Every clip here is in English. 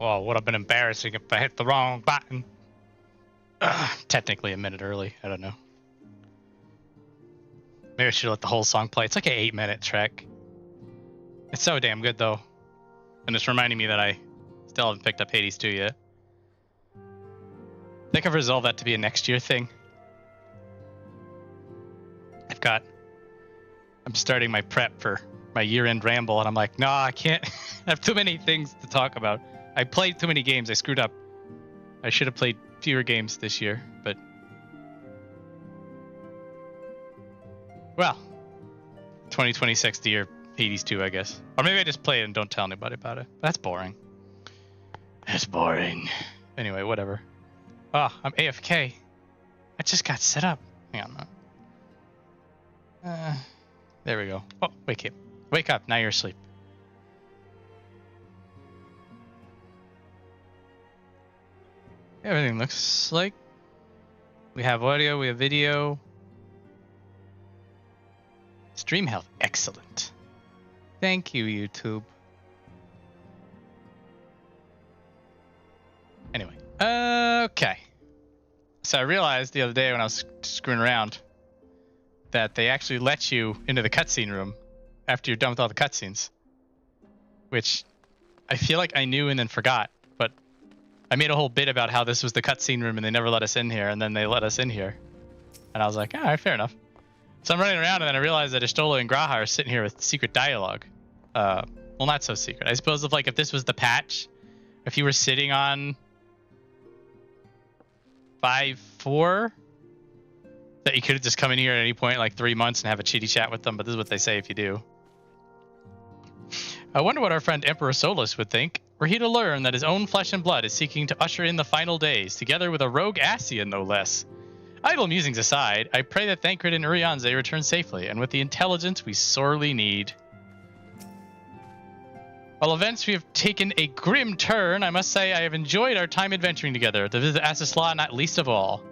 Oh, would have been embarrassing if I hit the wrong button. Technically a minute early. I don't know. Maybe I should let the whole song play. It's like an 8-minute track. It's so damn good, though. And it's reminding me that I still haven't picked up Hades 2 yet. I think I've resolved that to be a next year thing. I'm starting my prep for my year-end ramble, and I'm like, no, I can't. I have too many things to talk about. I played too many games. I screwed up. I should have played fewer games this year, but... Well, 2026 the year Hades 2, I guess. Or maybe I just play it and don't tell anybody about it. That's boring. That's boring. Anyway, whatever. Oh, I'm AFK. I just got set up. Hang on. There we go. Oh, wake up. Wake up. Now you're asleep. Everything looks like we have audio, we have video. Stream health. Excellent. Thank you, YouTube. Anyway. Okay. So I realized the other day when I was screwing around that they actually let you into the cutscene room after you're done with all the cutscenes. Which I feel like I knew and then forgot. But I made a whole bit about how this was the cutscene room and they never let us in here, and then they let us in here. And I was like, alright, fair enough. So I'm running around and then I realized that Ishtola and G'raha are sitting here with secret dialogue. Well, not so secret. I suppose if this was the patch, if you were sitting on 5.4, that you could have just come in here at any point, like 3 months, and have a chitty chat with them, but this is what they say if you do. I wonder what our friend Emperor Solus would think, were he to learn that his own flesh and blood is seeking to usher in the final days, together with a rogue Ascian, no less. Idle musings aside, I pray that Thancred and Urianger return safely, and with the intelligence we sorely need. While events we have taken a grim turn, I must say I have enjoyed our time adventuring together, the visit to Asisla not least of all.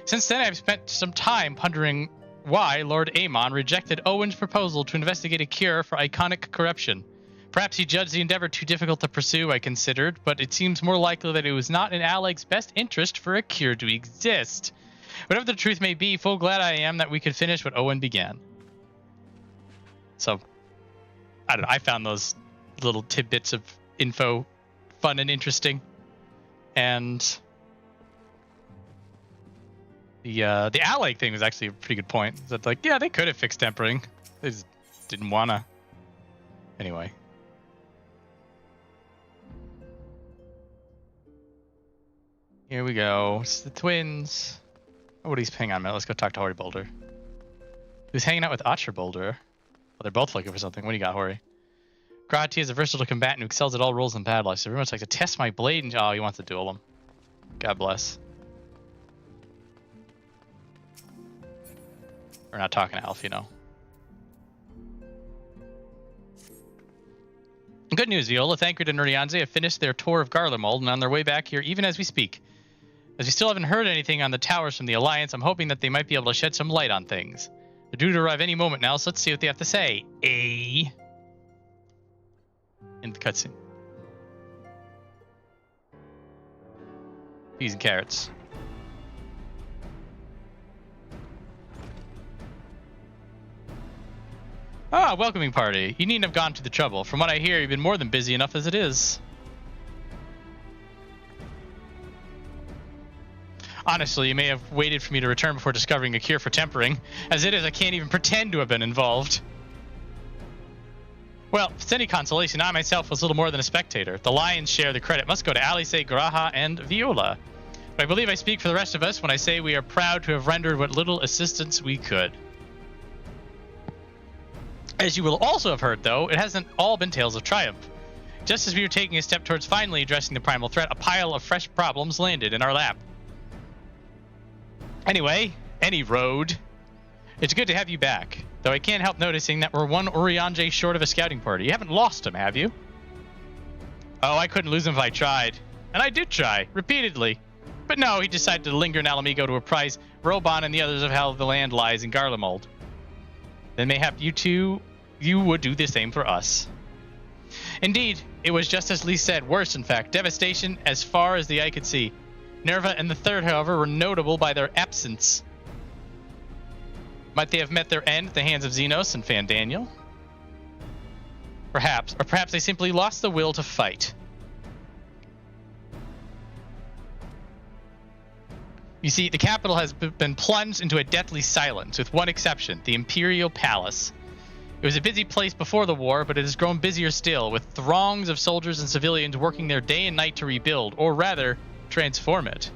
Since then I have spent some time pondering why Lord Aemon rejected Owen's proposal to investigate a cure for iconic corruption. Perhaps he judged the endeavor too difficult to pursue, I considered, but it seems more likely that it was not in Alleg's best interest for a cure to exist. Whatever the truth may be, full glad I am that we could finish what Owen began. So, I don't know, I found those little tidbits of info fun and interesting. And the Alleg thing was actually a pretty good point. That like, yeah, they could have fixed tempering. They just didn't wanna. Anyway. Here we go. It's the twins. Oh, hang on a minute. Let's go talk to Hori Boulder. Who's hanging out with Otcher Boulder? Well, they're both looking for something. What do you got, Hori? Grati is a versatile combatant who excels at all roles in battle. I so very much like to test my blade. And oh, he wants to duel him. God bless. We're not talking to Alphinaud. Good news, Viola. Thancred and Urianger have finished their tour of Garlemald and on their way back here even as we speak. As we still haven't heard anything on the towers from the Alliance, I'm hoping that they might be able to shed some light on things. They're due to arrive any moment now, so let's see what they have to say. In the cutscene. Peas and carrots. Ah, welcoming party. You needn't have gone to the trouble. From what I hear, you've been more than busy enough as it is. Honestly, you may have waited for me to return before discovering a cure for tempering. As it is, I can't even pretend to have been involved. Well, if it's any consolation, I myself was little more than a spectator. The lion's share of the credit must go to Alisaie, G'raha, and Viola. But I believe I speak for the rest of us when I say we are proud to have rendered what little assistance we could. As you will also have heard, though, it hasn't all been tales of triumph. Just as we were taking a step towards finally addressing the primal threat, a pile of fresh problems landed in our lap. Anyway, any road. It's good to have you back, though I can't help noticing that we're one Urianger short of a scouting party. You haven't lost him, have you? Oh, I couldn't lose him if I tried. And I did try, repeatedly. But no, he decided to linger in Alamigo to apprise Robon and the others of how the land lies in Garlemald. Then mayhap you would do the same for us. Indeed, it was just as Lee said, worse in fact, devastation as far as the eye could see. Nerva and the Third, however, were notable by their absence. Might they have met their end at the hands of Zenos and Fandaniel? Perhaps, or perhaps they simply lost the will to fight. You see, the capital has been plunged into a deathly silence, with one exception, the Imperial Palace. It was a busy place before the war, but it has grown busier still, with throngs of soldiers and civilians working there day and night to rebuild, or rather, transform it.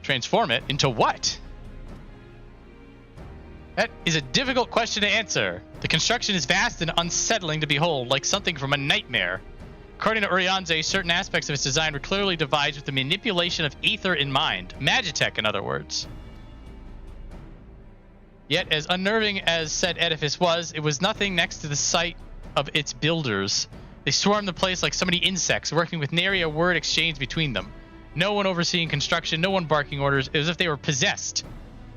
Transform it into what? That is a difficult question to answer. The construction is vast and unsettling to behold, like something from a nightmare. According to Urianger, certain aspects of its design were clearly devised with the manipulation of ether in mind. Magitech, in other words. Yet, as unnerving as said edifice was, it was nothing next to the sight of its builders. They swarmed the place like so many insects, working with nary a word exchanged between them. No one overseeing construction, no one barking orders, as if they were possessed.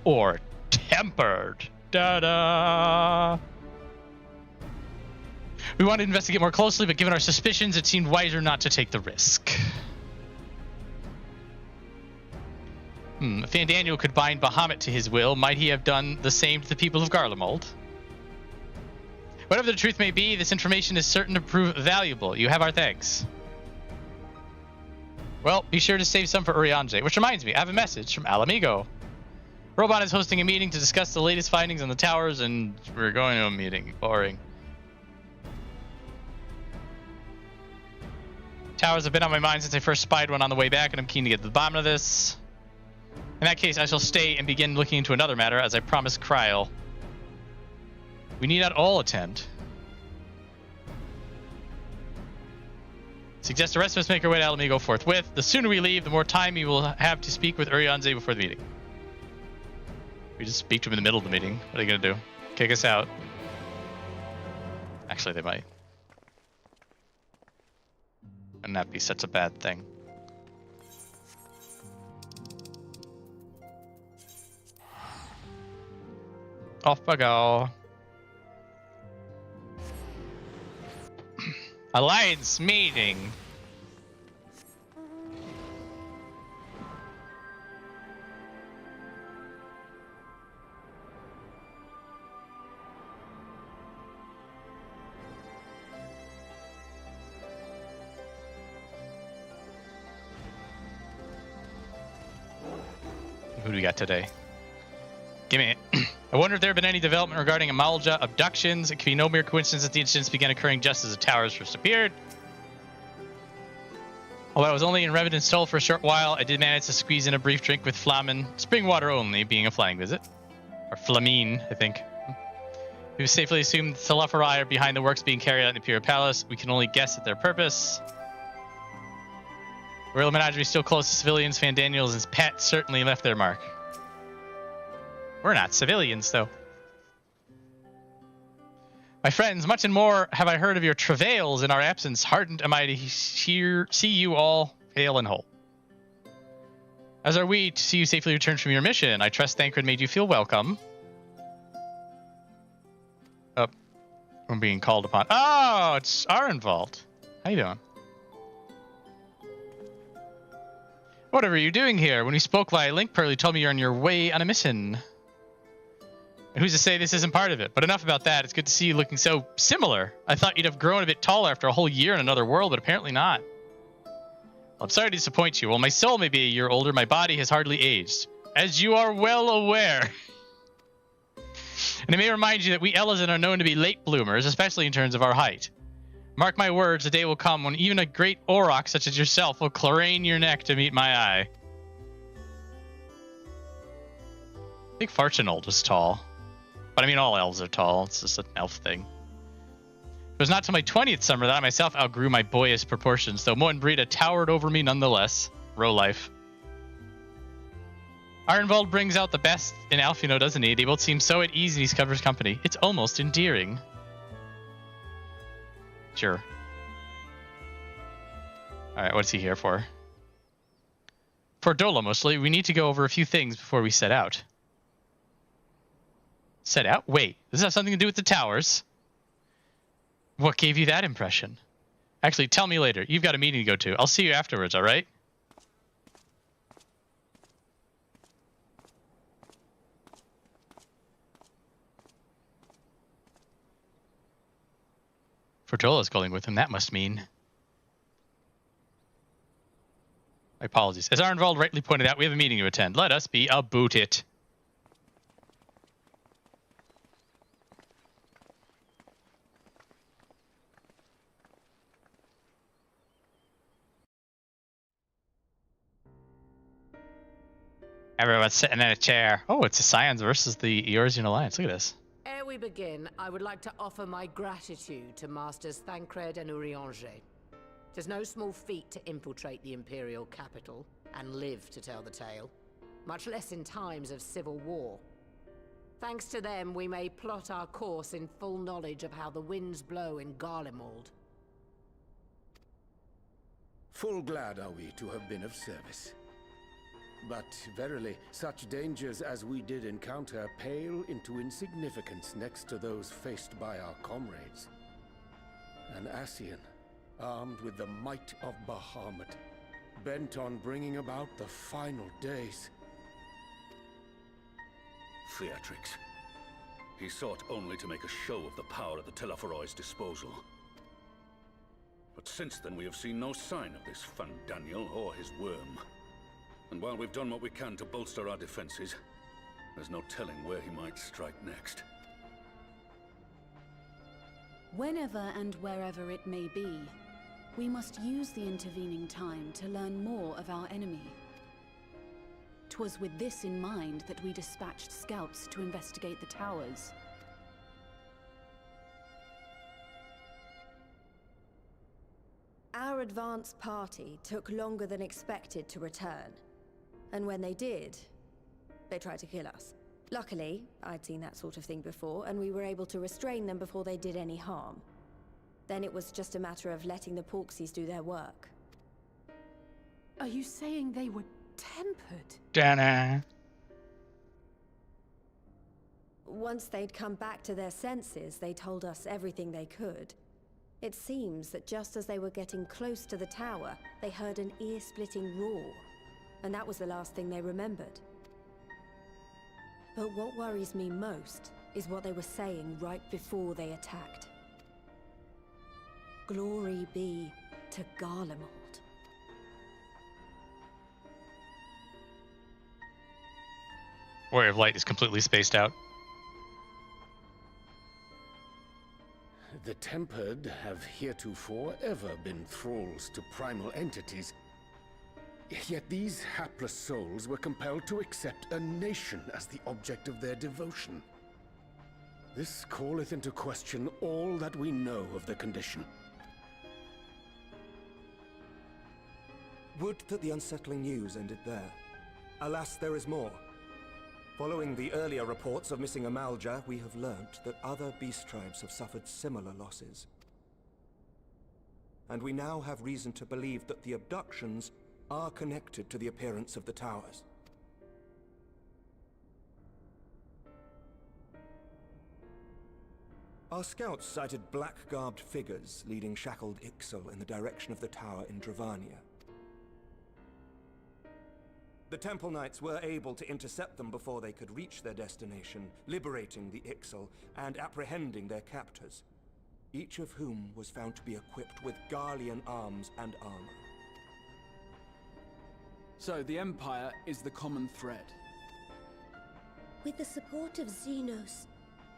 Or tempered. Da-da! We wanted to investigate more closely, but given our suspicions, it seemed wiser not to take the risk. If Fandaniel could bind Bahamut to his will, might he have done the same to the people of Garlemald? Whatever the truth may be, this information is certain to prove valuable. You have our thanks. Well, be sure to save some for Urianger. Which reminds me, I have a message from Alamigo. Robot is hosting a meeting to discuss the latest findings on the towers, and we're going to a meeting. Boring. Towers have been on my mind since I first spied one on the way back, and I'm keen to get to the bottom of this. In that case, I shall stay and begin looking into another matter, as I promised Krile. We need not all attend. Suggest the rest of us make our way to Alamigo forthwith. The sooner we leave, the more time we will have to speak with Urianger before the meeting. We just speak to him in the middle of the meeting. What are they going to do? Kick us out? Actually, they might. Wouldn't that be such a bad thing? Off I go. Alliance meeting. Who do we got today? Give me it. I wonder if there have been any development regarding Amal'jaa abductions. It could be no mere coincidence that the incidents began occurring just as the towers first appeared. Although I was only in Revenant's Toll for a short while, I did manage to squeeze in a brief drink with Flamen. Spring water only, being a flying visit. Or Flamine, I think. We safely assumed Salafari are behind the works being carried out in the Imperial Palace. We can only guess at their purpose. Royal Menagerie still close to civilians. Fandaniel and his pet certainly left their mark. We're not civilians, though. My friends, much and more have I heard of your travails in our absence. Heartened am I to see you all hale and whole. As are we to see you safely return from your mission. I trust Thancred made you feel welcome. Oh, I'm being called upon. Oh, it's Arenvald. How you doing? What are you doing here? When we spoke via link, Pearl, you told me you're on your way on a mission. And who's to say this isn't part of it? But enough about that. It's good to see you looking so similar. I thought you'd have grown a bit taller after a whole year in another world, but apparently not. Well, I'm sorry to disappoint you. While my soul may be a year older, my body has hardly aged, as you are well aware. And it may remind you that we Ellison are known to be late bloomers, especially in terms of our height. Mark my words, the day will come when even a great Auroch such as yourself will clarane your neck to meet my eye. I think Farchinold was tall. But I mean, all elves are tall. It's just an elf thing. It was not till my 20th summer that I myself outgrew my boyish proportions, though Moen Breda towered over me nonetheless. Row life. Arenvald brings out the best in Alphinaud, doesn't he? They both seem so at ease in each other's company. It's almost endearing. Sure. Alright, what's he here for? Fordola, mostly. We need to go over a few things before we set out. Set out? Wait, does this have something to do with the towers? What gave you that impression? Actually, tell me later. You've got a meeting to go to. I'll see you afterwards, all right? Fordola's going with him. That must mean... My apologies. As Arenvald rightly pointed out, we have a meeting to attend. Let us be about it. Everyone's sitting in a chair. Oh, it's the Scions versus the Eorzean Alliance. Look at this. Ere we begin, I would like to offer my gratitude to Masters Thancred and Urianger. Tis no small feat to infiltrate the Imperial capital and live to tell the tale, much less in times of civil war. Thanks to them, we may plot our course in full knowledge of how the winds blow in Garlemald. Full glad are we to have been of service. But verily, such dangers as we did encounter pale into insignificance next to those faced by our comrades. An Ascian, armed with the might of Bahamut, bent on bringing about the final days. Theatrics. He sought only to make a show of the power at the Telophoroid's disposal. But since then we have seen no sign of this Fandaniel or his worm. And while we've done what we can to bolster our defenses, there's no telling where he might strike next. Whenever and wherever it may be, we must use the intervening time to learn more of our enemy. 'Twas with this in mind that we dispatched scouts to investigate the towers. Our advance party took longer than expected to return. And when they did, they tried to kill us. Luckily, I'd seen that sort of thing before, and we were able to restrain them before they did any harm. Then it was just a matter of letting the Porksies do their work. Are you saying they were tempered? Dana. Once they'd come back to their senses, they told us everything they could. It seems that just as they were getting close to the tower, they heard an ear-splitting roar. And that was the last thing they remembered. But what worries me most is what they were saying right before they attacked. Glory be to Garlemald. Warrior of Light is completely spaced out. The Tempered have heretofore ever been thralls to primal entities. Yet these hapless souls were compelled to accept a nation as the object of their devotion. This calleth into question all that we know of the condition. Would that the unsettling news ended there. Alas, there is more. Following the earlier reports of missing Amal'jaa, we have learnt that other beast tribes have suffered similar losses. And we now have reason to believe that the abductions are connected to the appearance of the towers. Our scouts sighted black-garbed figures leading shackled Ixal in the direction of the tower in Dravania. The Temple Knights were able to intercept them before they could reach their destination, liberating the Ixal and apprehending their captors, each of whom was found to be equipped with Garlean arms and armor. So the Empire is the common thread. With the support of Zenos,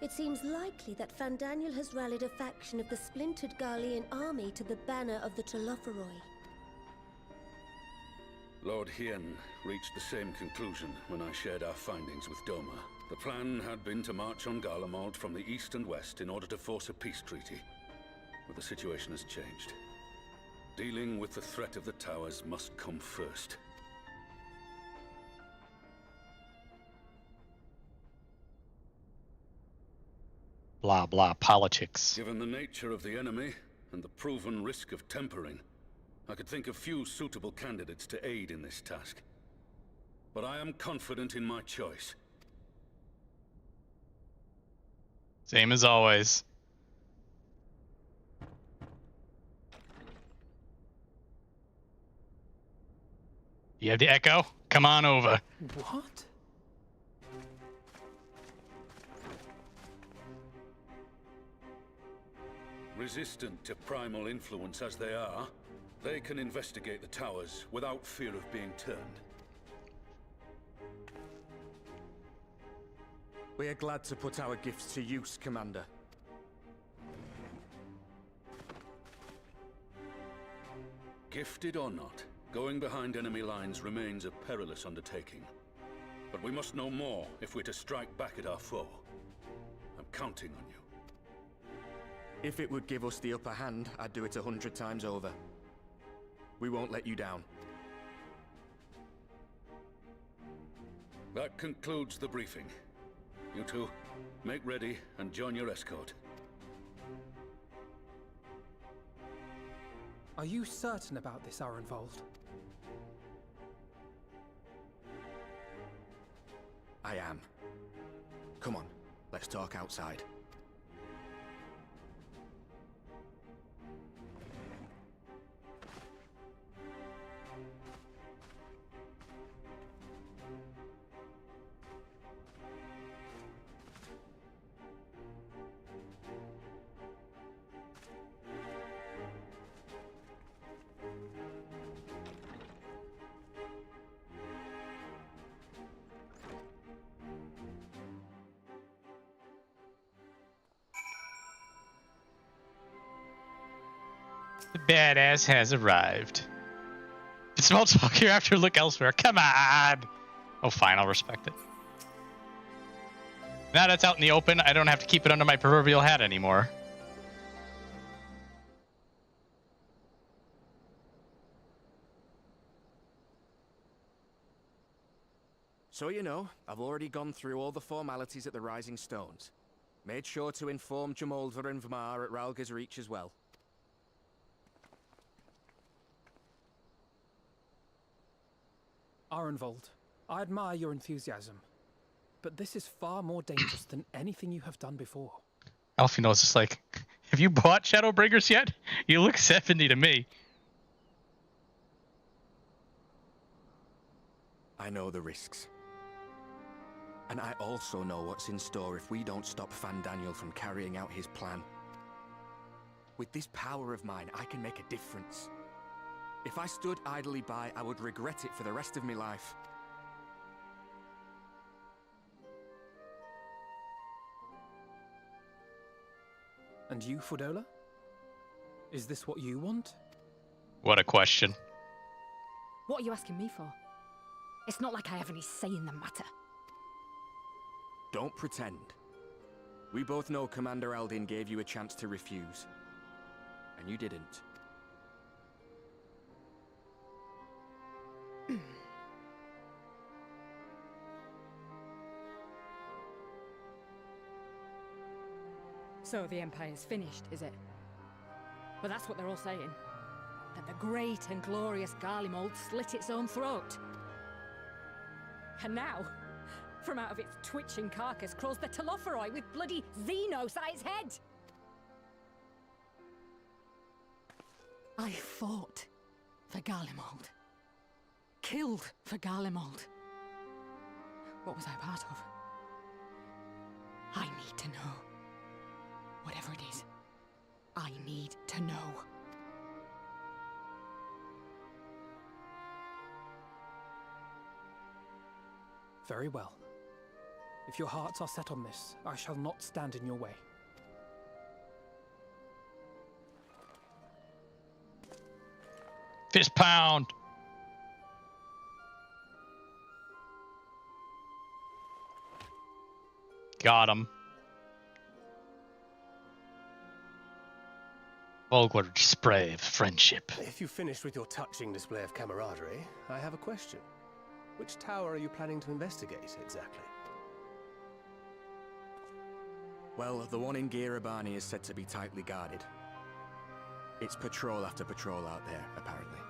it seems likely that Fandaniel has rallied a faction of the splintered Garlean army to the banner of the Telophoroi. Lord Hien reached the same conclusion when I shared our findings with Doma. The plan had been to march on Garlemald from the east and west in order to force a peace treaty. But the situation has changed. Dealing with the threat of the towers must come first. Blah, blah, politics. Given the nature of the enemy and the proven risk of tempering, I could think of few suitable candidates to aid in this task. But I am confident in my choice. Same as always. You have the echo? Come on over. What? Resistant to primal influence as they are, they can investigate the towers without fear of being turned. We are glad to put our gifts to use, Commander. Gifted or not, going behind enemy lines remains a perilous undertaking. But we must know more if we're to strike back at our foe. I'm counting on you. If it would give us the upper hand, I'd do it 100 times over. We won't let you down. That concludes the briefing. You two, make ready and join your escort. Are you certain about this, Arenvald? I am. Come on, let's talk outside. The badass has arrived. If it smells talk hereafter, look elsewhere. Come on! Oh, fine, I'll respect it. Now that's out in the open, I don't have to keep it under my proverbial hat anymore. So you know, I've already gone through all the formalities at the Rising Stones. Made sure to inform Jamalva and Vamar at Ralga's Reach as well. Arenvald, I admire your enthusiasm, but this is far more dangerous than anything you have done before. Alphinaud's just like, have you bought Shadowbringers yet? You look 70 to me. I know the risks. And I also know what's in store if we don't stop Fandaniel from carrying out his plan. With this power of mine, I can make a difference. If I stood idly by, I would regret it for the rest of my life. And you, Fordola? Is this what you want? What a question. What are you asking me for? It's not like I have any say in the matter. Don't pretend. We both know Commander Aldin gave you a chance to refuse. And you didn't. So the Empire's finished, is it? But that's what they're all saying. That the great and glorious Garlemald slit its own throat. And now, from out of its twitching carcass crawls the Telophoroi with bloody Zenos at its head! I fought for Garlemald. Killed for Garlemald. What was I a part of? I need to know. Whatever it is, I need to know. Very well. If your hearts are set on this, I shall not stand in your way. Fist pound! Got him. Volgward spray of friendship. If you've finished with your touching display of camaraderie, I have a question. Which tower are you planning to investigate, exactly? Well, the one in Girabani is said to be tightly guarded. It's patrol after patrol out there, apparently.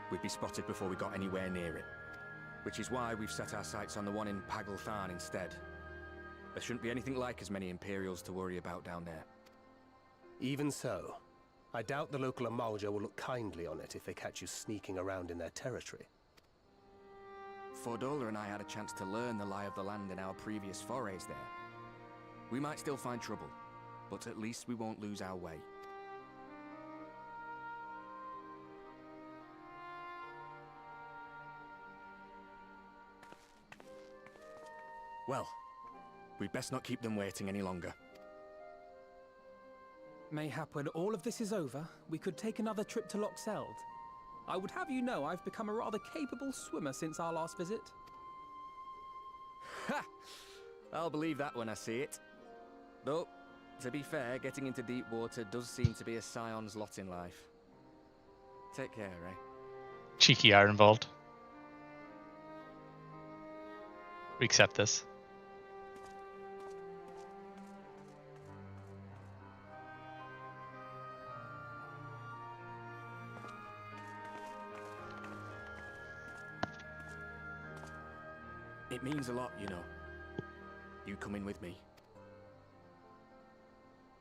We'd be spotted before we got anywhere near it. Which is why we've set our sights on the one in Paglth'an instead. There shouldn't be anything like as many Imperials to worry about down there. Even so, I doubt the local Amal'jaa will look kindly on it if they catch you sneaking around in their territory. Fordola and I had a chance to learn the lie of the land in our previous forays there. We might still find trouble, but at least we won't lose our way. Well, we'd best not keep them waiting any longer. Mayhap when all of this is over, we could take another trip to LXXIII. I would have you know I've become a rather capable swimmer since our last visit. Ha! I'll believe that when I see it. Though, to be fair, getting into deep water does seem to be a scion's lot in life. Take care, eh? Cheeky Arenvald. We accept this. It means a lot, you know. You coming with me.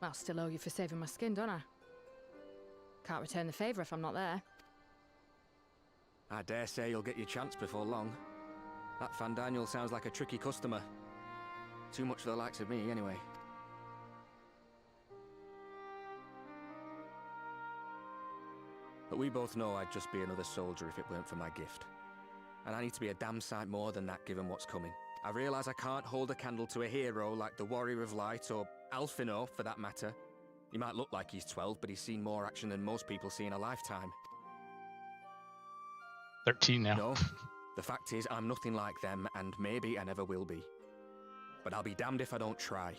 I'll still owe you for saving my skin, don't I? Can't return the favour if I'm not there. I dare say you'll get your chance before long. That Fandaniel sounds like a tricky customer. Too much for the likes of me, anyway. But we both know I'd just be another soldier if it weren't for my gift. And I need to be a damn sight more than that given what's coming. I realise I can't hold a candle to a hero like the Warrior of Light or Alphinaud, for that matter. He might look like he's 12, but he's seen more action than most people see in a lifetime. 13 now. No, the fact is I'm nothing like them, and maybe I never will be. But I'll be damned if I don't try.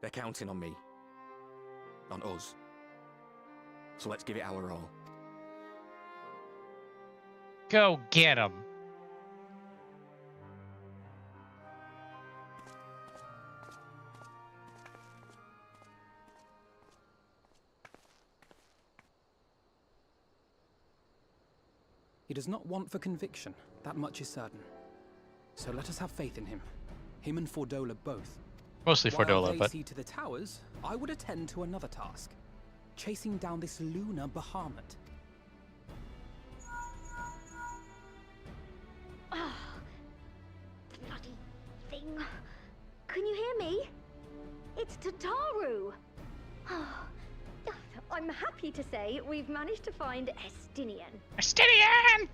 They're counting on me. On us. So let's give it our all. Go get him. He does not want for conviction, that much is certain. So let us have faith in him. Him and Fordola both. Mostly Fordola, While they but... see to the towers, I would attend to another task. Chasing down this lunar Bahamut. Oh, bloody thing. Can you hear me? It's Tataru. I'm happy to say we've managed to find Estinien. Estinien!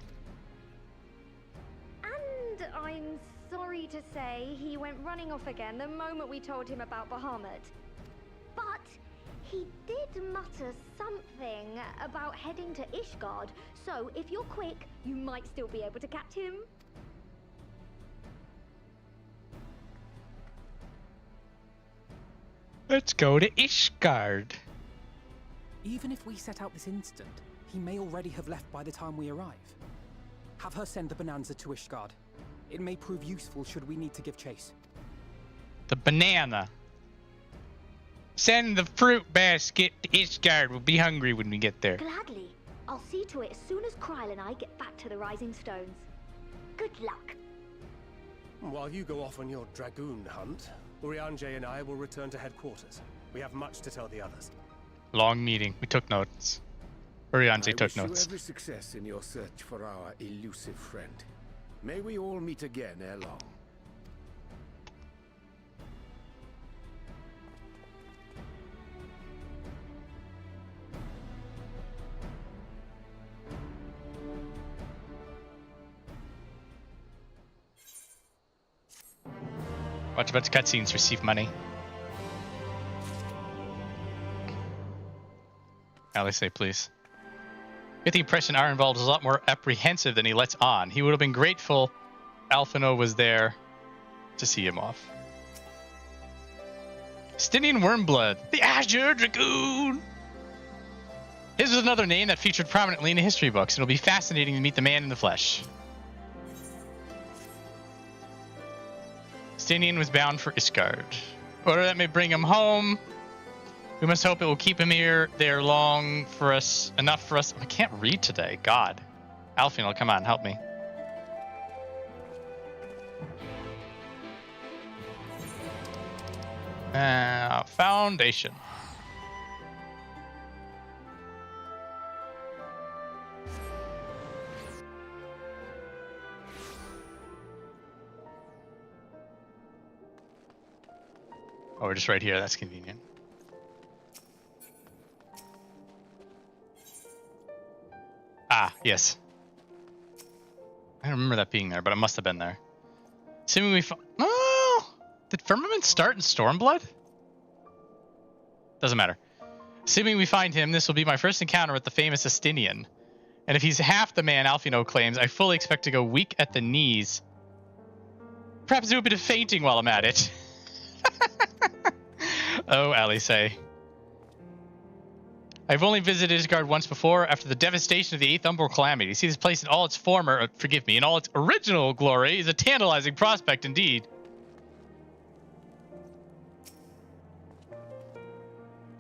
And I'm sorry to say he went running off again the moment we told him about Bahamut. But he did mutter something about heading to Ishgard, so if you're quick, you might still be able to catch him. Let's go to Ishgard. Even if we set out this instant, he may already have left by the time we arrive. Have her send the bonanza to Ishgard. It may prove useful should we need to give chase. The banana. Send the fruit basket to Ishgard. We'll be hungry when we get there. Gladly. I'll see to it as soon as Krile and I get back to the Rising Stones. Good luck. While you go off on your dragoon hunt, Urianger and I will return to headquarters. We have much to tell the others. Long meeting. We took notes. Urianger took I wish notes. you every success in your search for our elusive friend. May we all meet again ere long. Watch about the cutscenes. Receive money. Alisaie, please. Get the impression Arenvald is a lot more apprehensive than he lets on. He would have been grateful Alphinaud was there to see him off. Estinien Wormblood, the Azure Dragoon! His was another name that featured prominently in the history books. It'll be fascinating to meet the man in the flesh. Estinien was bound for Ishgard. Order that may bring him home. We must hope it will keep him there long for us, enough for us. I can't read today. God. Alphinaud, come on, help me. Foundation. Oh, we're just right here. That's convenient. Ah, yes. I don't remember that being there, but it must have been there. Assuming we oh! Did Firmament start in Stormblood? Doesn't matter. Assuming we find him, this will be my first encounter with the famous Estinien. And if he's half the man Alphinaud claims, I fully expect to go weak at the knees. Perhaps do a bit of fainting while I'm at it. Oh, Alisaie. I've only visited Ishgard once before, after the devastation of the 8th Umbral Calamity. To see this place in all its former, forgive me, in all its original glory is a tantalizing prospect indeed.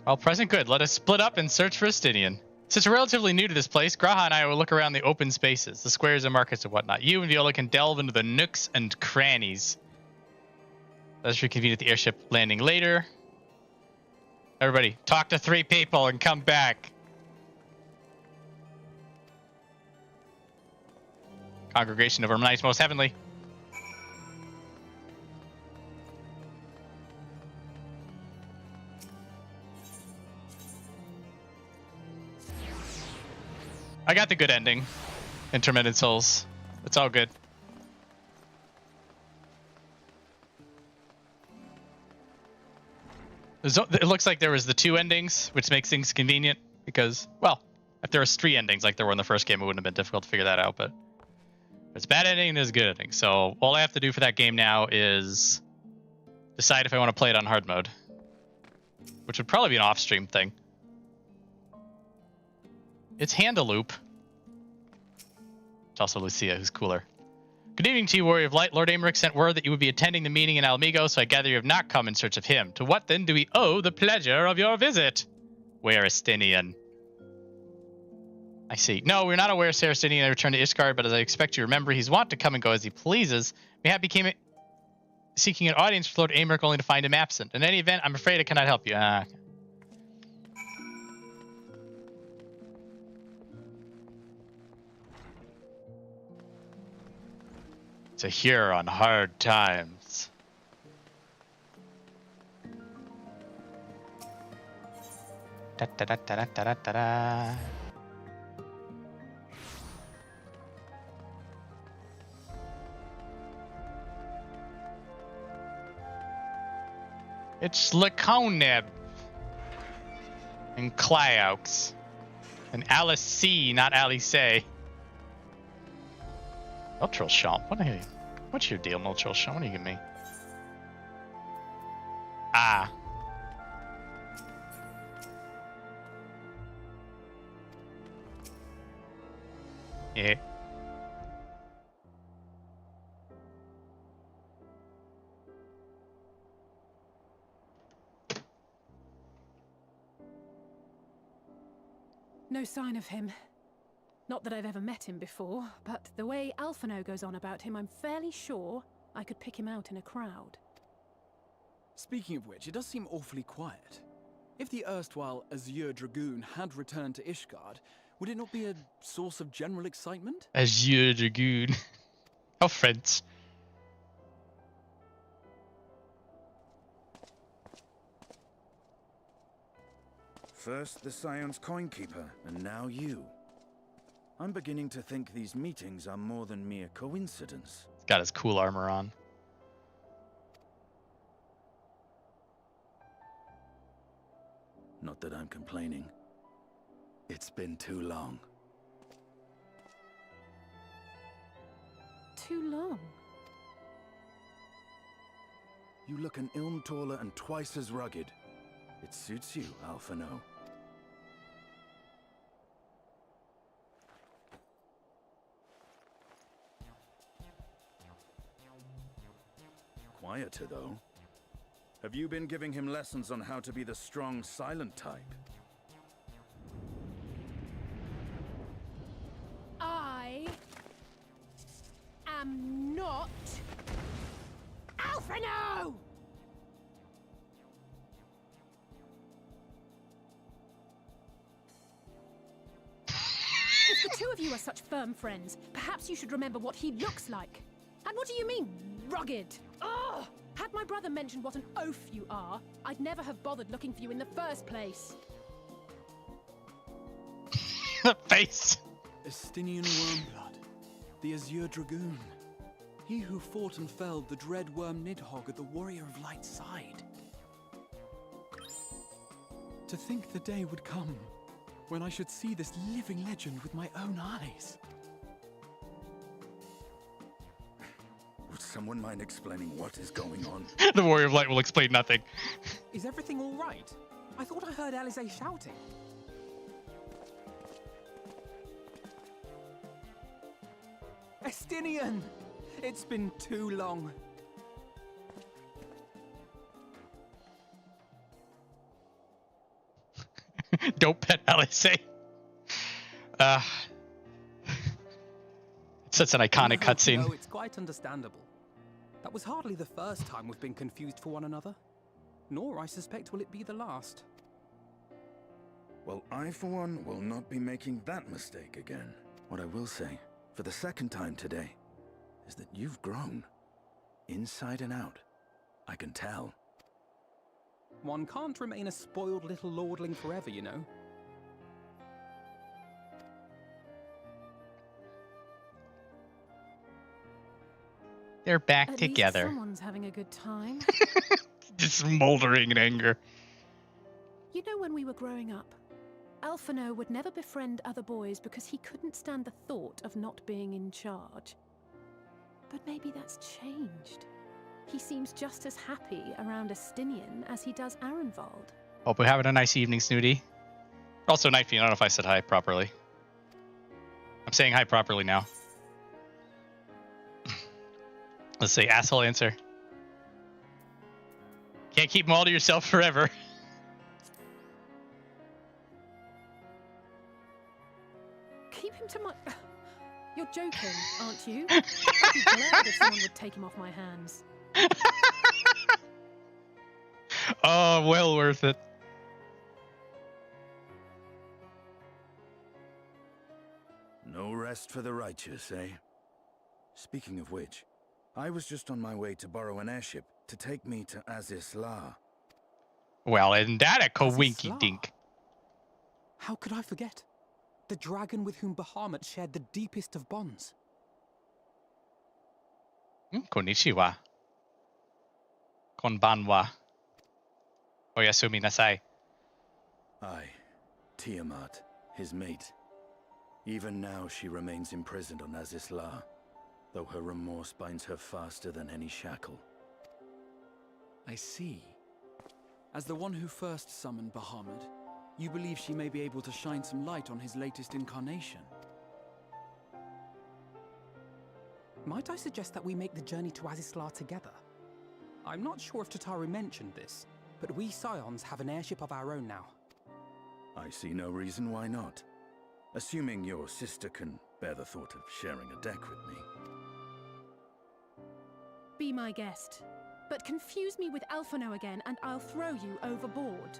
Well, present good. Let us split up and search for Estinien. Since we're relatively new to this place, Graha and I will look around the open spaces, the squares and markets and whatnot. You and Viola can delve into the nooks and crannies. Let's reconvene at the airship landing later. Everybody, talk to 3 people and come back. Congregation of our Knights Most Heavenly. I got the good ending. Intermittent Souls. It's all good. It looks like there was the 2 endings, which makes things convenient because, well, if there was 3 endings like there were in the first game, it wouldn't have been difficult to figure that out, but it's bad ending and there's good ending. So all I have to do for that game now is decide if I want to play it on hard mode, which would probably be an off-stream thing. It's Hydaelyn. It's also Lucia, who's cooler. Good evening to you, Warrior of Light. Lord Aymeric sent word that you would be attending the meeting in Al'Migo, so I gather you have not come in search of him. To what, then, do we owe the pleasure of your visit? Where Estinien? I see. No, we're not aware Ser Estinien returned to Ishgard, but as I expect you remember, he's wont to come and go as he pleases. Mayhap became seeking an audience with Lord Aymeric only to find him absent. In any event, I'm afraid I cannot help you. To hear on hard times. Da, da, da, da, da, da, da, da. It's Laconeb and Cliaux and Alisaie, not Alisaie. Ultra Champ, what's your deal, Ultra Champ? What do you give me? Ah. Yeah. No sign of him. Not that I've ever met him before, but the way Alphinaud goes on about him, I'm fairly sure I could pick him out in a crowd. Speaking of which, it does seem awfully quiet. If the erstwhile Azure Dragoon had returned to Ishgard, would it not be a source of general excitement? Azure Dragoon. Our friends. First the Scion's Coinkeeper, and now you. I'm beginning to think these meetings are more than mere coincidence. He's got his cool armor on. Not that I'm complaining. It's been too long. Too long? You look an ilm taller and twice as rugged. It suits you, Alphinaud. Quieter, though. Have you been giving him lessons on how to be the strong, silent type? I am not Alphinaud! If the two of you are such firm friends, perhaps you should remember what he looks like. And what do you mean, rugged? Oh! Had my my brother mentioned what an oaf you are, I'd never have bothered looking for you in the first place. Face. Estinien Wormblood, the Azure Dragoon. He who fought and felled the dread worm Nidhogg at the Warrior of Light's side. To think the day would come when I should see this living legend with my own eyes. Would someone mind explaining what is going on? The Warrior of Light will explain nothing. Is everything all right? I thought I heard Alisaie shouting. Estinien! It's been too long. Don't pet Alisaie. It's such an iconic cutscene. No, it's quite understandable. That was hardly the first time we've been confused for one another. Nor, I suspect, will it be the last. Well, I, for one, will not be making that mistake again. What I will say, for the second time today, is that you've grown. Inside and out. I can tell. One can't remain a spoiled little lordling forever, you know. They're back At together. least someone's having a good time. Just smoldering in anger. You know, when we were growing up, Alphinaud would never befriend other boys because he couldn't stand the thought of not being in charge. But maybe that's changed. He seems just as happy around Estinien as he does Arenvald. Hope we're having a nice evening, Snooty. Also, Knifey, I don't know if I said hi properly. I'm saying hi properly now. Let's say asshole answer. Can't keep them all to yourself forever. Keep him to my... You're joking, aren't you? I'd be glad if someone would take him off my hands. Oh, well worth it. No rest for the righteous, eh? Speaking of which, I was just on my way to borrow an airship to take me to Alisaie. Well, isn't that a coinky dink? How could I forget? The dragon with whom Bahamut shared the deepest of bonds. Konnichiwa. Konbanwa. Oyasumi nasai. Aye, Tiamat, his mate. Even now she remains imprisoned on Alisaie, though her remorse binds her faster than any shackle. I see. As the one who first summoned Bahamut, you believe she may be able to shine some light on his latest incarnation. Might I suggest that we make the journey to Alisaie together? I'm not sure if Tataru mentioned this, but we Scions have an airship of our own now. I see no reason why not. Assuming your sister can bear the thought of sharing a deck with me. Be my guest. But confuse me with Alphinaud again and I'll throw you overboard.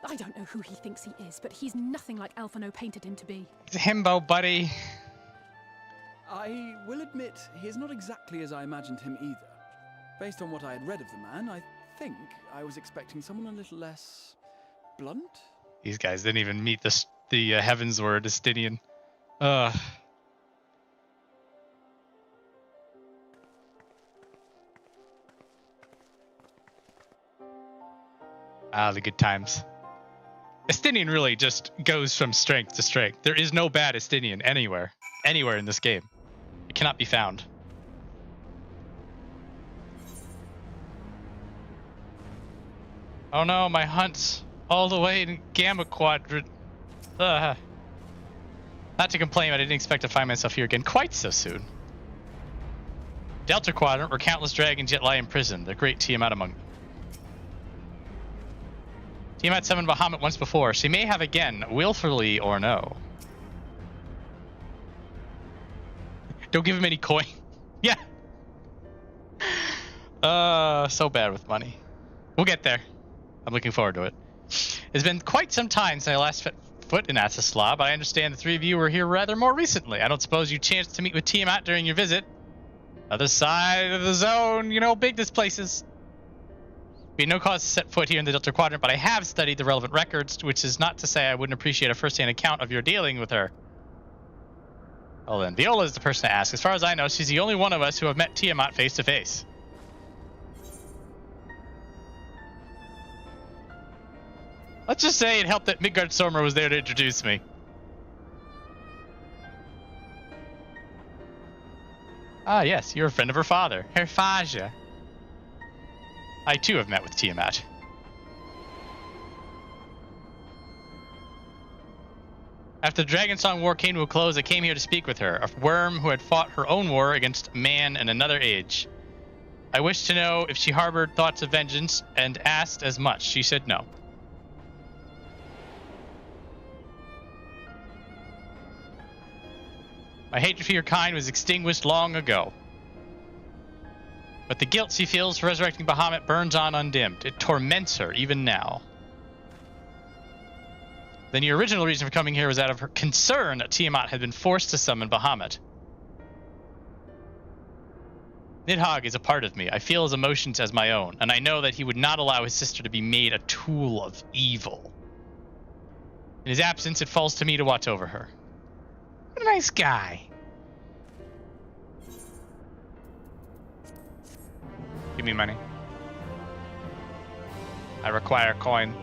I don't know who he thinks he is, but he's nothing like Alphinaud painted him to be. It's a himbo, buddy. I will admit, he is not exactly as I imagined him either. Based on what I had read of the man, I think I was expecting someone a little less blunt. These guys didn't even meet the Heaven's Word, Estinien. Ah, the good times. Estinien really just goes from strength to strength. There is no bad Estinien anywhere in this game. It cannot be found. Oh no, my hunt's all the way in Gamma Quadrant. Not to complain, but I didn't expect to find myself here again quite so soon. Delta Quadrant, where countless dragons yet lie imprisoned, the great Tiamat among them. Tiamat summoned Bahamut once before. She may have again, willfully or no. Don't give him any coin. Yeah. So bad with money. We'll get there. I'm looking forward to it. It's been quite some time since I last foot in Asisaie, but I understand the three of you were here rather more recently. I don't suppose you chanced to meet with Tiamat during your visit? Other side of the zone, you know how big this place is. Be no cause to set foot here in the Delta Quadrant, but I have studied the relevant records, which is not to say I wouldn't appreciate a first-hand account of your dealing with her. Well then, Viola is the person to ask. As far as I know, she's the only one of us who have met Tiamat face to face. Let's just say it helped that Midgard Stormer was there to introduce me. Ah yes, you're a friend of her father, Herr Faja. I too have met with Tiamat. After the Dragonsong War came to a close, I came here to speak with her, a worm who had fought her own war against man in another age. I wished to know if she harbored thoughts of vengeance, and asked as much. She said no. My hatred for your kind was extinguished long ago. But the guilt she feels for resurrecting Bahamut burns on undimmed. It torments her even now. Then your original reason for coming here was out of her concern that Tiamat had been forced to summon Bahamut. Nidhogg is a part of me. I feel his emotions as my own, and I know that he would not allow his sister to be made a tool of evil. In his absence, it falls to me to watch over her. What a nice guy. Give me money. I require coin.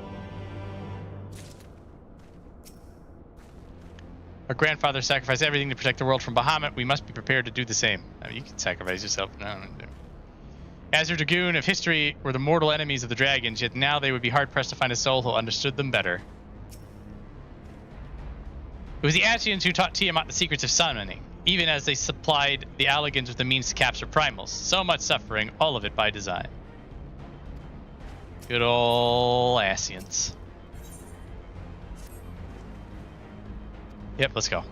Our grandfather sacrificed everything to protect the world from Bahamut. We must be prepared to do the same. I mean, you can sacrifice yourself. No. Azure Dragoon of history were the mortal enemies of the dragons, yet now they would be hard-pressed to find a soul who understood them better. It was the Ascians who taught Tiamat the secrets of summoning, even as they supplied the Allagans with the means to capture primals. So much suffering, all of it by design. Good ol' Ascians. Yep, let's go.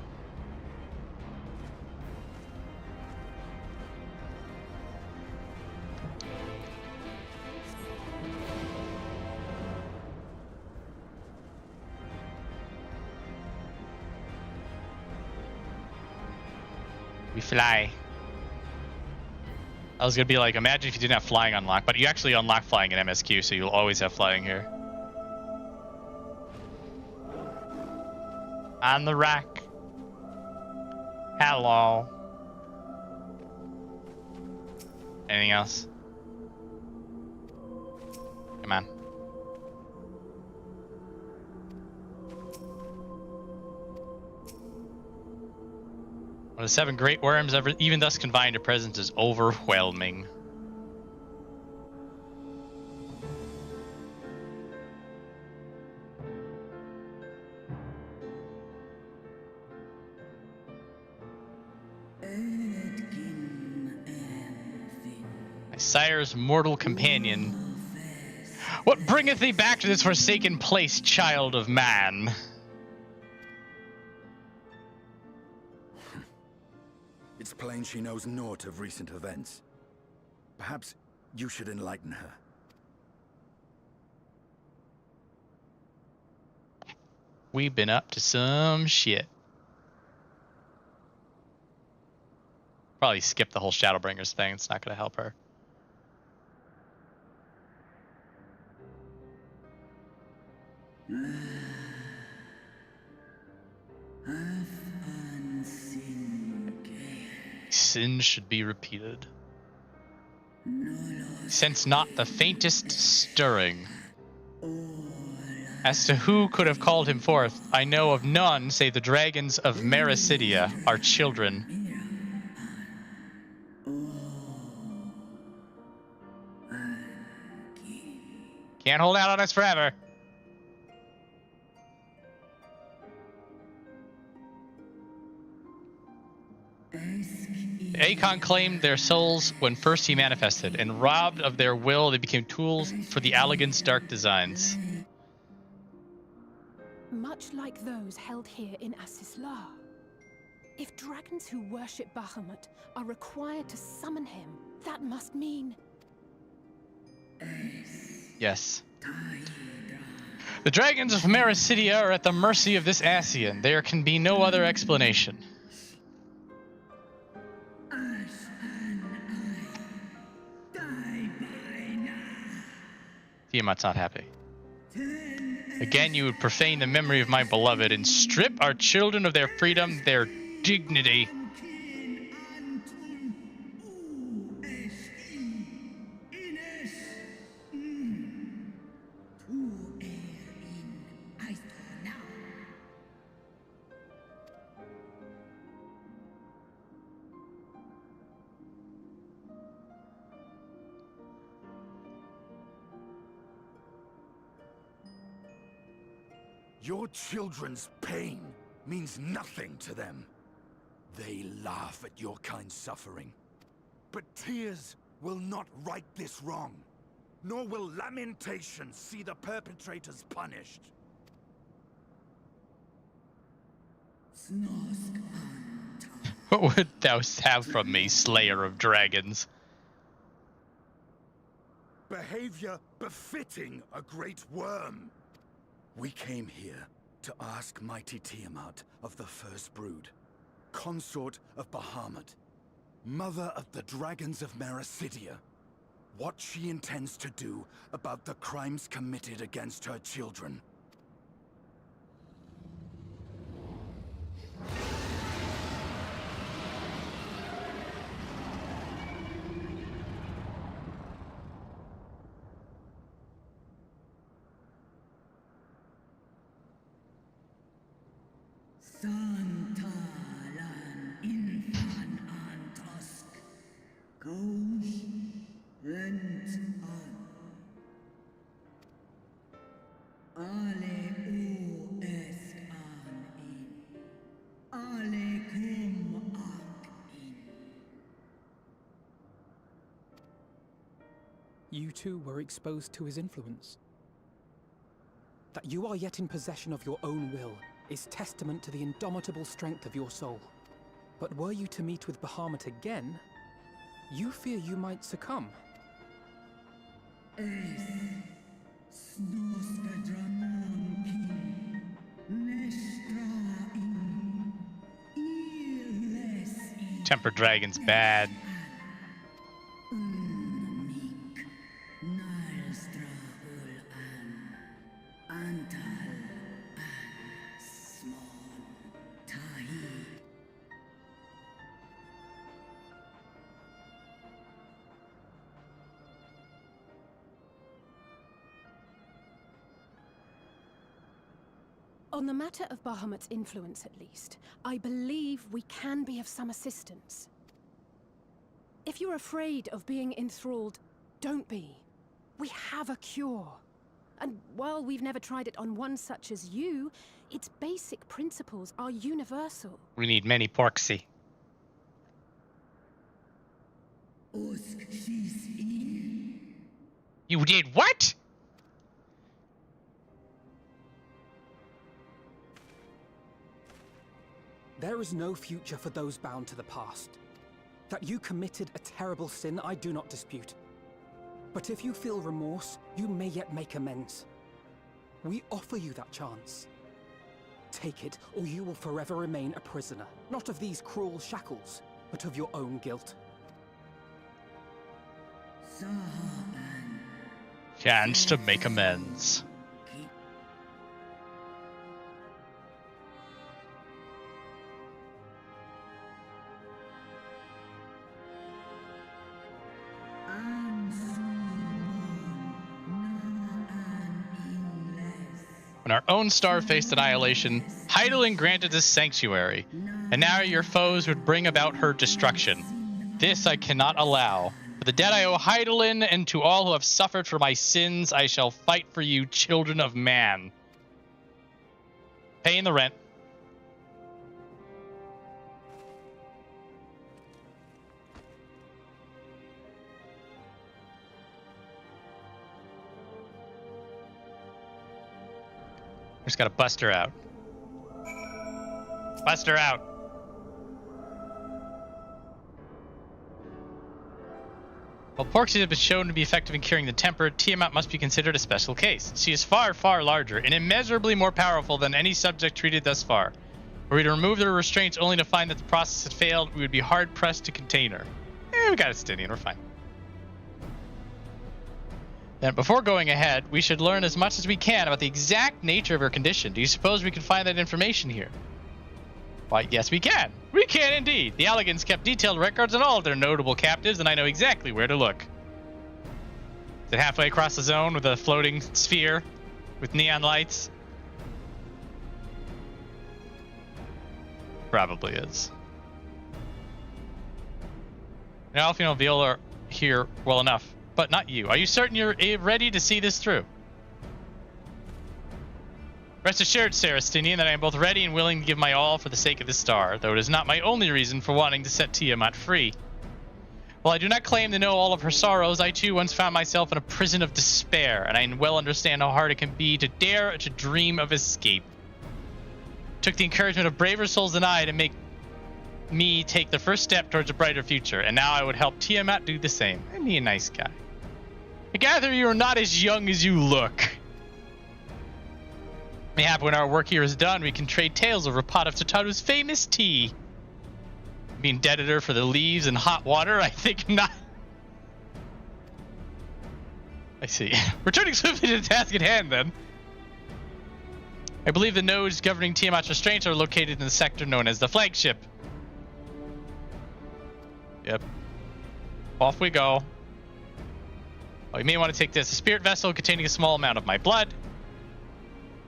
We fly. I was gonna be like, imagine if you didn't have flying unlocked, but you actually unlock flying in MSQ, so you'll always have flying here. On the rack. Hello. Anything else? Come on. One of the 7 great worms, ever, even thus confined to presence, is overwhelming. My sire's mortal companion. What bringeth thee back to this forsaken place, child of man? It's plain she knows naught of recent events. Perhaps you should enlighten her. We've been up to some shit. Probably skip the whole Shadowbringers thing. It's not going to help her. Sin should be repeated. Sense not the faintest stirring. As to who could have called him forth, I know of none save the dragons of Mericidia, our children. Can't hold out on us forever. Akon claimed their souls when first he manifested, and robbed of their will, they became tools for the Allagans' dark designs. Much like those held here in Asisaie. If dragons who worship Bahamut are required to summon him, that must mean... Yes. The dragons of Mericidia are at the mercy of this Ascian. There can be no other explanation. Tiamat's not happy. Again, you would profane the memory of my beloved and strip our children of their freedom, their dignity. Your children's pain means nothing to them. They laugh at your kind suffering. But tears will not right this wrong, nor will lamentation see the perpetrators punished. What would thou have from me, Slayer of Dragons? Behavior befitting a great worm. We came here to ask mighty Tiamat of the First Brood, consort of Bahamut, mother of the dragons of Mericidia, what she intends to do about the crimes committed against her children. You too were exposed to his influence. That you are yet in possession of your own will is testament to the indomitable strength of your soul. But were you to meet with Bahamut again, you fear you might succumb. Tempered Dragon's bad. On the matter of Bahamut's influence, at least, I believe we can be of some assistance. If you're afraid of being enthralled, don't be. We have a cure. And while we've never tried it on one such as you, its basic principles are universal. We need many porksy. You did what? There is no future for those bound to the past. That you committed a terrible sin, I do not dispute. But if you feel remorse, you may yet make amends. We offer you that chance. Take it, or you will forever remain a prisoner. Not of these cruel shackles, but of your own guilt. Chance to make amends. When our own star faced annihilation, Hydaelyn granted us sanctuary, and now your foes would bring about her destruction. This I cannot allow. For the debt I owe Hydaelyn, and to all who have suffered for my sins, I shall fight for you, children of man. Paying the rent. Just gotta bust her out. Bust her out. While Porky has been shown to be effective in curing the temper, Tiamat must be considered a special case. She is far, far larger and immeasurably more powerful than any subject treated thus far. Were we to remove the restraints only to find that the process had failed, we would be hard-pressed to contain her. We got Estinien, we're fine. Then, before going ahead, we should learn as much as we can about the exact nature of her condition. Do you suppose we can find that information here? Why, yes we can. We can indeed. The Elegants kept detailed records on all of their notable captives, and I know exactly where to look. Is it halfway across the zone with a floating sphere with neon lights? Probably is. Now, Alphinaud and Viola are here well enough, but not you. Are you certain you're ready to see this through? Rest assured, Sir Estinien, that I am both ready and willing to give my all for the sake of this star, though it is not my only reason for wanting to set Tiamat free. While I do not claim to know all of her sorrows, I too once found myself in a prison of despair, and I well understand how hard it can be to dare to dream of escape. It took the encouragement of braver souls than I to make me take the first step towards a brighter future, and now I would help Tiamat do the same. Isn't he a nice guy? I gather you are not as young as you look. Mayhap when our work here is done, we can trade tales over a pot of Tataru's famous tea. Being deaditor for the leaves and hot water, I think not. I see. Returning swiftly to the task at hand, then. I believe the nodes governing Tiamat's restraints are located in the sector known as the flagship. Yep. Off we go. Oh, you may want to take this. A spirit vessel containing a small amount of my blood.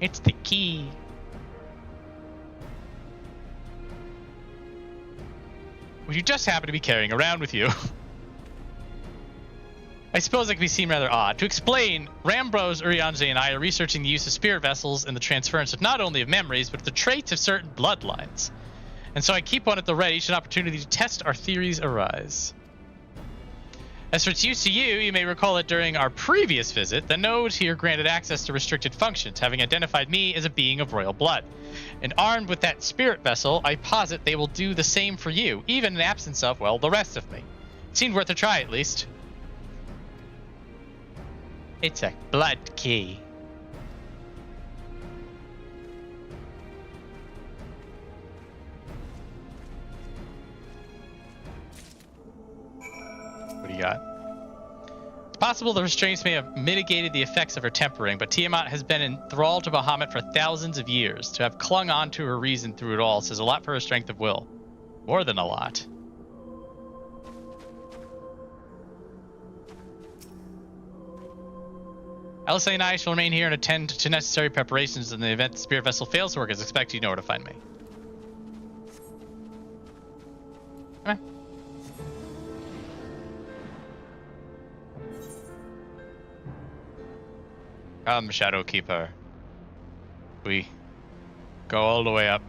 It's the key. Which you just happen to be carrying around with you. I suppose that can be seen rather odd. To explain, Rambrose, Urianger, and I are researching the use of spirit vessels and the transference of not only of memories, but the traits of certain bloodlines. And so I keep one at the ready should an opportunity to test our theories arise. As for its use to you, you may recall that during our previous visit, the nodes here granted access to restricted functions, having identified me as a being of royal blood. And armed with that spirit vessel, I posit they will do the same for you, even in absence of, well, the rest of me. It seemed worth a try, at least. It's a blood key. What do you got? It's possible the restraints may have mitigated the effects of her tempering, but Tiamat has been enthralled to Bahamut for thousands of years. To have clung on to her reason through it all says a lot for her strength of will. More than a lot. Alisaie and I shall remain here and attend to necessary preparations in the event the spirit vessel fails to work as expected. You know where to find me. Come on. Come, Shadow Keeper. We go all the way up.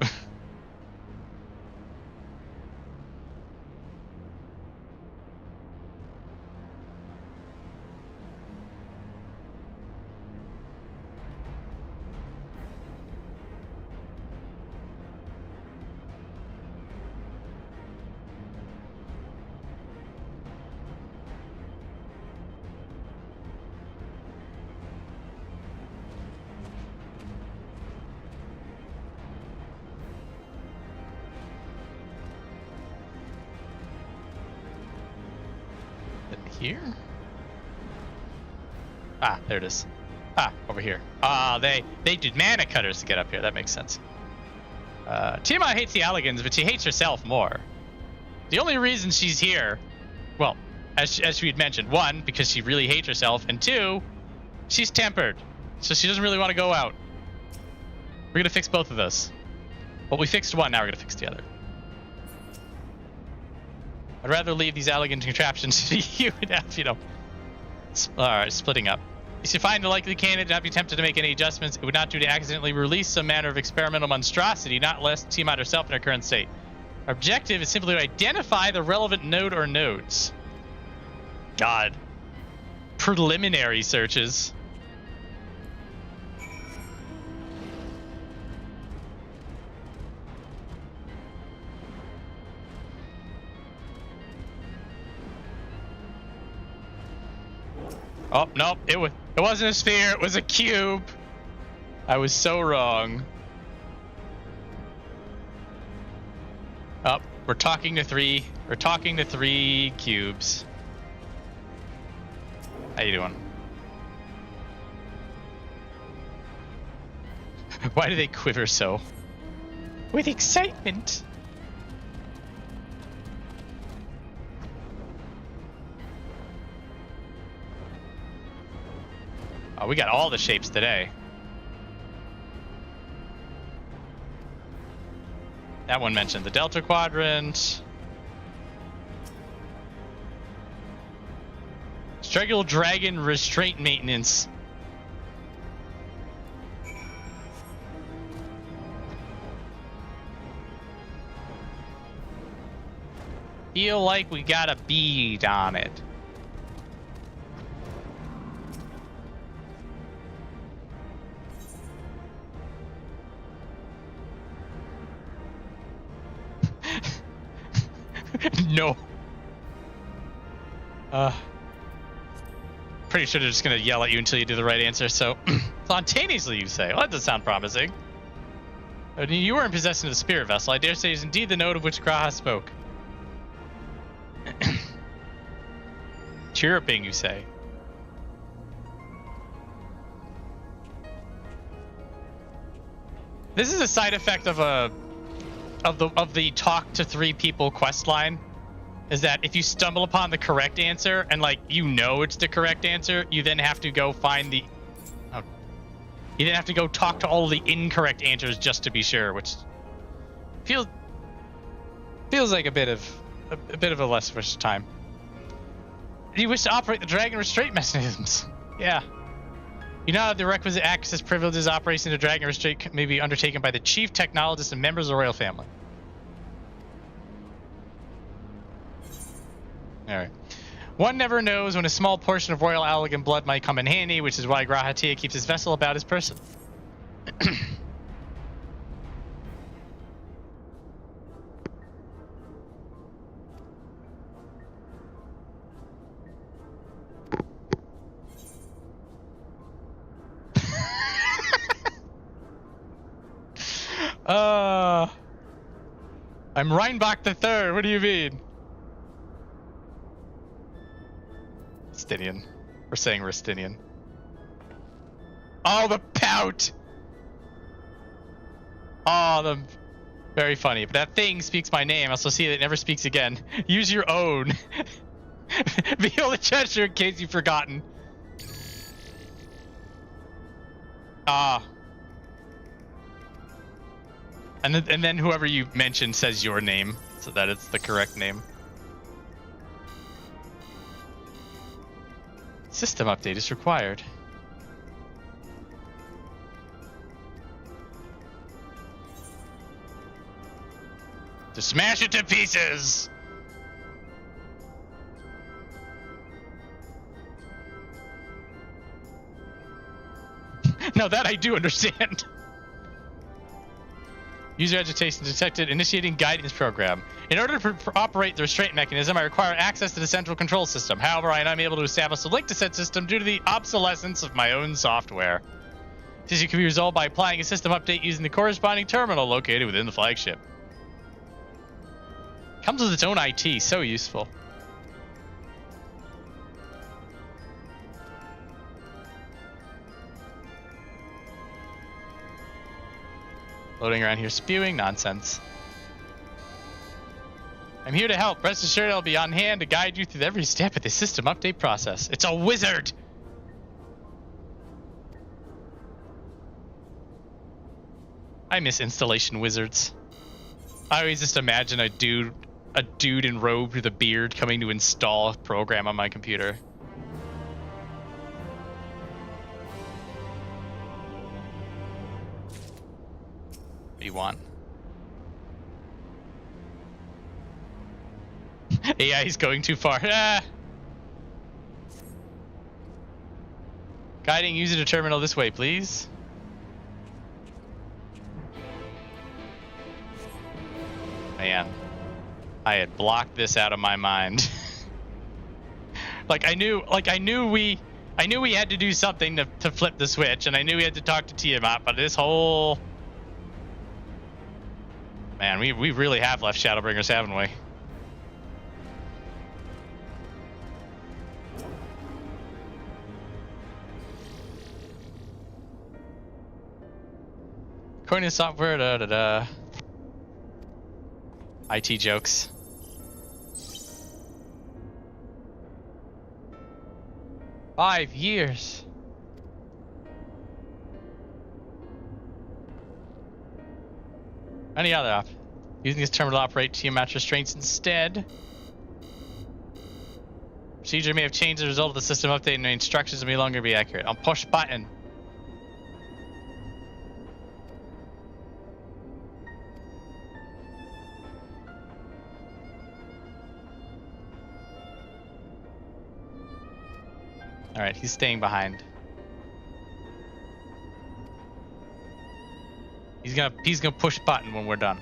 Here? Ah, there it is. Ah, over here. Ah, they did mana cutters to get up here. That makes sense. Tiamat hates the Elegants, but she hates herself more. The only reason she's here, well, as we had mentioned, one, because she really hates herself, and two, she's tempered, so she doesn't really want to go out. We're gonna fix both of those. Well, we fixed one, now we're gonna fix the other. I'd rather leave these elegant contraptions to you and have, you know... Alright, splitting up. If you find a likely candidate and not be tempted to make any adjustments, it would not do to accidentally release some manner of experimental monstrosity, not less Tiamat herself in her current state. Our objective is simply to identify the relevant node or nodes. God. Preliminary searches. Oh, nope. It wasn't a sphere. It was a cube. I was so wrong. Oh, we're talking to three. We're talking to 3 cubes. How you doing? Why do they quiver so? With excitement. Oh, we got all the shapes today. That one mentioned the Delta Quadrant. Struggle Dragon Restraint Maintenance. Feel like we got a bead on it. No. Pretty sure they're just gonna yell at you until you do the right answer, so spontaneously you say. Well, that does sound promising. You were in possession of the spirit vessel. I dare say is indeed the note of which Graha spoke. Chirruping, you say. This is a side effect of the talk to 3 people quest line, is that if you stumble upon the correct answer and like you know it's the correct answer, you then have to go find the you then have to go talk to all the incorrect answers just to be sure, which feels like a bit of a less of a time. Do you wish to operate the dragon restraint mechanisms? Yeah. You now have the requisite access privileges. Operation of the dragon restraint may be undertaken by the chief technologist and members of the royal family. Alright. One never knows when a small portion of royal Allagan blood might come in handy, which is why Grahatia keeps his vessel about his person. I'm Reinbach the Third. What do you mean? Estinien. We're saying Estinien. Oh, the pout! Oh, very funny. But that thing speaks my name. I also see that it never speaks again. Use your own. Viola gesture in case you've forgotten. Ah. And then whoever you mention says your name, so that it's the correct name. System update is required. To smash it to pieces! Now that I do understand. User agitation detected. Initiating guidance program. In order to operate the restraint mechanism, I require access to the central control system. However, I am unable to establish a link to said system due to the obsolescence of my own software. This issue can be resolved by applying a system update using the corresponding terminal located within the flagship. Comes with its own IT. So useful. Floating around here spewing nonsense. I'm here to help. Rest assured I'll be on hand to guide you through every step of the system update process. It's a wizard! I miss installation wizards. I always just imagine a dude in robe with a beard coming to install a program on my computer. What do you want? AI is going too far. Ah! Guiding user to terminal this way, please. Man, I had blocked this out of my mind. I knew we I knew we had to do something to flip the switch, and I knew we had to talk to Tiamat, but this whole... Man, we really have left Shadowbringers, haven't we? According to software, IT jokes. Five years. Any other op? Using this terminal to operate Tiamat restraints instead. Procedure may have changed as a result of the system update and the instructions may no longer be accurate. I'll push button. Alright, he's staying behind. He's gonna push button when we're done.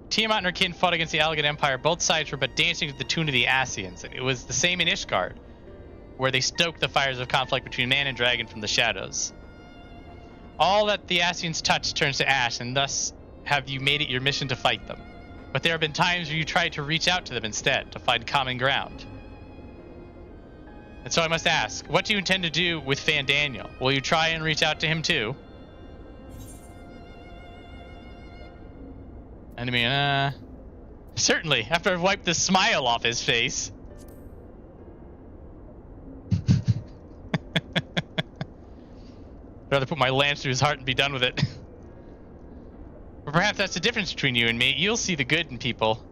Tiamat and her kin fought against the Allagan Empire. Both sides were but dancing to the tune of the Ascians. It was the same in Ishgard, where they stoked the fires of conflict between man and dragon from the shadows. All that the Ascians touch turns to ash, and thus have you made it your mission to fight them. But there have been times where you tried to reach out to them instead, to find common ground. And so I must ask, what do you intend to do with Fandaniel? Will you try and reach out to him too? And I mean, certainly, after I've wiped the smile off his face. I'd rather put my lance through his heart and be done with it. Or perhaps that's the difference between you and me. You'll see the good in people,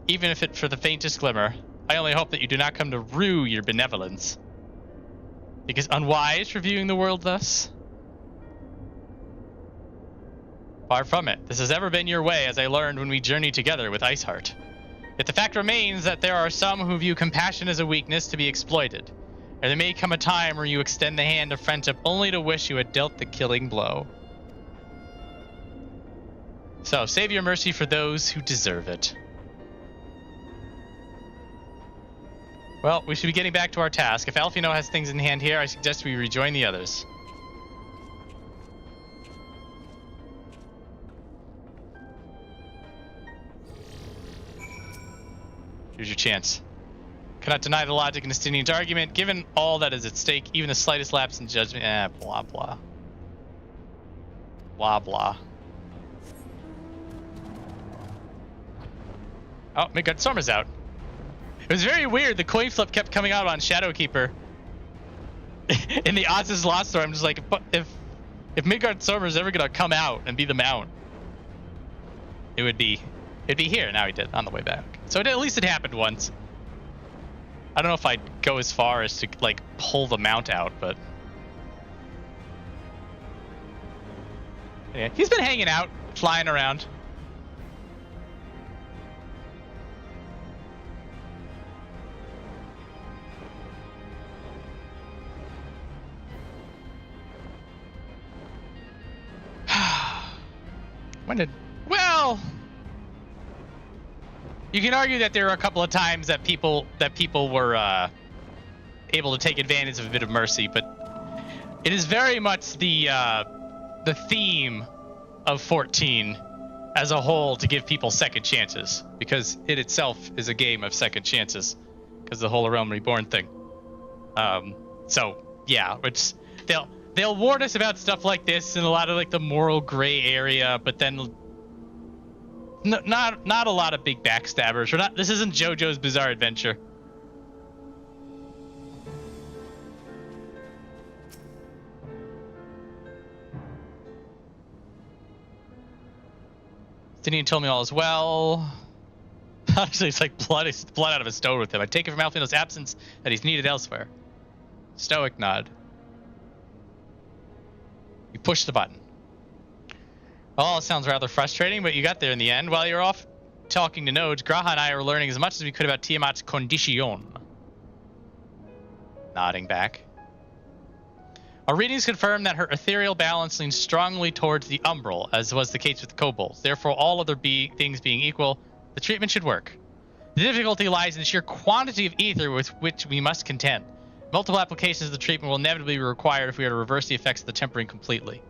even if it's for the faintest glimmer. I only hope that you do not come to rue your benevolence. Think it's unwise for viewing the world thus? Far from it. This has ever been your way, as I learned when we journeyed together with Iceheart. Yet the fact remains that there are some who view compassion as a weakness to be exploited. And there may come a time where you extend the hand of friendship only to wish you had dealt the killing blow. So, save your mercy for those who deserve it. Well, we should be getting back to our task. If Alphinaud has things in hand here, I suggest we rejoin the others. Here's your chance. Cannot deny the logic in Estinien's argument. Given all that is at stake, even the slightest lapse in judgment... blah, blah. Blah, blah. Oh, Midgardstormer's out. It was very weird. The coin flip kept coming out on Shadowkeeper. In the odds is lost story, I'm just like, if Midgardstormer's ever gonna come out and be the mount, it'd be here. Now he did on the way back. So at least it happened once. I don't know if I'd go as far as to like pull the mount out, but yeah, he's been hanging out, flying around. Well, you can argue that there are a couple of times that people were able to take advantage of a bit of mercy, but it is very much the theme of 14 as a whole to give people second chances, because it itself is a game of second chances, because the whole Realm Reborn thing. So yeah, it's they'll warn us about stuff like this and a lot of like the moral gray area, but then not a lot of big backstabbers. This isn't JoJo's Bizarre Adventure. Estinien told me all is well. Actually, it's like blood out of a stone with him. I take it from Alphinaud's absence that he's needed elsewhere. Stoic nod. You push the button. Oh, it sounds rather frustrating, but you got there in the end. While you're off talking to Nodes, Graha and I are learning as much as we could about Tiamat's condition. Nodding back. Our readings confirm that her ethereal balance leans strongly towards the umbral, as was the case with the kobolds. Therefore, all other things being equal, the treatment should work. The difficulty lies in the sheer quantity of ether with which we must contend. Multiple applications of the treatment will inevitably be required if we are to reverse the effects of the tempering completely.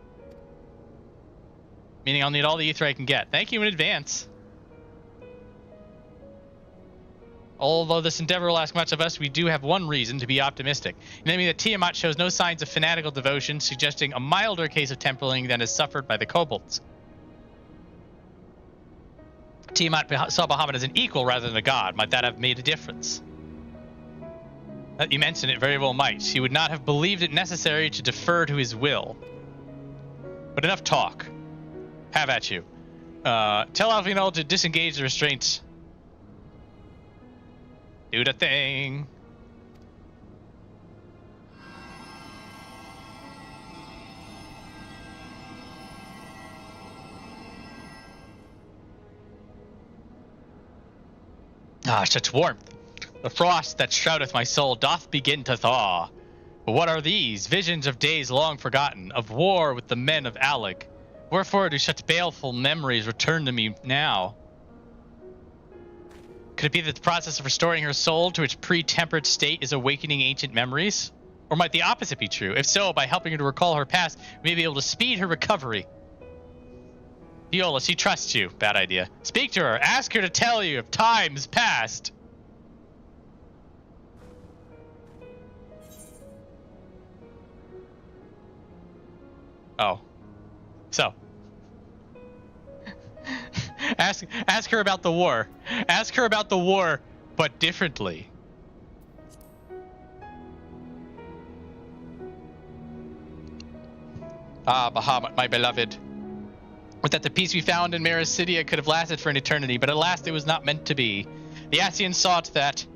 Meaning I'll need all the ether I can get. Thank you in advance. Although this endeavor will ask much of us, we do have one reason to be optimistic. Namely that Tiamat shows no signs of fanatical devotion, suggesting a milder case of tempering than is suffered by the kobolds. Tiamat saw Bahamut as an equal rather than a god. Might that have made a difference? That you mention it very well might. He would not have believed it necessary to defer to his will. But enough talk. Have at you. Tell Alphinaud to disengage the restraints. Do the thing. Ah, such warmth. The frost that shroudeth my soul doth begin to thaw. But what are these? Visions of days long forgotten, of war with the men of Alec. Wherefore do such baleful memories return to me now? Could it be that the process of restoring her soul to its pre-tempered state is awakening ancient memories? Or might the opposite be true? If so, by helping her to recall her past, we may be able to speed her recovery. Viola, she trusts you. Bad idea. Speak to her. Ask her to tell you if time's past. Oh. So. Ask her about the war. Ask her about the war, but differently. Ah, Bahamut, my beloved. Would that the peace we found in Mericidia could have lasted for an eternity, but alas, it was not meant to be. The Ascians saw to that.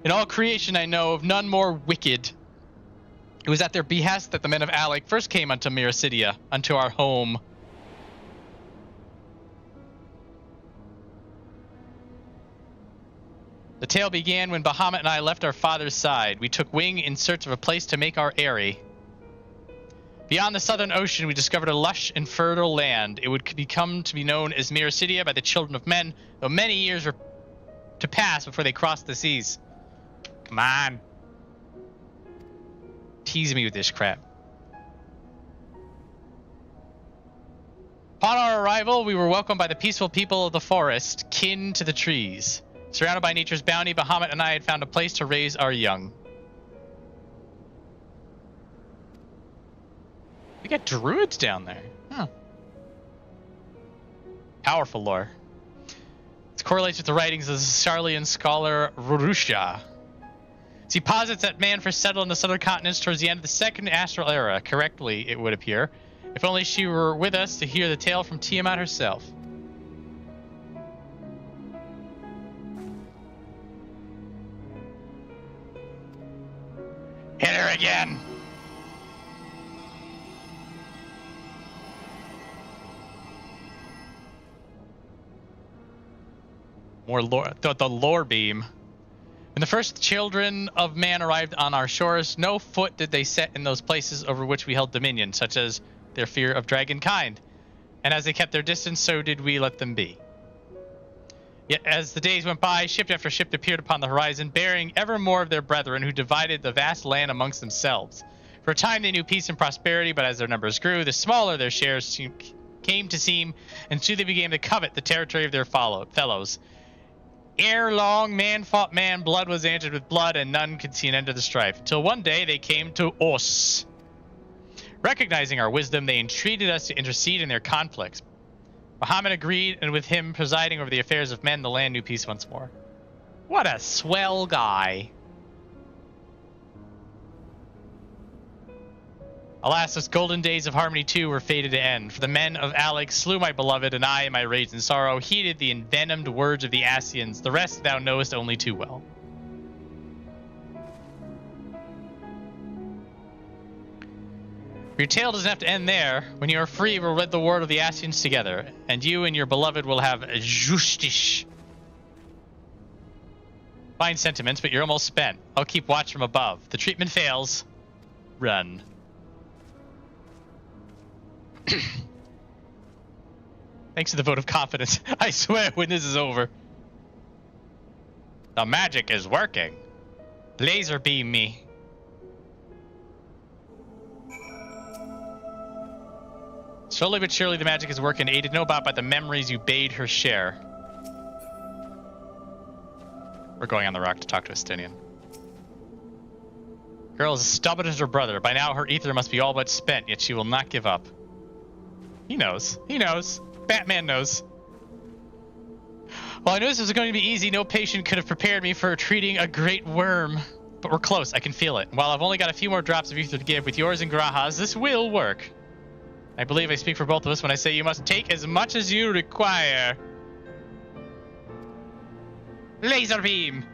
In all creation I know of none more wicked. It was at their behest that the men of Alec first came unto Mericidia, unto our home. The tale began when Bahamut and I left our father's side. We took wing in search of a place to make our eyrie. Beyond the southern ocean, we discovered a lush and fertile land. It would become to be known as Mericidia by the children of men, though many years were to pass before they crossed the seas. Come on. Tease me with this crap. Upon our arrival, we were welcomed by the peaceful people of the forest, kin to the trees. Surrounded by nature's bounty, Bahamut and I had found a place to raise our young. We got druids down there. Huh. Powerful lore. It correlates with the writings of the Sharlayan scholar Rurusha. He posits that man first settled in the southern continents towards the end of the second astral era. Correctly, it would appear. If only she were with us to hear the tale from Tiamat herself. Hit her again! More lore, the lore beam. When the first children of man arrived on our shores, no foot did they set in those places over which we held dominion, such as their fear of dragonkind. And as they kept their distance, so did we let them be. Yet as the days went by, ship after ship appeared upon the horizon, bearing ever more of their brethren who divided the vast land amongst themselves. For a time they knew peace and prosperity, but as their numbers grew, the smaller their shares came to seem, and soon they began to covet the territory of their fellows. Ere long, man fought man, blood was answered with blood, and none could see an end to the strife. Till one day they came to us. Recognizing our wisdom, they entreated us to intercede in their conflicts. Bahamut agreed, and with him presiding over the affairs of men, the land knew peace once more. What a swell guy. Alas, those golden days of harmony too were fated to end, for the men of Alec slew my beloved, and I, in my rage and sorrow, heeded the envenomed words of the Ascians. The rest thou knowest only too well. Your tale doesn't have to end there. When you are free, we'll read the word of the Ascians together, and you and your beloved will have justice. Fine sentiments, but you're almost spent. I'll keep watch from above. The treatment fails. Run. Thanks for the vote of confidence. I swear when this is over. The magic is working. Laser beam me. Slowly but surely the magic is working, aided no doubt by the memories you bade her share. We're going on the rock to talk to Estinien. Girl is as stubborn as her brother. By now her ether must be all but spent, yet she will not give up. He knows. He knows. Batman knows. Well, I knew this was going to be easy. No patient could have prepared me for treating a great worm. But we're close. I can feel it. While I've only got a few more drops of ether to give, with yours and Graha's, this will work. I believe I speak for both of us when I say you must take as much as you require. Laser beam!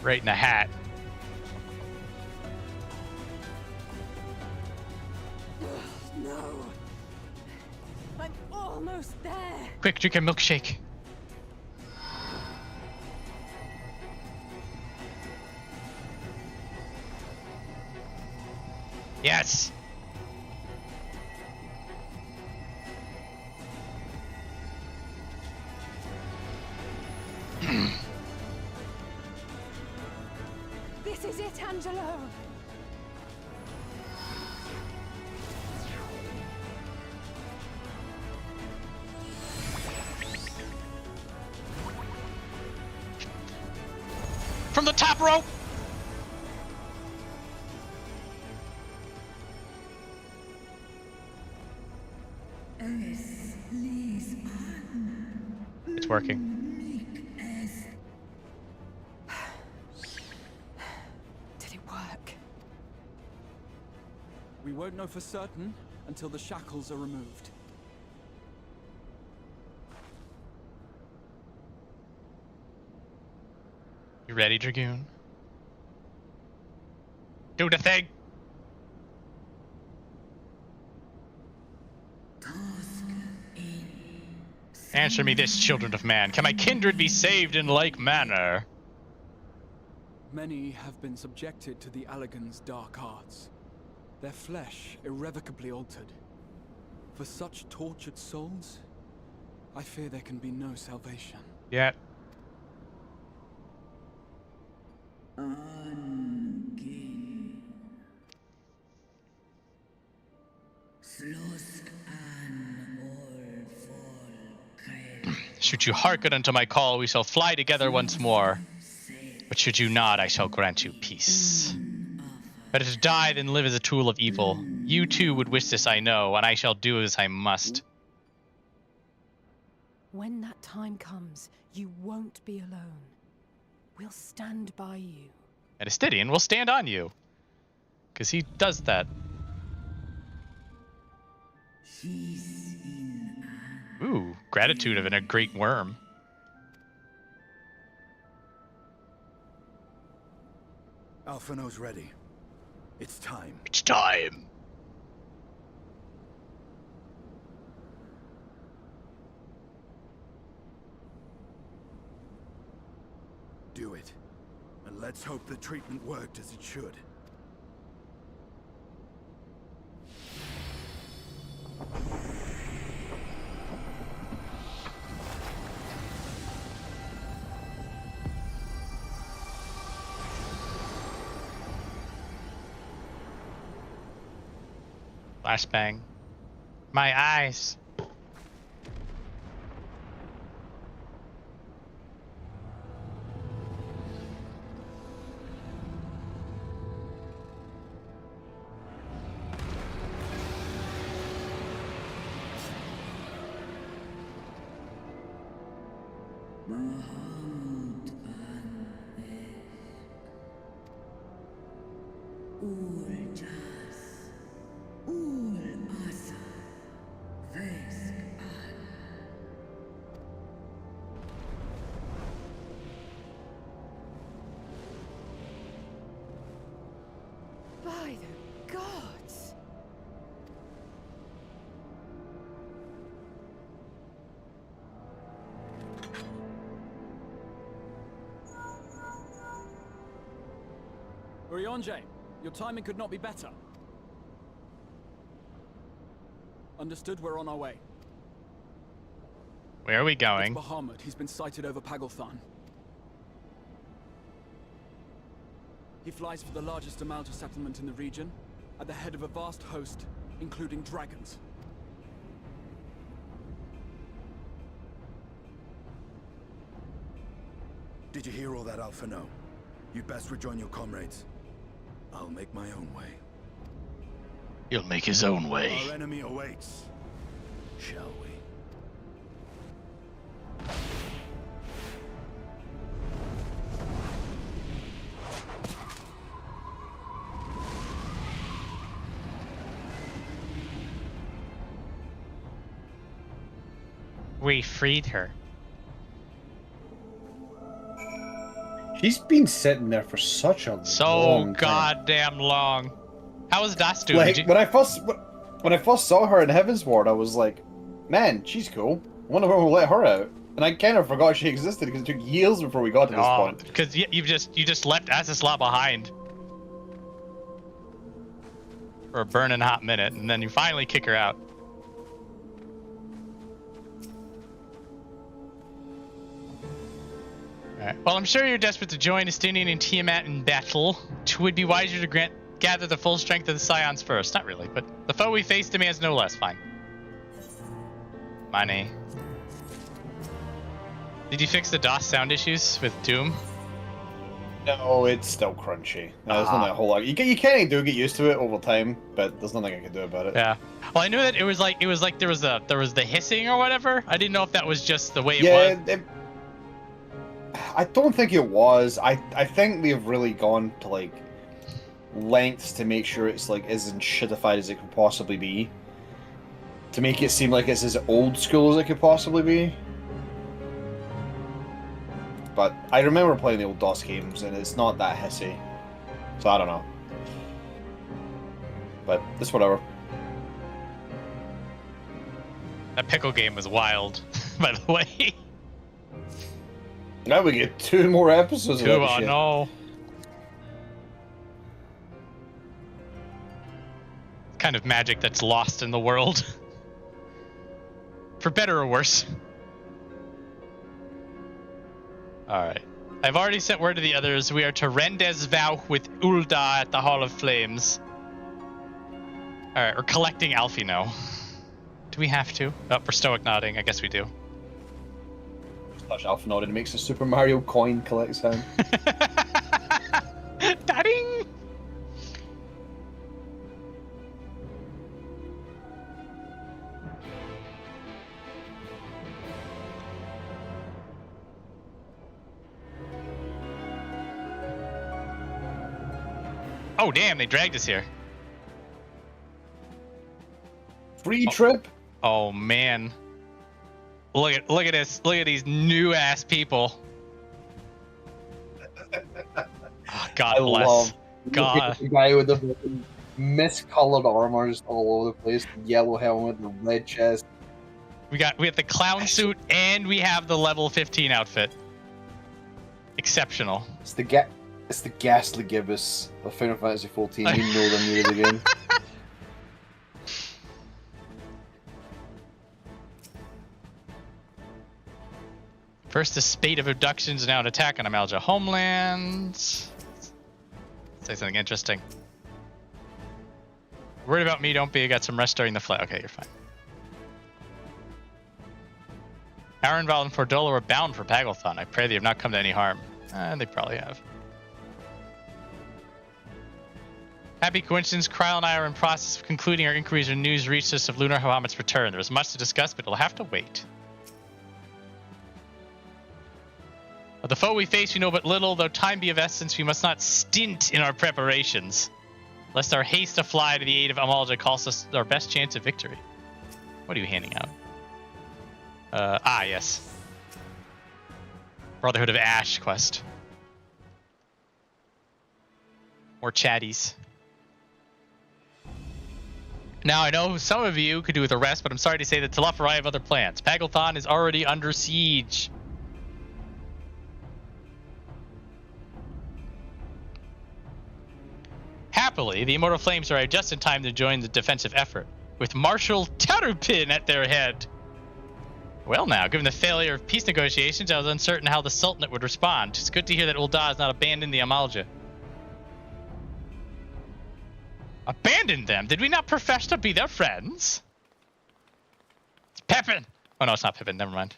Right in the hat. No. I'm almost there. Quick, drink a milkshake. Yes. This is it, Angelo. From the top rope. It's working. Did it work? We won't know for certain until the shackles are removed. You ready, Dragoon? Do the thing! Answer me this, children of man. Can my kindred be saved in like manner? Many have been subjected to the Allagan's dark arts. Their flesh irrevocably altered. For such tortured souls, I fear there can be no salvation. Yeah. Should you hearken unto my call, we shall fly together once more. But should you not, I shall grant you peace. Better to die than live as a tool of evil. You too would wish this, I know, and I shall do as I must. When that time comes, you won't be alone. We'll stand by you. And Estinien will stand on you. Because he does that. Ooh, gratitude of a great worm. Alphinaud's ready. It's time. It's time. Do it. And let's hope the treatment worked as it should. Flashbang. My eyes. Urianger, your timing could not be better. Understood, we're on our way. Where are we going? It's Bahamut. He's been sighted over Paglth'an. He flies for the largest Amal'jaa settlement in the region, at the head of a vast host, including dragons. Did you hear all that, Alphinaud? You'd best rejoin your comrades. I'll make my own way. He'll make his own way. Our enemy awaits. Shall we? We freed her. She's been sitting there for such a long time. Goddamn long. How was Das doing? Like, when I first saw her in Heavensward, I was like, man, she's cool. I wonder when we'll let her out. And I kind of forgot she existed because it took years before we got to this point. Because you just left Azizla behind for a burning hot minute, and then you finally kick her out. Alright. Well, I'm sure you're desperate to join Estinien and Tiamat in battle. It would be wiser to gather the full strength of the Scions first. Not really, but the foe we face demands no less. Fine. Money. Did you fix the DOS sound issues with Doom? No, it's still crunchy. There's not a whole lot. You kind of do get used to it over time, but there's nothing I can do about it. Yeah. Well, I knew that it was like there was the hissing or whatever. I didn't know if that was just the way it was. I don't think it was. I think they've really gone to like lengths to make sure it's like as shitified as it could possibly be, to make it seem like it's as old school as it could possibly be. But I remember playing the old DOS games, and it's not that hissy. So I don't know. But it's whatever. That pickle game was wild, by the way. Now we get 2 more episodes of that shit. No. Kind of magic that's lost in the world. For better or worse. Alright. I've already sent word to the others. We are to rendezvous with Ul'dah at the Hall of Flames. Alright, we're collecting Alphinaud. Do we have to? Oh, we're stoic nodding. I guess we do. Slash Alphinaud, and it makes a Super Mario coin collect sound. Da-ding! Oh damn, they dragged us here. Free trip? Oh man. Look at this. Look at these new ass people. Oh, God bless. God. The guy with the miscolored armor just all over the place, the yellow helmet, the red chest. We have the clown suit and we have the level 15 outfit. Exceptional. It's the ghastly gibbous of Final Fantasy XIV. You know them years again. First a spate of abductions, now an attack on Amal'jaa homeland. Say something interesting. Worried about me, don't be. I got some rest during the flight. Okay, you're fine. Arenvald and Fordola were bound for Paglth'an. I pray they have not come to any harm. They probably have. Happy coincidence, Krile and I are in process of concluding our inquiries when news reached us of Lunar Bahamut's return. There is much to discuss, but it'll have to wait. Of the foe we face, we know but little, though time be of essence, we must not stint in our preparations, lest our haste to fly to the aid of Amal'jaa costs us our best chance of victory. What are you handing out? Yes. Brotherhood of Ash quest. More chatties. Now, I know some of you could do with a rest, but I'm sorry to say that Telephorai have other plans. Paglth'an is already under siege. Happily, the Immortal Flames arrived just in time to join the defensive effort, with Marshal Tarupin at their head. Well now, given the failure of peace negotiations, I was uncertain how the Sultanate would respond. It's good to hear that Ul'dah has not abandoned the Amal'jaa. Abandoned them? Did we not profess to be their friends? It's Pippin! Oh no, it's not Pippin, never mind.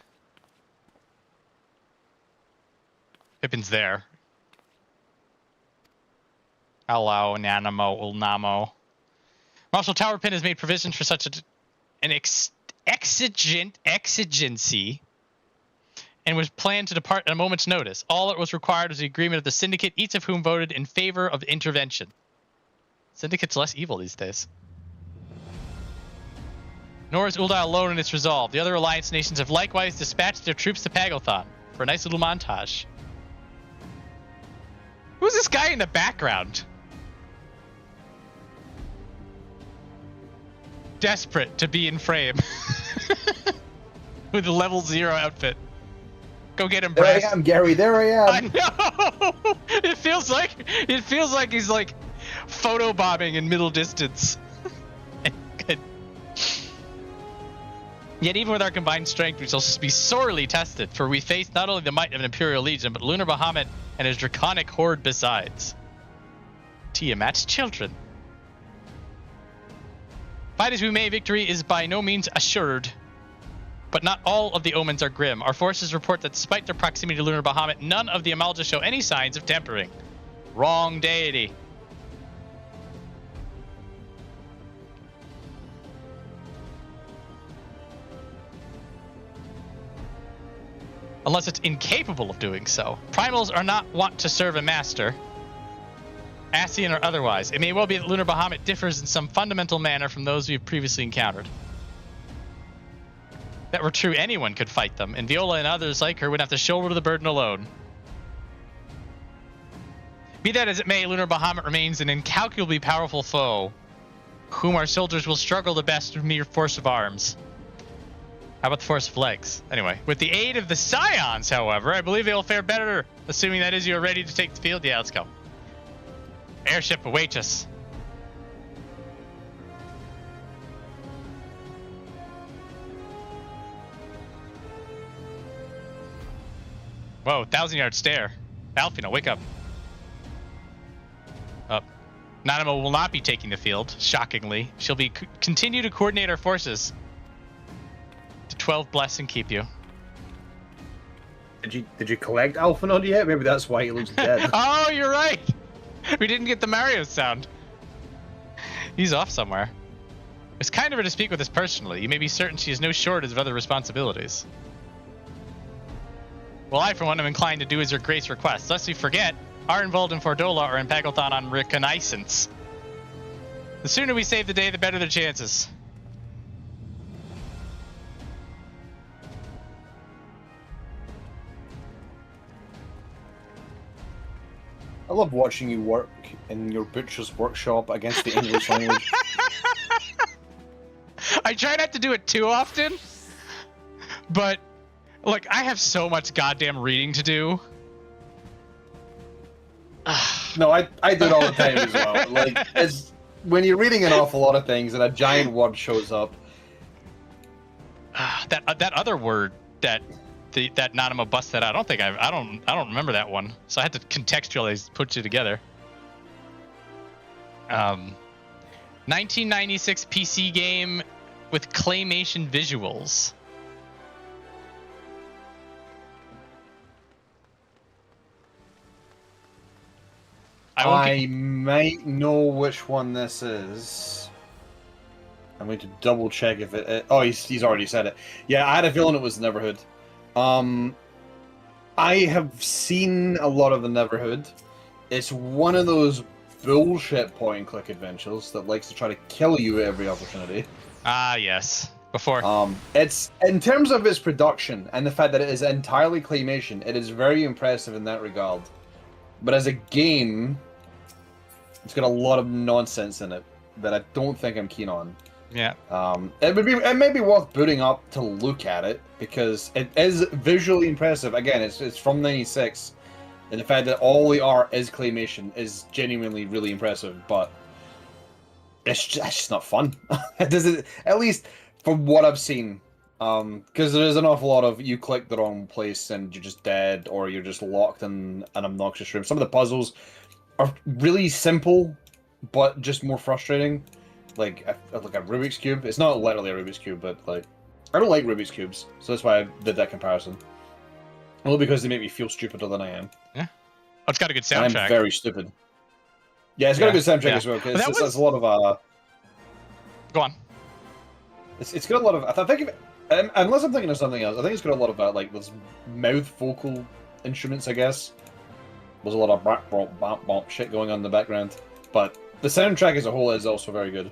Pippin's there. Hello, Nanamo, Ulnamo. Marshal Tarupin has made provisions for such an exigency and was planned to depart at a moment's notice. All that was required was the agreement of the Syndicate, each of whom voted in favor of intervention. Syndicate's less evil these days. Nor is Ul'dah alone in its resolve. The other alliance nations have likewise dispatched their troops to Paglth'an for a nice little montage. Who's this guy in the background? Desperate to be in frame. With a level 0 outfit. Go get him, Brad. There I am, Gary. There I am. I know. It feels like he's like photobombing in middle distance. Yet even with our combined strength, we shall be sorely tested, for we face not only the might of an Imperial Legion, but Lunar Bahamut and his draconic horde besides. Tiamat's children. Fight as we may, victory is by no means assured. But not all of the omens are grim. Our forces report that despite their proximity to Lunar Bahamut, none of the Amal'jaa show any signs of tempering. Wrong deity. Unless it's incapable of doing so. Primals are not wont to serve a master, Ascian or otherwise. It may well be that Lunar Bahamut differs in some fundamental manner from those we've previously encountered. If that were true, anyone could fight them, and Viola and others like her would have to shoulder the burden alone. Be that as it may, Lunar Bahamut remains an incalculably powerful foe, whom our soldiers will struggle the best with mere force of arms. How about the force of legs? Anyway, with the aid of the Scions, however, I believe they will fare better, assuming that is you are ready to take the field. Yeah, let's go. Airship awaits us. Whoa, 1,000-yard stare. Alphinaud, wake up. Up. Nanamo will not be taking the field, shockingly. She'll be continue to coordinate our forces. To 12 bless and keep you. Did you collect Alphinaud yet? Maybe that's why he looks dead. Oh, you're right. We didn't get the Mario sound. He's off somewhere. It's kind of her to speak with us personally. You may be certain she has no shortage of other responsibilities. Well, I, for one, am inclined to do as your grace requests. Lest we forget, Arenvald and Fordola are in Paglth'an on reconnaissance. The sooner we save the day, the better the chances. I love watching you work in your butcher's workshop against the English language. I try not to do it too often, but look, I have so much goddamn reading to do. No, I do it all the time as well. Like, when you're reading an awful lot of things and a giant word shows up. That other word that Nanamo busted out. I don't remember that one. So I had to contextualize, put it together. 1996 PC game with claymation visuals. I might know which one this is. I'm going to double check if it. Oh, he's already said it. Yeah, I had a feeling it was Neverhood. I have seen a lot of the Neverhood. It's one of those bullshit point-and-click adventures that likes to try to kill you at every opportunity. Ah, yes. Before. It's in terms of its production and the fact that it is entirely claymation, it is very impressive in that regard. But as a game, it's got a lot of nonsense in it that I don't think I'm keen on. Yeah. It may be worth booting up to look at it because it is visually impressive. Again, it's from '96, and the fact that all the art is claymation is genuinely really impressive. But it's just not fun. It doesn't, at least from what I've seen. Because there is an awful lot of you click the wrong place and you're just dead, or you're just locked in an obnoxious room. Some of the puzzles are really simple, but just more frustrating. Like a Rubik's Cube. It's not literally a Rubik's Cube, but like, I don't like Rubik's Cubes, so that's why I did that comparison. Only because they make me feel stupider than I am. Yeah. Oh, it's got a good soundtrack. I'm very stupid. Yeah, it's got a good soundtrack as well, because there's a lot of... Go on. It's got a lot of... I think... unless I'm thinking of something else, I think it's got a lot of, like, those mouth vocal instruments, I guess. There's a lot of bop, bop, bop, bop shit going on in the background. But the soundtrack as a whole is also very good.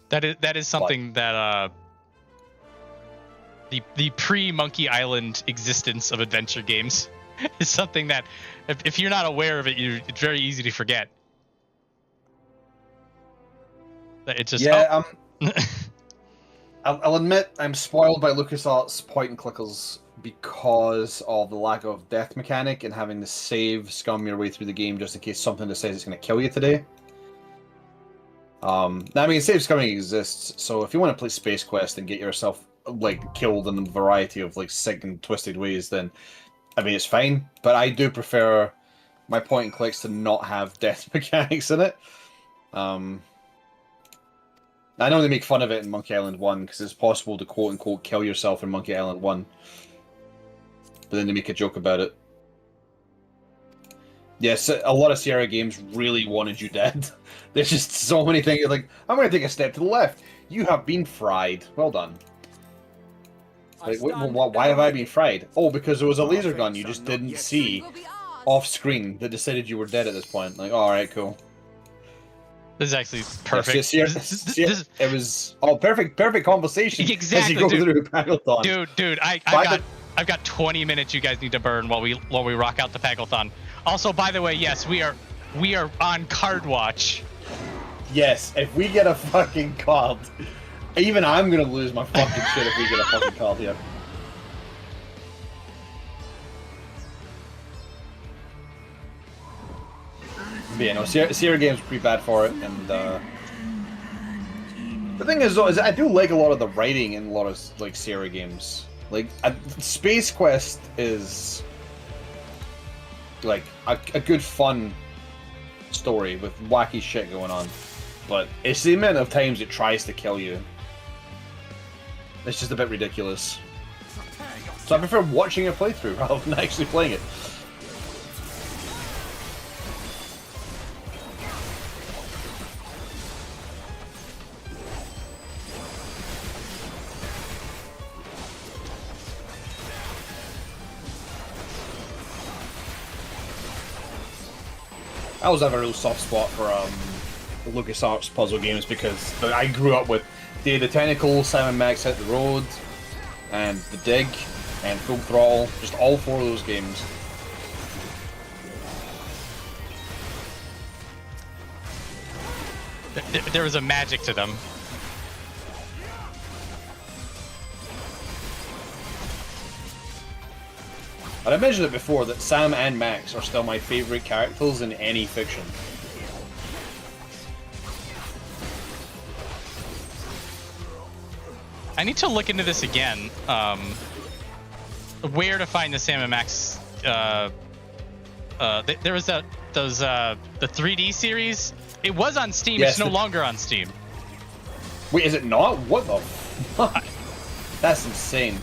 That is something that the pre-Monkey Island existence of adventure games is something that if you're not aware of it, it's very easy to forget. It's just I'll admit I'm spoiled by LucasArts point and clickers because of the lack of death mechanic and having to save scum your way through the game just in case something decides it's going to kill you today. I mean, save scumming exists, so if you want to play Space Quest and get yourself like killed in a variety of like sick and twisted ways, then I mean it's fine. But I do prefer my point and clicks to not have death mechanics in it. I know they make fun of it in Monkey Island 1 because it's possible to quote unquote kill yourself in Monkey Island 1, but then they make a joke about it. Yes, a lot of Sierra games really wanted you dead. There's just so many things. Like, I'm going to take a step to the left. You have been fried. Well done. Like, why have I been fried? Oh, because there was a laser gun you just didn't see off screen that decided you were dead at this point. Like, oh, alright, cool. This is actually perfect. It was perfect conversation exactly, as you go through Paglth'an. Dude, I've got 20 minutes you guys need to burn while we rock out the Paglth'an. Also, by the way, yes, we are on card watch. Yes, if we get a fucking card, even I'm gonna lose my fucking shit if we get a fucking card here. But yeah, no, Sierra game's pretty bad for it, and the thing is, though, is I do like a lot of the writing in a lot of like Sierra games. Like Space Quest is like a good fun story with wacky shit going on, but it's the amount of times it tries to kill you. It's just a bit ridiculous. So I prefer watching a playthrough rather than actually playing it. I always have a real soft spot for LucasArts puzzle games because I grew up with Day of the Tentacle, Sam & Max Hit the Road, and The Dig, and Full Throttle. Just all four of those games. There was a magic to them. I mentioned it before that Sam and Max are still my favourite characters in any fiction. I need to look into this again. Where to find the Sam and Max? There was the 3D series. It was on Steam. Yes, it's no longer on Steam. Wait, is it not? What the fuck? That's insane.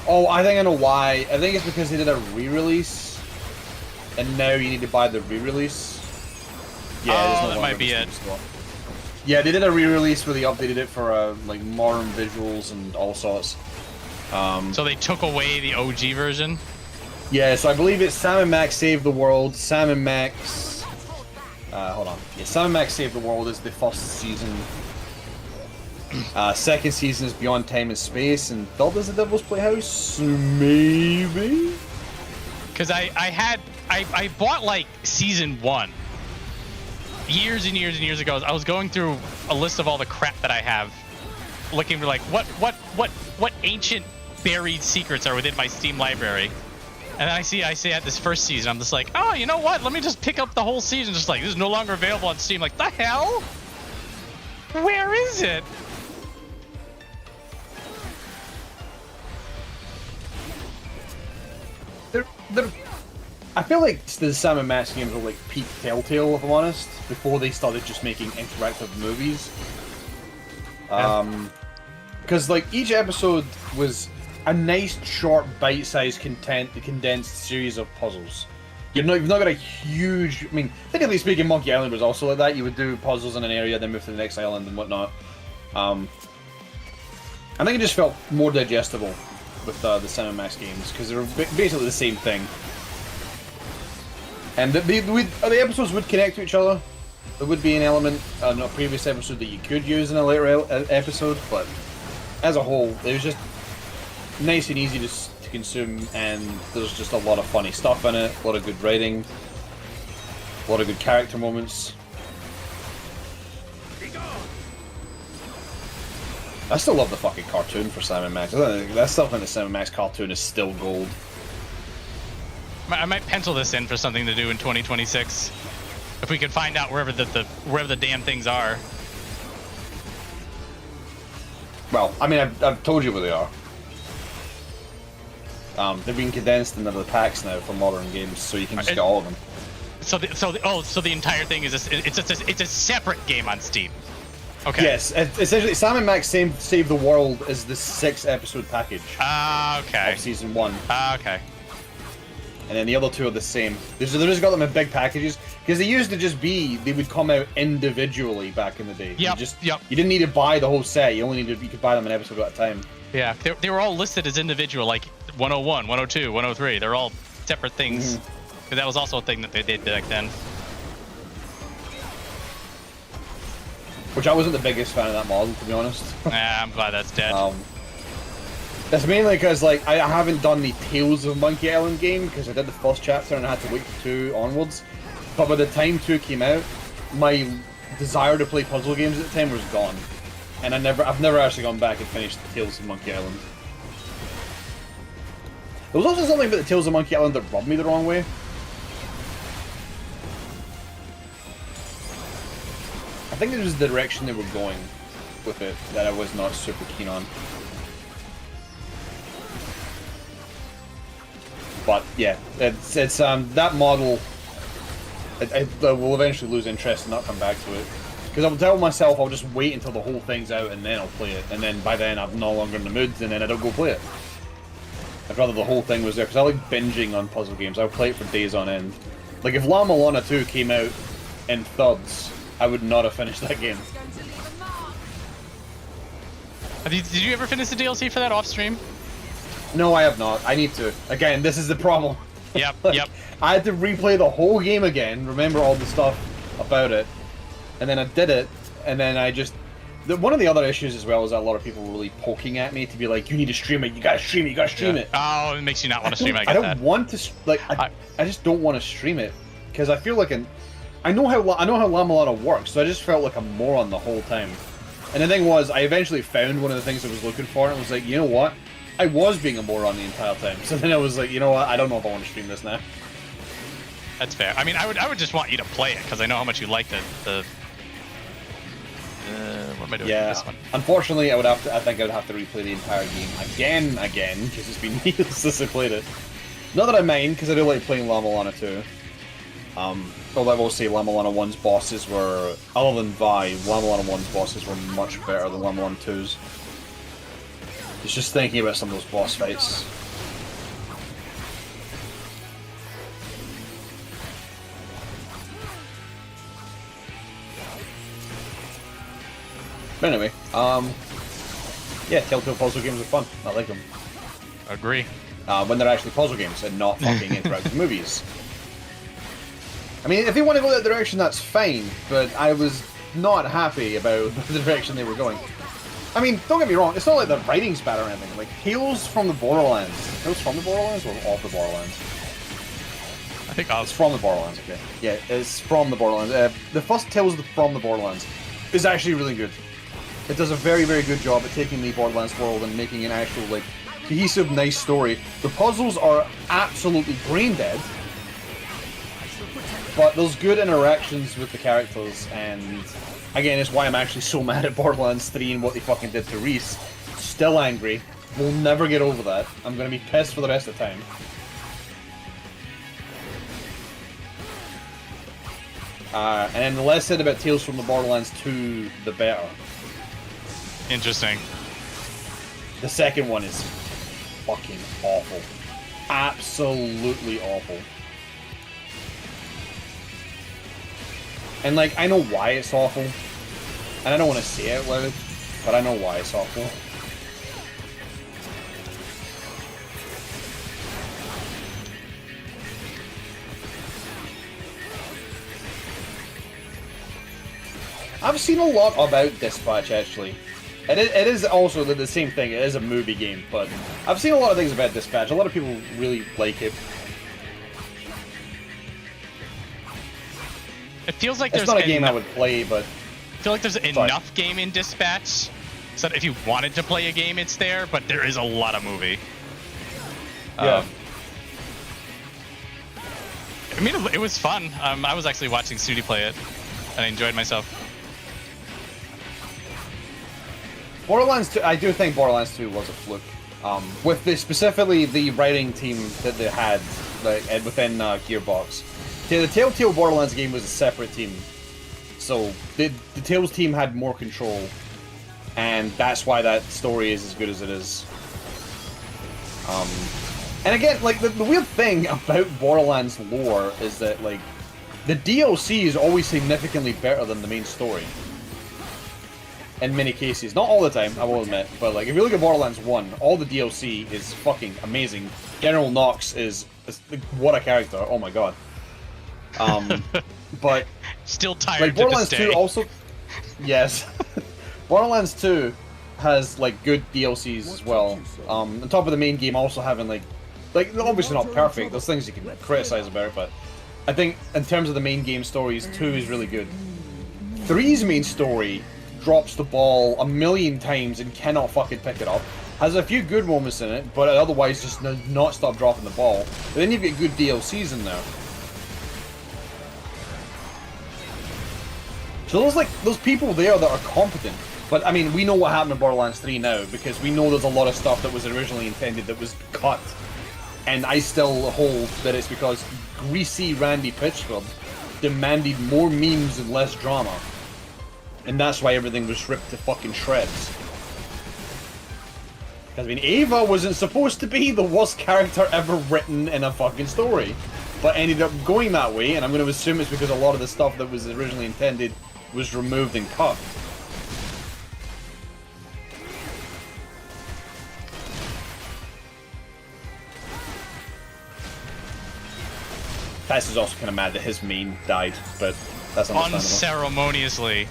Oh, I think I know why. I think it's because they did a re-release, and now you need to buy the re-release. Yeah, that might be it. Yeah, they did a re-release where they updated it for like modern visuals and all sorts. So they took away the OG version? Yeah, so I believe it's Sam & Max Save the World. Sam & Max... hold on. Yeah, Sam & Max Save the World is the first season. Second season is Beyond Time and Space, and third is The Devil's Playhouse? Maybe? Because I bought like season 1 years and years and years ago. I was going through a list of all the crap that I have, looking for like what ancient buried secrets are within my Steam library. And I see at this first season, I'm just like, oh, you know what? Let me just pick up the whole season. Just like, this is no longer available on Steam. Like, the hell? Where is it? I feel like the Sam & Max games were like peak Telltale, if I'm honest, before they started just making interactive movies. Because like each episode was a nice, short, bite-sized, condensed series of puzzles. You've not got a huge. I mean, technically speaking, Monkey Island was also like that. You would do puzzles in an area, then move to the next island and whatnot. I think it just felt more digestible with the Sam & Max games because they were basically the same thing. And the episodes would connect to each other. There would be an element in a previous episode that you could use in a later episode, but as a whole, it was just nice and easy to consume, and there's just a lot of funny stuff in it, a lot of good writing, a lot of good character moments. I still love the fucking cartoon for Sam & Max. That stuff in the Sam & Max cartoon is still gold. I might pencil this in for something to do in 2026. If we can find out wherever the damn things are. Well, I mean, I've told you where they are. They're being condensed into the packs now for modern games, so you can just get all of them. So the entire thing is it's a separate game on Steam. Okay. Yes, essentially, Sam & Max Save the World is the 6-episode package. Okay. Of season 1. Okay. And then the other 2 are the same. They just got them in big packages because they used to just be they would come out individually back in the day. Yep. You didn't need to buy the whole set. You could buy them an episode at a time. Yeah, they were all listed as individual, like 101, 102, 103. They're all separate things. Because that was also a thing that they did back then. Which I wasn't the biggest fan of that model, to be honest. Nah, I'm glad that's dead. That's mainly because like I haven't done the Tales of Monkey Island game because I did the first chapter and I had to wait for 2 onwards. But by the time 2 came out, my desire to play puzzle games at the time was gone, and I've never actually gone back and finished the Tales of Monkey Island. There was also something about the Tales of Monkey Island that rubbed me the wrong way. I think it was the direction they were going with it that I was not super keen on. But yeah, it's that model. I will eventually lose interest and not come back to it because I'll tell myself I'll just wait until the whole thing's out and then I'll play it, and then by then I'm no longer in the mood and then I don't go play it. I'd rather the whole thing was there because I like binging on puzzle games. I'll play it for days on end. Like if La Mulana 2 came out in thuds, I would not have finished that game. Did you ever finish the DLC for that off stream? No, I have not. I need to. Again, this is the problem. Yep, yep. I had to replay the whole game again, remember all the stuff about it, and then I did it, and then I just... One of the other issues as well is that a lot of people were really poking at me to be like, you need to stream it, you gotta stream it, you gotta stream it. Oh, it makes you not want to stream it, I don't want to... Like, I just don't want to stream it, because I feel like I know how La Mulana works, so I just felt like a moron the whole time. And the thing was, I eventually found one of the things I was looking for, and I was like, you know what? I was being a moron the entire time. So then I was like, you know what? I don't know if I want to stream this now. That's fair. I mean, I would just want you to play it because I know how much you like the. What am I doing with this one? Unfortunately, I think I would have to replay the entire game again, because it's been years since I played it. Not that I mind, because I do like playing La Mulana 2. Although I will say La Mulana 1's bosses were, other than Vi, La Mulana 1's bosses were much better than La Mulana 2's. It's just thinking about some of those boss fights. But anyway, yeah, Telltale puzzle games are fun. I like them. Agree. When they're actually puzzle games and not fucking interactive movies. I mean, if they want to go that direction, that's fine, but I was not happy about the direction they were going. I mean, don't get me wrong, it's not like the writing's bad or anything. Like, Tales from the Borderlands. Tales from the Borderlands or off the Borderlands? I think it's from the Borderlands, okay. Yeah, it's from the Borderlands. The first Tales from the Borderlands is actually really good. It does a very, very good job at taking the Borderlands world and making an actual, like, cohesive, nice story. The puzzles are absolutely brain dead, but there's good interactions with the characters, and again, it's why I'm actually so mad at Borderlands 3 and what they fucking did to Rhys. Still angry. We'll never get over that. I'm gonna be pissed for the rest of the time. And then the less said about Tales from the Borderlands 2, the better. Interesting. The second one is fucking awful. Absolutely awful. And like, I know why it's awful. And I don't want to say it loud, but I know why it's awful. I've seen a lot about Dispatch, actually. It is also the same thing. It is a movie game, but I've seen a lot of things about Dispatch. A lot of people really like it. It feels like it's not a game I would play, but I feel like there's enough game in Dispatch so that if you wanted to play a game, it's there. But there is a lot of movie. Yeah. I mean, it was fun. I was actually watching Snooty play it, and I enjoyed myself. Borderlands 2, I do think Borderlands 2 was a fluke. With specifically the writing team that they had within Gearbox. The Telltale Borderlands game was a separate team. So the Tales team had more control. And that's why that story is as good as it is. And again, like, the weird thing about Borderlands lore is that, like, the DLC is always significantly better than the main story. In many cases. Not all the time, I will admit, but like, if you look at Borderlands 1, all the DLC is fucking amazing. General Knox is what a character, oh my god. But... Still tired like, Borderlands to this day. 2 also... Yes. Borderlands 2 has, like, good DLCs as well. On top of the main game also having, like, obviously not perfect, there's things you can criticize about, but I think in terms of the main game stories, 2 is really good. 3's main story drops the ball a million times and cannot fucking pick it up. Has a few good moments in it, but otherwise just not stop dropping the ball. But then you've got good DLCs in there. So there's people there that are competent. But I mean, we know what happened in Borderlands 3 now, because we know there's a lot of stuff that was originally intended that was cut. And I still hold that it's because greasy Randy Pitchford demanded more memes and less drama. And that's why everything was ripped to fucking shreds. Because, I mean, Ava wasn't supposed to be the worst character ever written in a fucking story. But ended up going that way, and I'm going to assume it's because a lot of the stuff that was originally intended was removed and cut. Tess is also kind of mad that his main died, but that's understandable. Unceremoniously.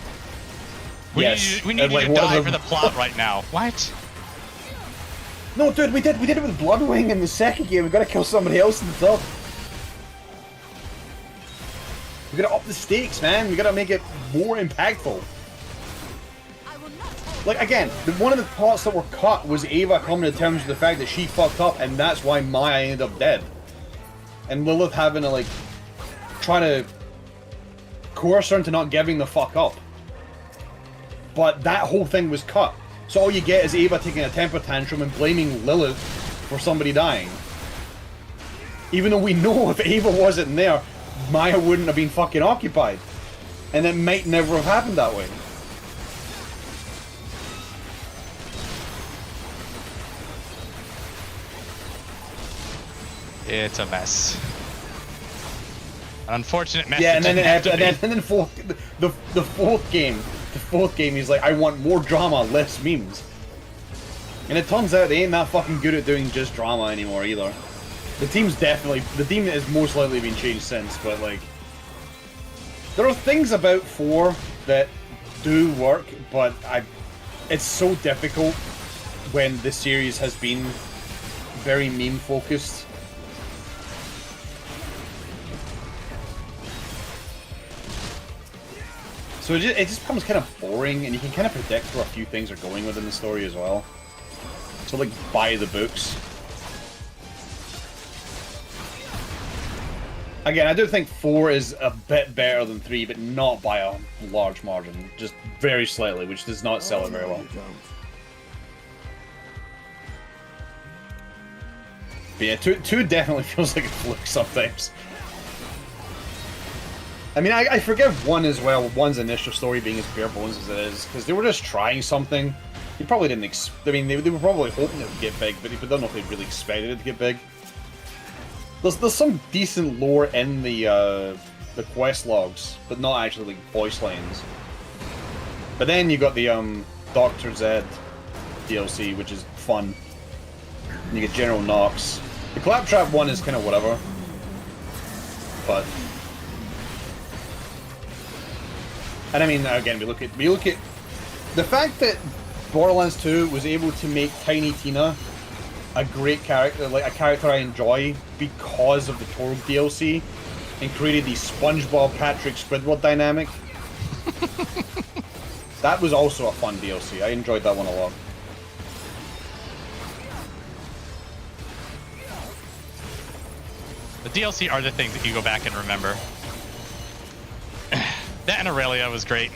Yes. We need you to die for the plot right now. What? No, dude, we did it with Bloodwing in the second game. We gotta kill somebody else in the third. We gotta up the stakes, man. We gotta make it more impactful. Like, again, one of the parts that were cut was Ava coming to terms with the fact that she fucked up, and that's why Maya ended up dead. And Lilith having to, like, try to coerce her into not giving the fuck up. But that whole thing was cut. So all you get is Ava taking a temper tantrum and blaming Lilith for somebody dying. Even though we know if Ava wasn't there, Maya wouldn't have been fucking occupied. And it might never have happened that way. It's a mess. An unfortunate mess. Yeah, and then the fourth game, he's like, I want more drama, less memes. And it turns out they ain't that fucking good at doing just drama anymore either. The team has most likely been changed since, but like, there are things about 4 that do work, but it's so difficult when the series has been very meme focused. So it just becomes kind of boring, and you can kind of predict where a few things are going within the story as well. So like buy the books. Again, I do think 4 is a bit better than 3, but not by a large margin. Just very slightly, which does not sell it very well. But yeah, 2 definitely feels like a fluke sometimes. I mean, I forgive 1 as well, 1's initial story being as bare bones as it is, because they were just trying something. You probably didn't I mean, they were probably hoping it would get big, but I don't know if they really expected it to get big. There's some decent lore in the quest logs, but not actually like voice lines. But then you got the Dr. Zed DLC, which is fun. And you get General Knox. The Claptrap one is kind of whatever, but. And I mean, again, we look at the fact that Borderlands 2 was able to make Tiny Tina a great character, like a character I enjoy because of the Torg DLC, and created the SpongeBob Patrick Squidward dynamic. That was also a fun DLC. I enjoyed that one a lot. The DLC are the things that you go back and remember. That and Aurelia was great.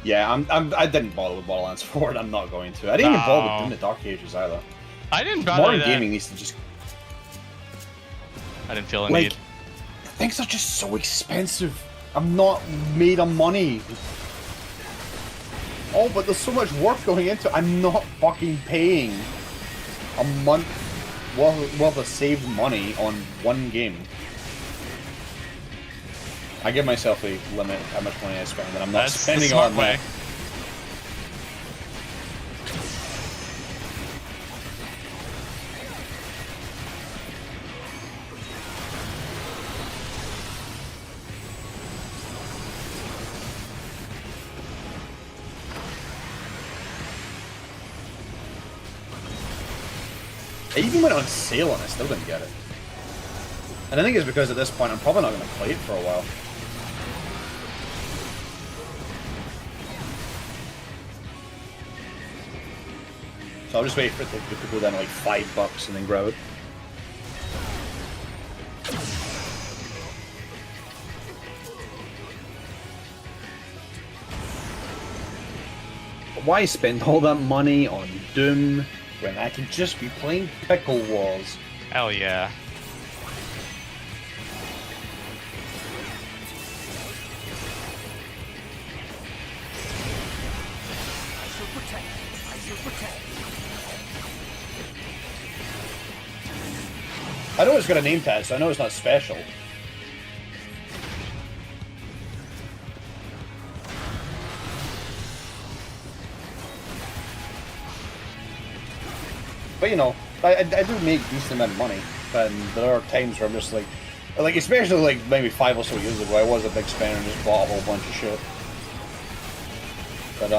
Yeah, I didn't bother with Borderlands 4, and I'm not going to. I didn't even bother with doing the Dark Ages either. I didn't bother Modern that. gaming needs to just. I didn't feel a like, need. Things are just so expensive. I'm not made of money. Oh, but there's so much work going into it. I'm not fucking paying a month worth of saved money on one game. I give myself a limit how much money I spend, and I'm not spending on that. I even went on sale and I still didn't get it. And I think it's because at this point I'm probably not going to play it for a while. So I'll just wait for it to go down to like $5 and then grab it. But why spend all that money on Doom when I can just be playing Pickle Wars? Hell yeah. I know it's got a name tag, so I know it's not special. But you know, I do make a decent amount of money, and there are times where I'm just like especially like maybe 5 or so years ago, I was a big spender and just bought a whole bunch of shit. But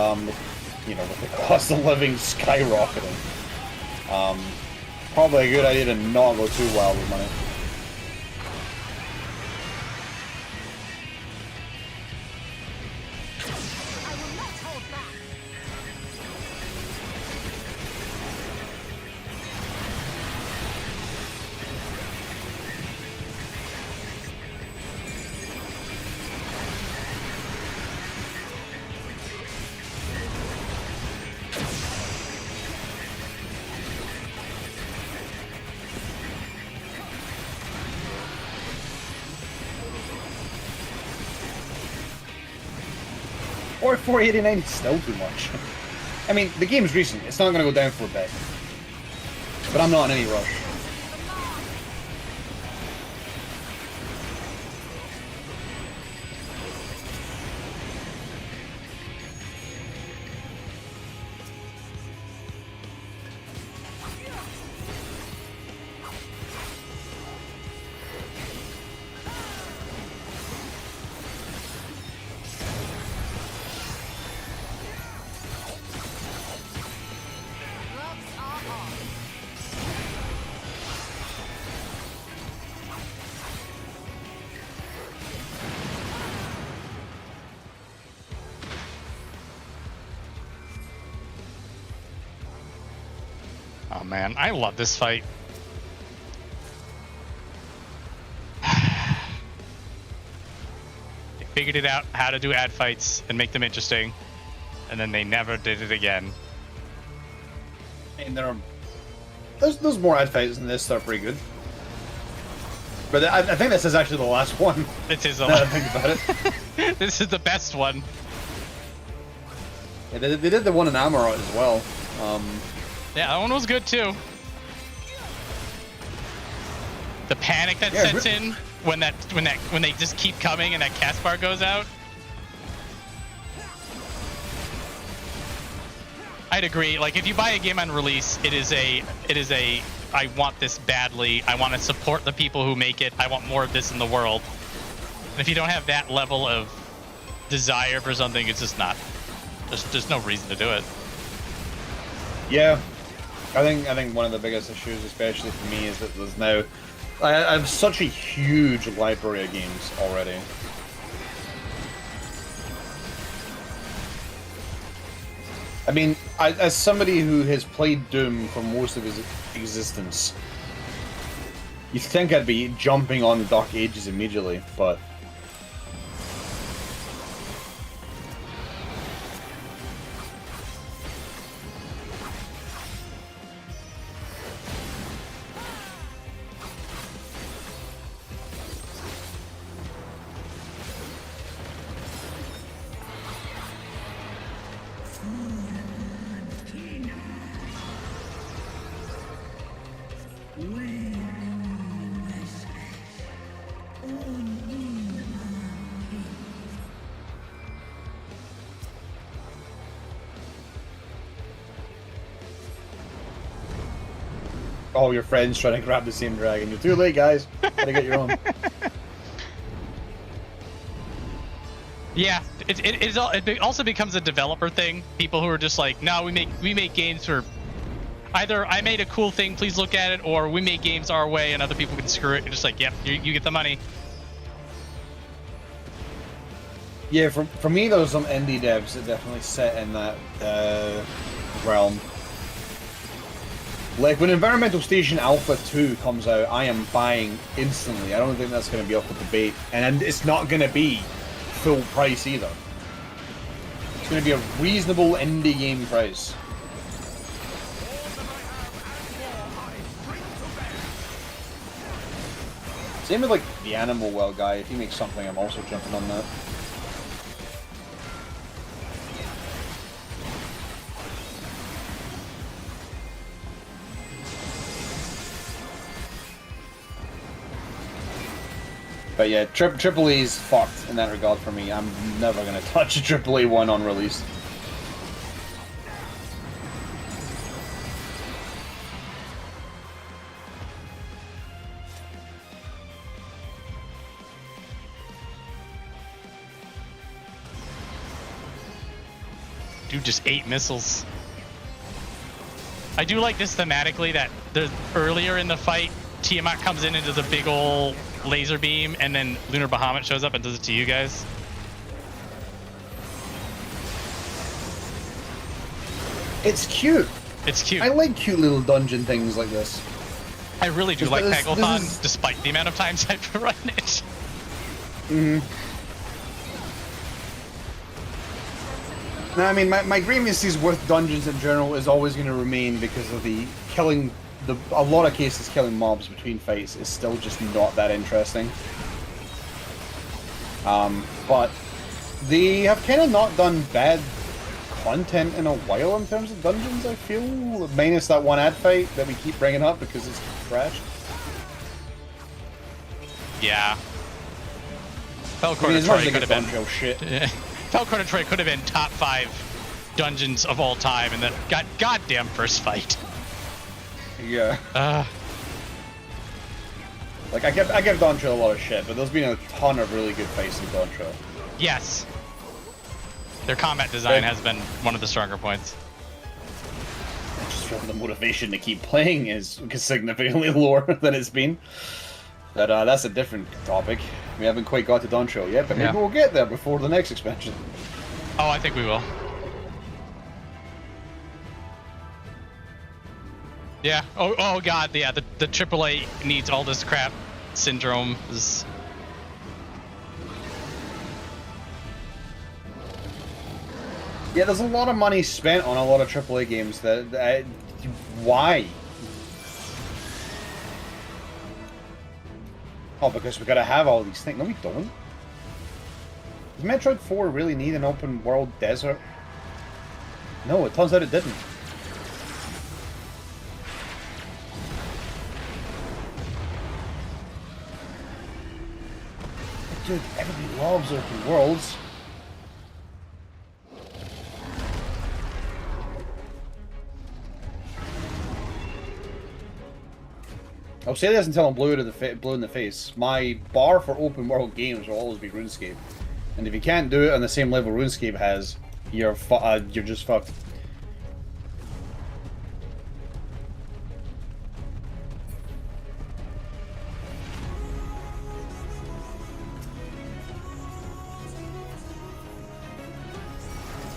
you know, with the cost of living skyrocketing, probably a good idea to not go too wild with money. Or 489 is still too much. I mean, the game's recent. It's not going to go down for a bit. But I'm not in any rush. Oh man, I love this fight. They figured it out how to do ad fights and make them interesting, and then they never did it again. And there's more ad fights than this that are pretty good. But I think this is actually the last one. It is the last. last. Think about it. This is the best one. Yeah, they did the one in Amal'jaa as well. Yeah, that one was good too. The panic that sets in when they just keep coming and that cast bar goes out. I'd agree. Like if you buy a game on release, it is a I want this badly. I want to support the people who make it. I want more of this in the world. And if you don't have that level of desire for something, it's just not. There's no reason to do it. Yeah, I think one of the biggest issues, especially for me, is that there's now I have such a huge library of games already. I mean, as somebody who has played Doom for most of his existence, you'd think I'd be jumping on the Dark Ages immediately, but all your friends trying to grab the same dragon. You're too late, guys. Gotta get your own. Yeah, it also becomes a developer thing. People who are just like, no, we make games for either I made a cool thing, please look at it, or we make games our way and other people can screw it. You're just like, yep, you get the money. Yeah, for me, there's some indie devs that definitely sit in that realm. Like, when Environmental Station Alpha 2 comes out, I am buying instantly. I don't think that's going to be up for debate. And it's not going to be full price either. It's going to be a reasonable indie game price. Same with, like, the Animal Well guy. If he makes something, I'm also jumping on that. But yeah, Triple E's fucked in that regard for me. I'm never gonna touch a Triple E one on release. Dude just ate missiles. I do like this thematically that earlier in the fight, Tiamat comes in and does a big ol' laser beam, and then Lunar Bahamut shows up and does it to you guys. It's cute. It's cute. I like cute little dungeon things like this. I really do like Paglth'an, despite the amount of times I've run it. Mm-hmm. No, I mean, my grievances with dungeons in general is always going to remain because of the killing. A lot of cases, killing mobs between fights is still just not that interesting. But they have kind of not done bad content in a while in terms of dungeons, I feel. Minus that one ad fight that we keep bringing up because it's trash. Yeah. Felcourt and Troy could have been... shit. Felcourt and Troy could have been top 5 dungeons of all time in that goddamn first fight. Yeah. Like, I give Dawntrail a lot of shit, but there's been a ton of really good fights in Dawntrail. Yes. Their combat design has been one of the stronger points. I just feel the motivation to keep playing is significantly lower than it's been. But that's a different topic. We haven't quite got to Dawntrail yet, but maybe we'll get there before the next expansion. Oh, I think we will. Yeah. Oh god. Yeah. The AAA needs all this crap. Syndrome is. Yeah, there's a lot of money spent on a lot of AAA games. Why? Oh, because we gotta have all these things. No, we don't. Does Metroid 4 really need an open world desert? No, it turns out it didn't. Dude, everybody loves open worlds. I'll say this until I'm blue in the face. My bar for open world games will always be RuneScape, and if you can't do it on the same level RuneScape has, you're just fucked.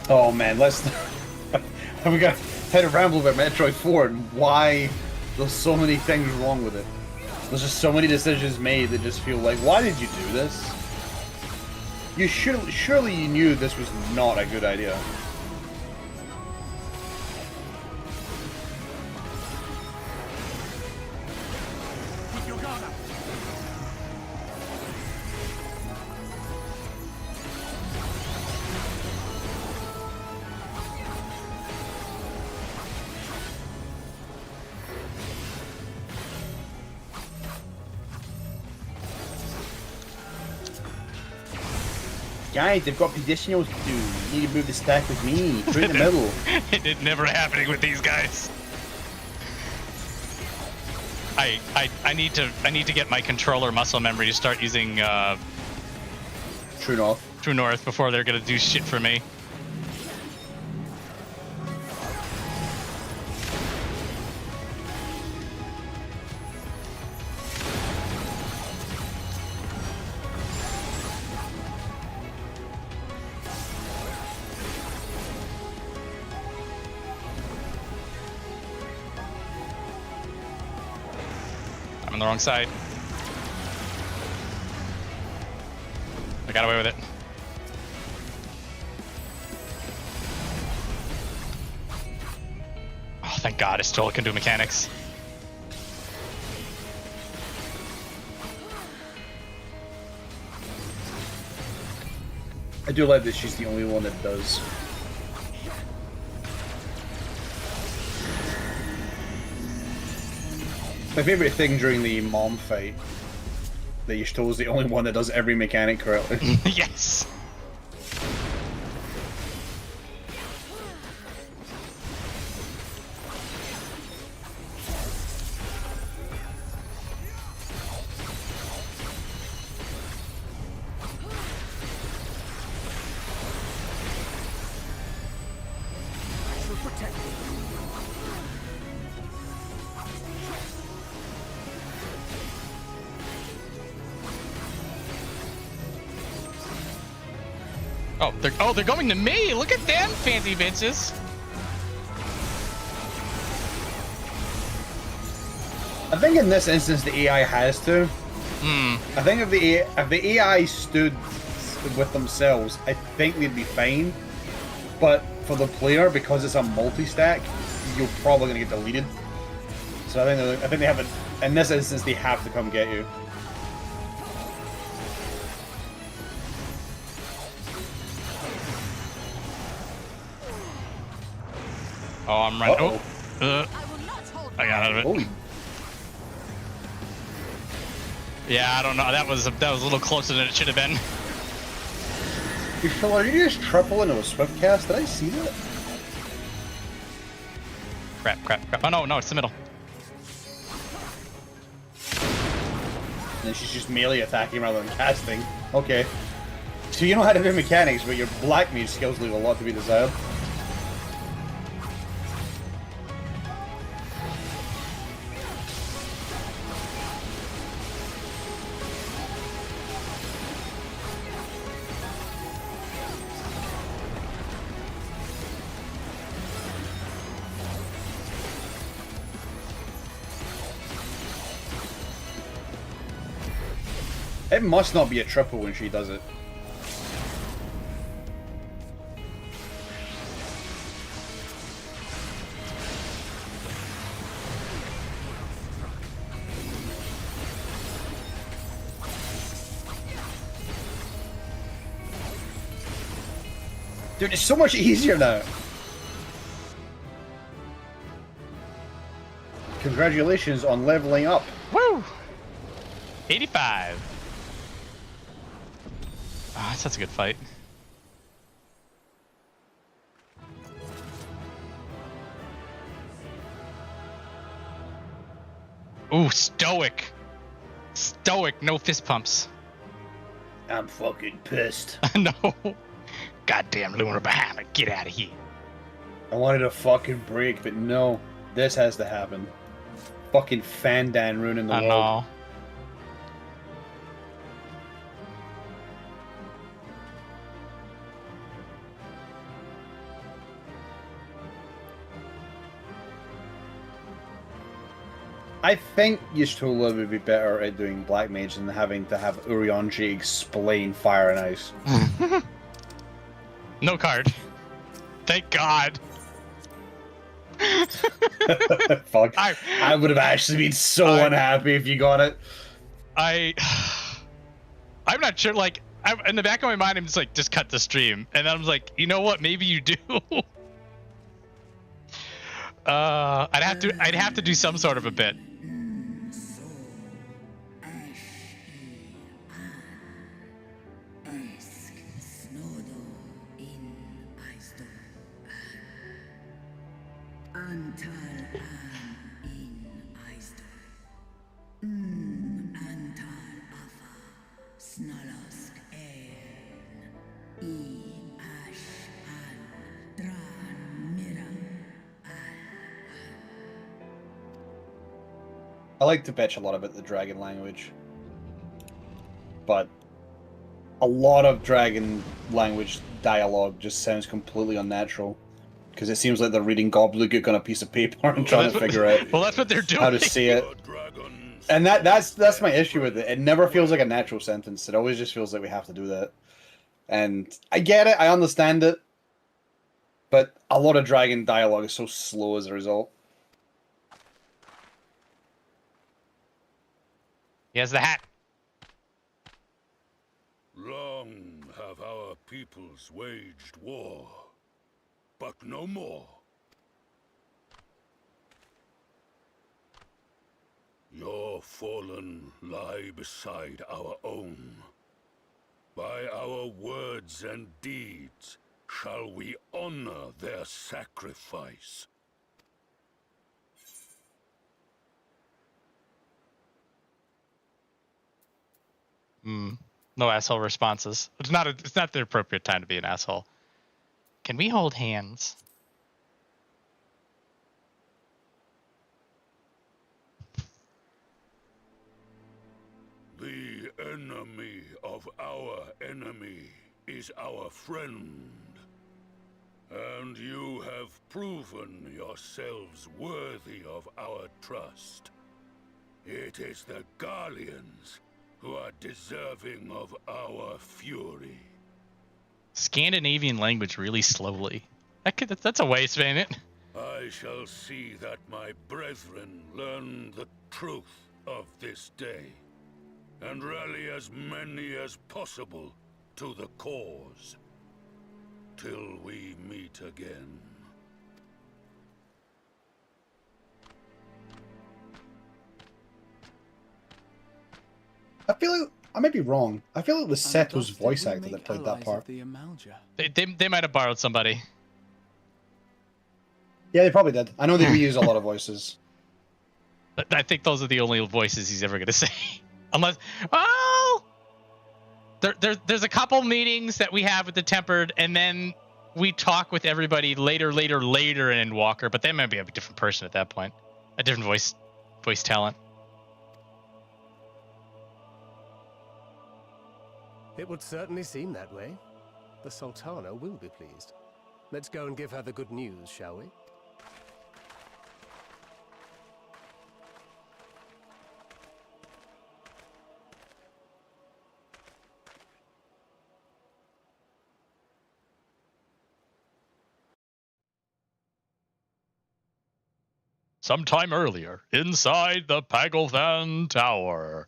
Oh man, let's. We got to ramble about Metroid 4 and why there's so many things wrong with it. There's just so many decisions made that just feel like, why did you do this? You surely you knew this was not a good idea. Guys, they've got conditionals to do. You need to move the stack with me. Through in the middle. It never happening with these guys. I need to get my controller muscle memory to start using True North. True North before they're gonna do shit for me. On the wrong side. I got away with it. Oh, thank God, I still can do mechanics. I do like that she's the only one that does. My favorite thing during the mom fight, that Y'shtol's the only one that does every mechanic correctly. Yes! They're going to me. Look at them fancy bitches. I think in this instance the AI has to. I think if the AI stood with themselves, I think they'd be fine. But for the player, because it's a multi-stack, you're probably gonna get deleted. So I think they have it. In this instance, they have to come get you. Oh, I'm running. Oh, I got out of it. Holy. Yeah, I don't know. That was a little closer than it should have been. Are you just triple into a swift cast? Did I see that? Crap. Oh no, it's the middle. And then she's just melee attacking rather than casting. Okay. So you know how to do mechanics, but your black mage skills leave a lot to be desired. It must not be a triple when she does it. Dude, it's so much easier now. Congratulations on leveling up. Woo! 85. Ah, that's such a good fight. Ooh, stoic. Stoic, no fist pumps. I'm fucking pissed. No. Goddamn lunar behemoth, get out of here. I wanted a fucking break, but no. This has to happen. Fucking Fandan ruining the world. I know. I think Y'shtola would be better at doing Black Mage than having to have Urianger explain Fire and Ice. No card. Thank God. Fuck. I would have actually been so unhappy if you got it. I'm not sure, like, in the back of my mind, I'm just like, just cut the stream. And then I'm like, you know what? Maybe you do. I'd have to do some sort of a bit. I like to bitch a lot about the dragon language, but a lot of dragon language dialogue just sounds completely unnatural, because it seems like they're reading gobbledygook on a piece of paper and trying to figure out well, that's what they're doing. How to say it. And that's my issue with it. It never feels like a natural sentence. It always just feels like we have to do that. And I get it, I understand it, but a lot of dragon dialogue is so slow as a result. Here's the hat. Long have our peoples waged war, but no more. Your fallen lie beside our own. By our words and deeds shall we honor their sacrifice. No asshole responses. It's not the appropriate time to be an asshole. Can we hold hands? The enemy of our enemy is our friend. And you have proven yourselves worthy of our trust. It is the Garlians who are deserving of our fury. Scandinavian language really slowly. That's a waste, ain't it? I shall see that my brethren learn the truth of this day, and rally as many as possible to the cause, till we meet again. I feel like I might be wrong. I feel like it was Seto's voice actor that played that part. The Amal'jaa. They might have borrowed somebody. Yeah, they probably did. I know they reuse a lot of voices. I think those are the only voices he's ever going to say. Unless, oh! There's a couple meetings that we have with the Tempered, and then we talk with everybody later in Walker, but they might be a different person at that point. A different voice talent. It would certainly seem that way. The Sultana will be pleased. Let's go and give her the good news, shall we? sometime earlier, inside the Paglth'an Tower.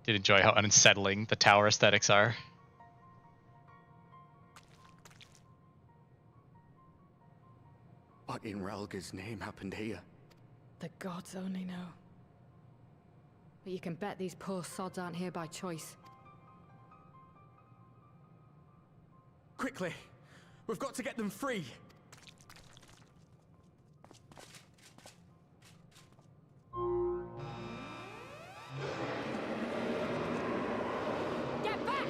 Did enjoy how unsettling the tower aesthetics are. What in Relga's name happened here? The gods only know. But you can bet these poor sods aren't here by choice. Quickly! We've got to get them free! Get back!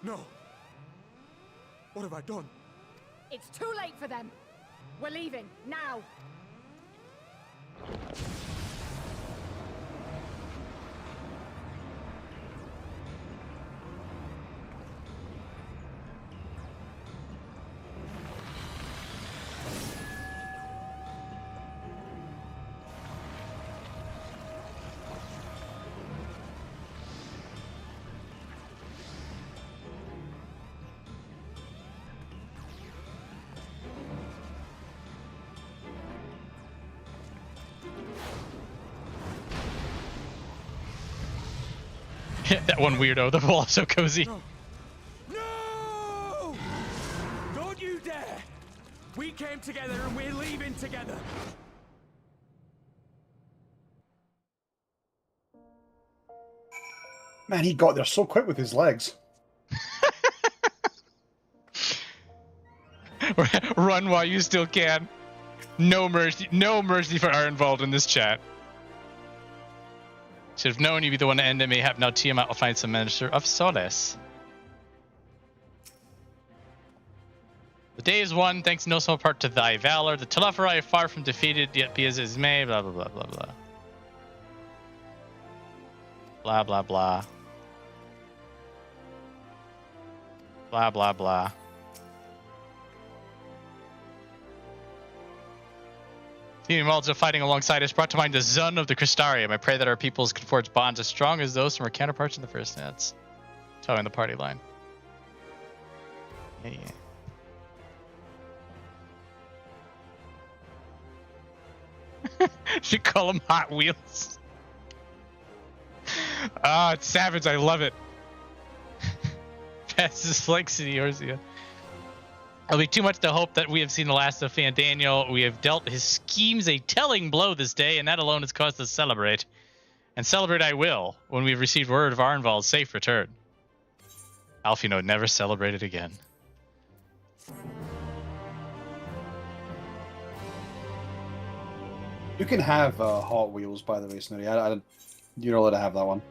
No! What have I done? It's too late for them! We're leaving, now! That one weirdo, the wall is so cozy. No! No! Don't you dare! We came together and we're leaving together! Man, he got there so quick with his legs. Run while you still can. No mercy for Arenvald in this chat. Should have known you'd be the one to end it. Mayhap now Tiamat will find some minister of solace. The day is won, thanks no small part to thy valor. The Telephorai are far from defeated, yet be as is may, blah blah blah blah blah. Blah blah blah. Blah blah blah. The Amal'jaa fighting alongside us brought to mind the Zun of the Crystarium. I pray that our peoples can forge bonds as strong as those from our counterparts in the First Nets. Towing the party line. Yeah, yeah. Should call them Hot Wheels. Ah, it's savage. I love it. Fastest like City Orzia. It'll be too much to hope that we have seen the last of Hydaelyn. We have dealt his schemes a telling blow this day, and that alone has caused us to celebrate. And celebrate I will, when we've received word of Arenvald's safe return. Alphinaud never celebrated again. You can have Hot Wheels, by the way, Snooty. You're not allowed to have that one.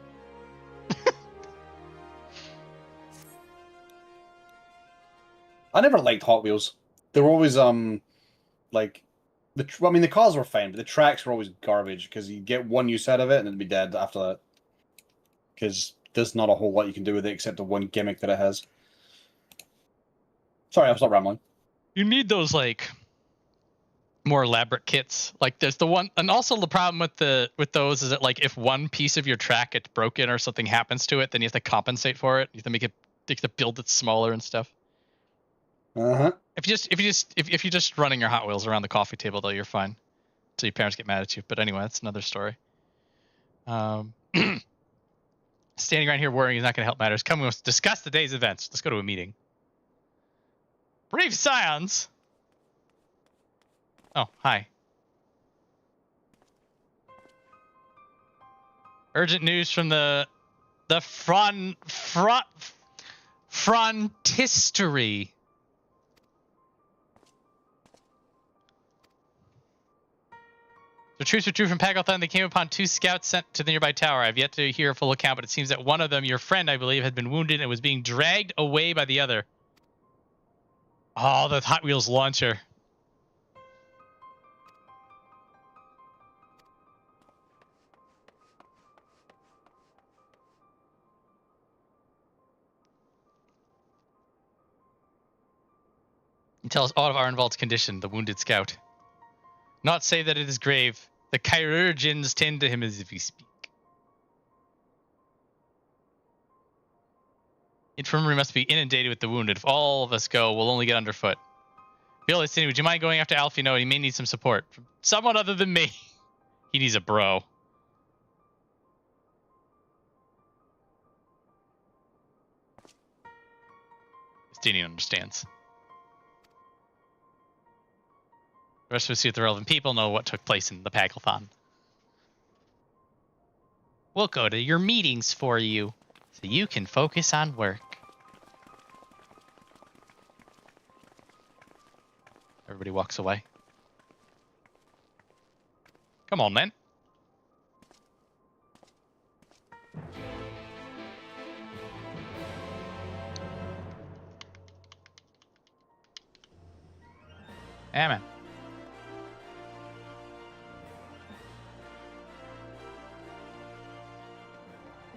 I never liked Hot Wheels. They were always like the cars were fine, but the tracks were always garbage because you get one use out of it and it'd be dead after that. Because there's not a whole lot you can do with it except the one gimmick that it has. Sorry, I'll stop rambling. You need those like more elaborate kits. Like there's the one, and also the problem with those is that like if one piece of your track gets broken or something happens to it, then you have to compensate for it. You have to build it smaller and stuff. If you're just running your Hot Wheels around the coffee table, though, you're fine. Until your parents get mad at you. But anyway, that's another story. Standing around here worrying is not going to help matters. Come, we must discuss the day's events. Let's go to a meeting. Brave Scions. Oh, hi. Urgent news from the frontistery. The troops withdrew from Paglth'an. They came upon 2 scouts sent to the nearby tower. I've yet to hear a full account, but it seems that one of them, your friend, I believe, had been wounded and was being dragged away by the other. Oh, the Hot Wheels launcher. He tells all of Arenvald's condition, the wounded scout. Not say that it is grave. The chirurgeons tend to him as if he speak. Infirmary must be inundated with the wounded. If all of us go, we'll only get underfoot. Viola, Estinien, would you mind going after Alphinaud? He may need some support from someone other than me. He needs a bro. Estinien understands. The rest of us see if the relevant people know what took place in the Paglth'an. We'll go to your meetings for you, so you can focus on work. Everybody walks away. Come on, then. Yeah, man.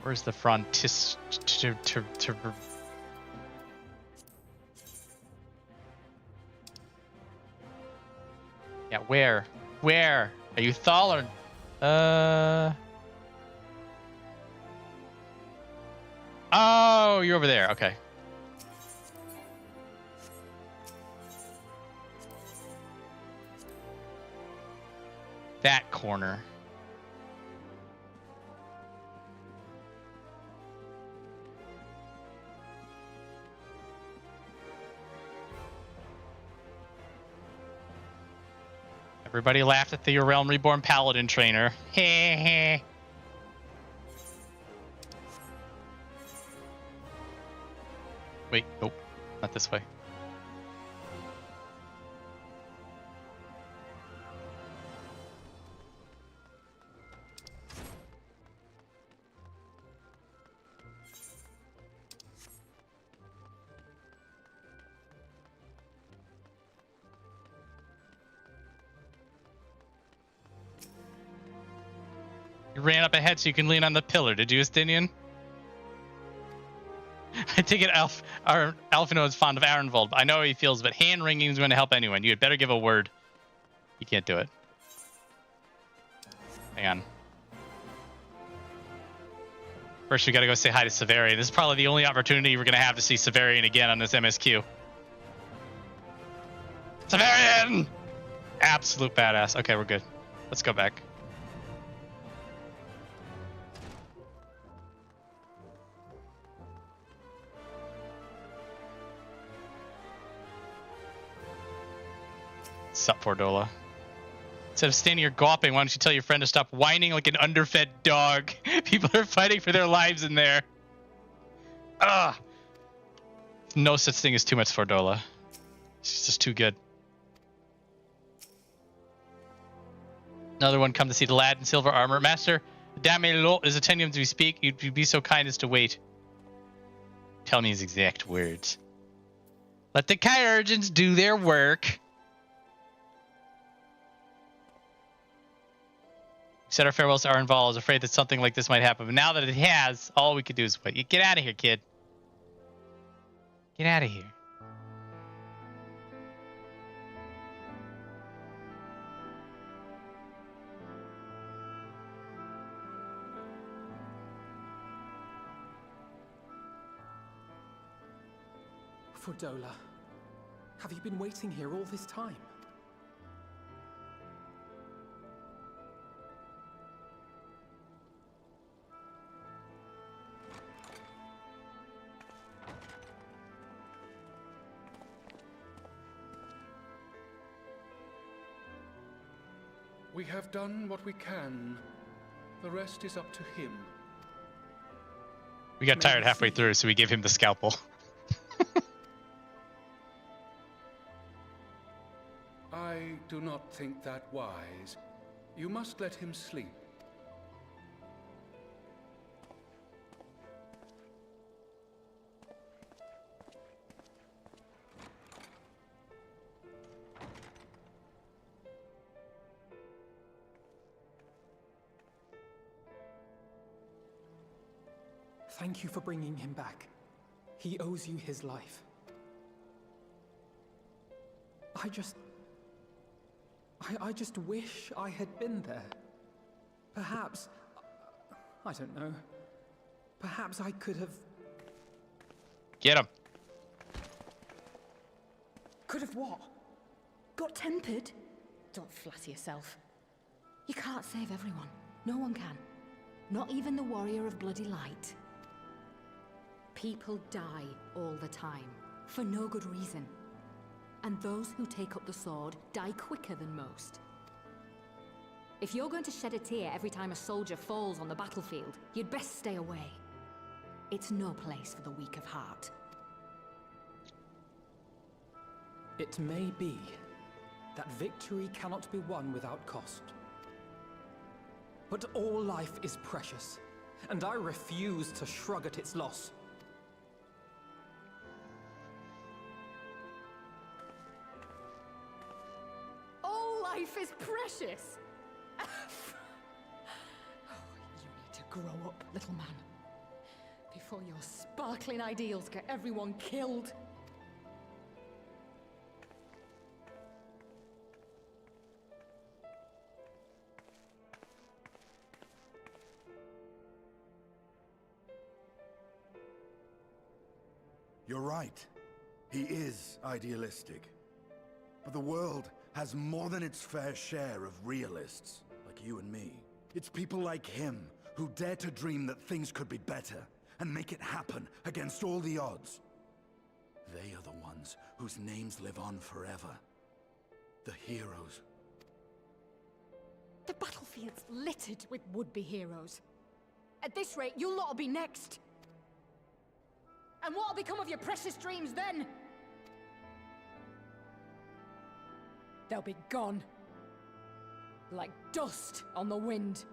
Where's the frontis? Yeah, where? Where? Are you Thal or... Oh, you're over there. Okay. That corner. Everybody laughed at the Realm Reborn Paladin trainer. Heh heh. Wait, nope. Not this way. You ran up ahead so you can lean on the pillar, did you, Estinien? I take it Alphinaud is fond of Arenvald. I know how he feels, but hand-wringing is going to help anyone. You had better give a word. You can't do it. Hang on. First, we got to go say hi to Severian. This is probably the only opportunity we're going to have to see Severian again on this MSQ. Severian! Absolute badass. Okay, we're good. Let's go back. Sup, Fordola. Instead of standing here gawping, why don't you tell your friend to stop whining like an underfed dog? People are fighting for their lives in there. Ugh. No such thing as too much Fordola. She's just too good. Another one come to see the lad in silver armor. Master, Damelot is attending him to speak. You'd be so kind as to wait. Tell me his exact words. Let the chirurgeons do their work. We said our farewells to Arenvald. I was afraid that something like this might happen, but now that it has, all we could do is wait. You get out of here, kid. Get out of here. Fordola, have you been waiting here all this time? We have done what we can. The rest is up to him. We got tired halfway through, so we gave him the scalpel. I do not think that wise. You must let him sleep. Thank you for bringing him back. He owes you his life. I just wish I had been there. Perhaps, I don't know. Perhaps I could have... Get him. Could have what? Got tempered? Don't flatter yourself. You can't save everyone. No one can. Not even the warrior of bloody light. People die all the time, for no good reason. And those who take up the sword die quicker than most. If you're going to shed a tear every time a soldier falls on the battlefield, you'd best stay away. It's no place for the weak of heart. It may be that victory cannot be won without cost. But all life is precious, and I refuse to shrug at its loss. All life is precious! Oh, you need to grow up, little man. Before your sparkling ideals get everyone killed. You're right. He is idealistic. But the world has more than its fair share of realists, like you and me. It's people like him who dare to dream that things could be better, and make it happen against all the odds. They are the ones whose names live on forever. The heroes. The battlefield's littered with would-be heroes. At this rate, you'll lot'll be next. And what'll become of your precious dreams then? They'll be gone. Like dust on the wind.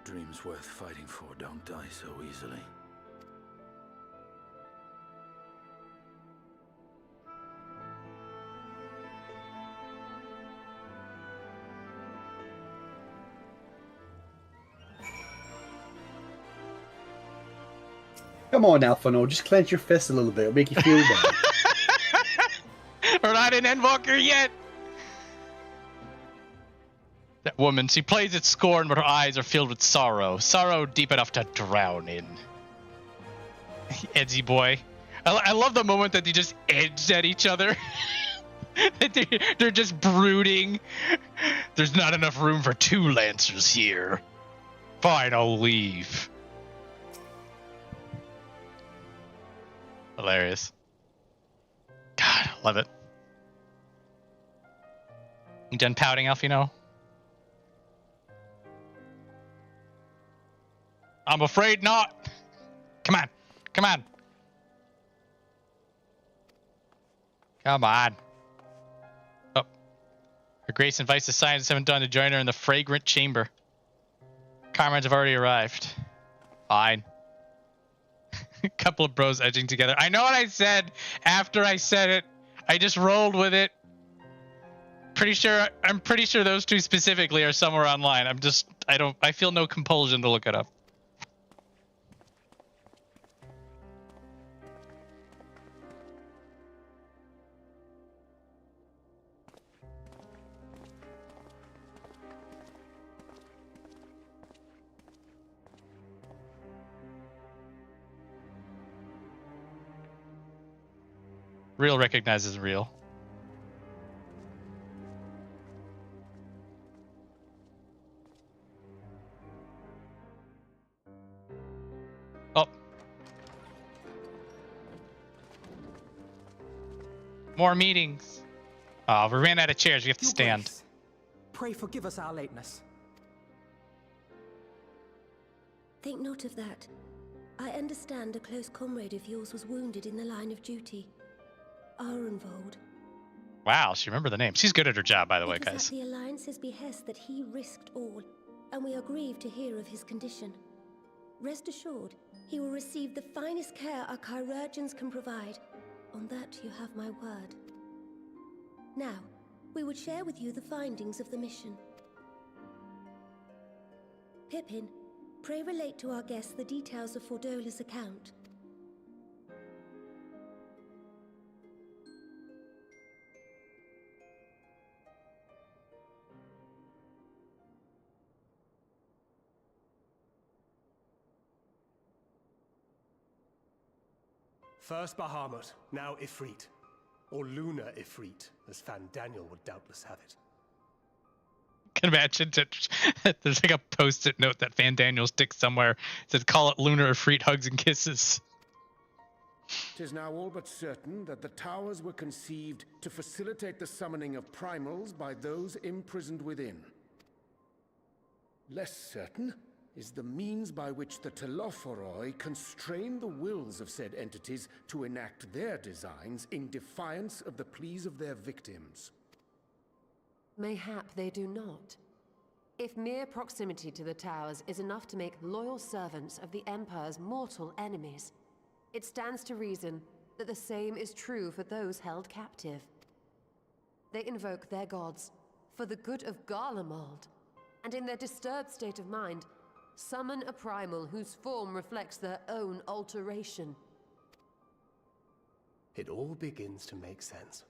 Dreams worth fighting for don't die so easily. Come on, Alphinaud, just clench your fist a little bit. It'll make you feel better. We're not in Endwalker yet! That woman, she plays at scorn, but her eyes are filled with sorrow. Sorrow deep enough to drown in. Edgy boy. I love the moment that they just edged at each other. They're just brooding. There's not enough room for two Lancers here. Fine, I'll leave. Hilarious. God, I love it. You done pouting, Alphinaud? I'm afraid not. Come on. Come on. Come on. Oh. Her Grace invites the Scientists haven't done to join her in the fragrant chamber. Comrades have already arrived. Fine. A couple of bros edging together. I know what I said after I said it. I just rolled with it. I'm pretty sure those two specifically are somewhere online. I feel no compulsion to look it up. Real recognizes real. Oh. More meetings. Oh, we ran out of chairs. We have to stand. Grace, pray forgive us our lateness. Think not of that. I understand a close comrade of yours was wounded in the line of duty. Arenvald. Wow, she remembered the name. She's good at her job, by the way, It was guys. at the Alliance's behest that he risked all, and we are grieved to hear of his condition. Rest assured, he will receive the finest care our chirurgeons can provide. On that you have my word. Now, we would share with you the findings of the mission. Pippin, pray relate to our guests the details of Fordola's account. First Bahamut, now Ifrit. Or Lunar Ifrit, as Daniel would doubtless have it. Can imagine there's like a post-it note that Daniel sticks somewhere. It says, call it Lunar Ifrit Hugs and Kisses. 'Tis now all but certain that the towers were conceived to facilitate the summoning of primals by those imprisoned within. Less certain is the means by which the Telophoroi constrain the wills of said entities to enact their designs in defiance of the pleas of their victims. Mayhap they do not. If mere proximity to the towers is enough to make loyal servants of the Empire's mortal enemies, it stands to reason that the same is true for those held captive. They invoke their gods for the good of Garlemald, and in their disturbed state of mind, summon a primal whose form reflects their own alteration. It all begins to make sense.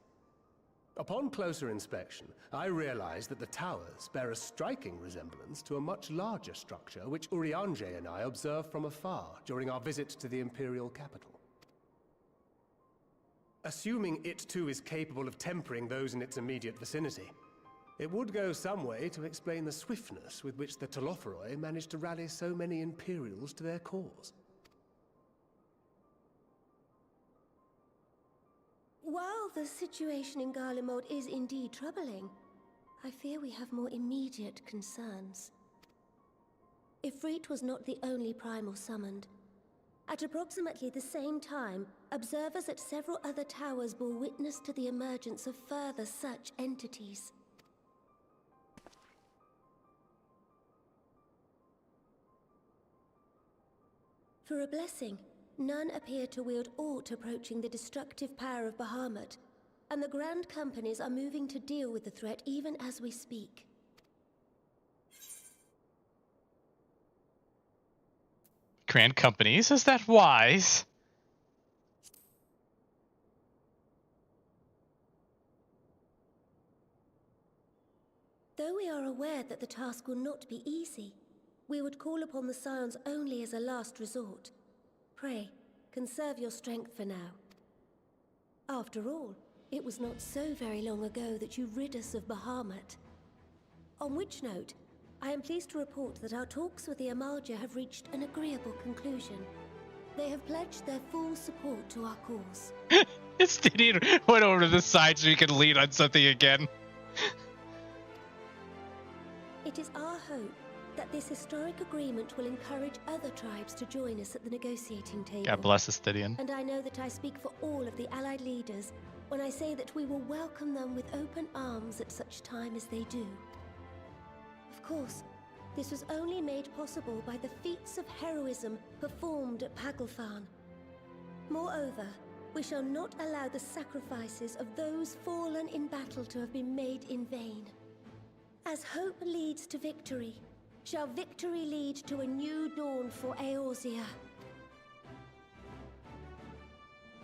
Upon closer inspection, I realized that the towers bear a striking resemblance to a much larger structure which Urianger and I observed from afar during our visit to the Imperial capital. Assuming it too is capable of tempering those in its immediate vicinity, it would go some way to explain the swiftness with which the Telophoroi managed to rally so many Imperials to their cause. While the situation in Garlemald is indeed troubling, I fear we have more immediate concerns. Ifrit was not the only primal summoned. At approximately the same time, observers at several other towers bore witness to the emergence of further such entities. For a blessing, none appear to wield aught approaching the destructive power of Bahamut, and the Grand Companies are moving to deal with the threat even as we speak. Grand Companies? Is that wise? Though we are aware that the task will not be easy, we would call upon the Scions only as a last resort. Pray, conserve your strength for now. After all, it was not so very long ago that you rid us of Bahamut. On which note, I am pleased to report that our talks with the Amal'jaa have reached an agreeable conclusion. They have pledged their full support to our cause. Estinien went over to the side so he could lean on something again. It is our hope that this historic agreement will encourage other tribes to join us at the negotiating table. God bless Estinien. And I know that I speak for all of the Allied leaders when I say that we will welcome them with open arms at such time as they do. Of course, this was only made possible by the feats of heroism performed at Paglth'an. Moreover, we shall not allow the sacrifices of those fallen in battle to have been made in vain. As hope leads to victory, shall victory lead to a new dawn for Eorzea.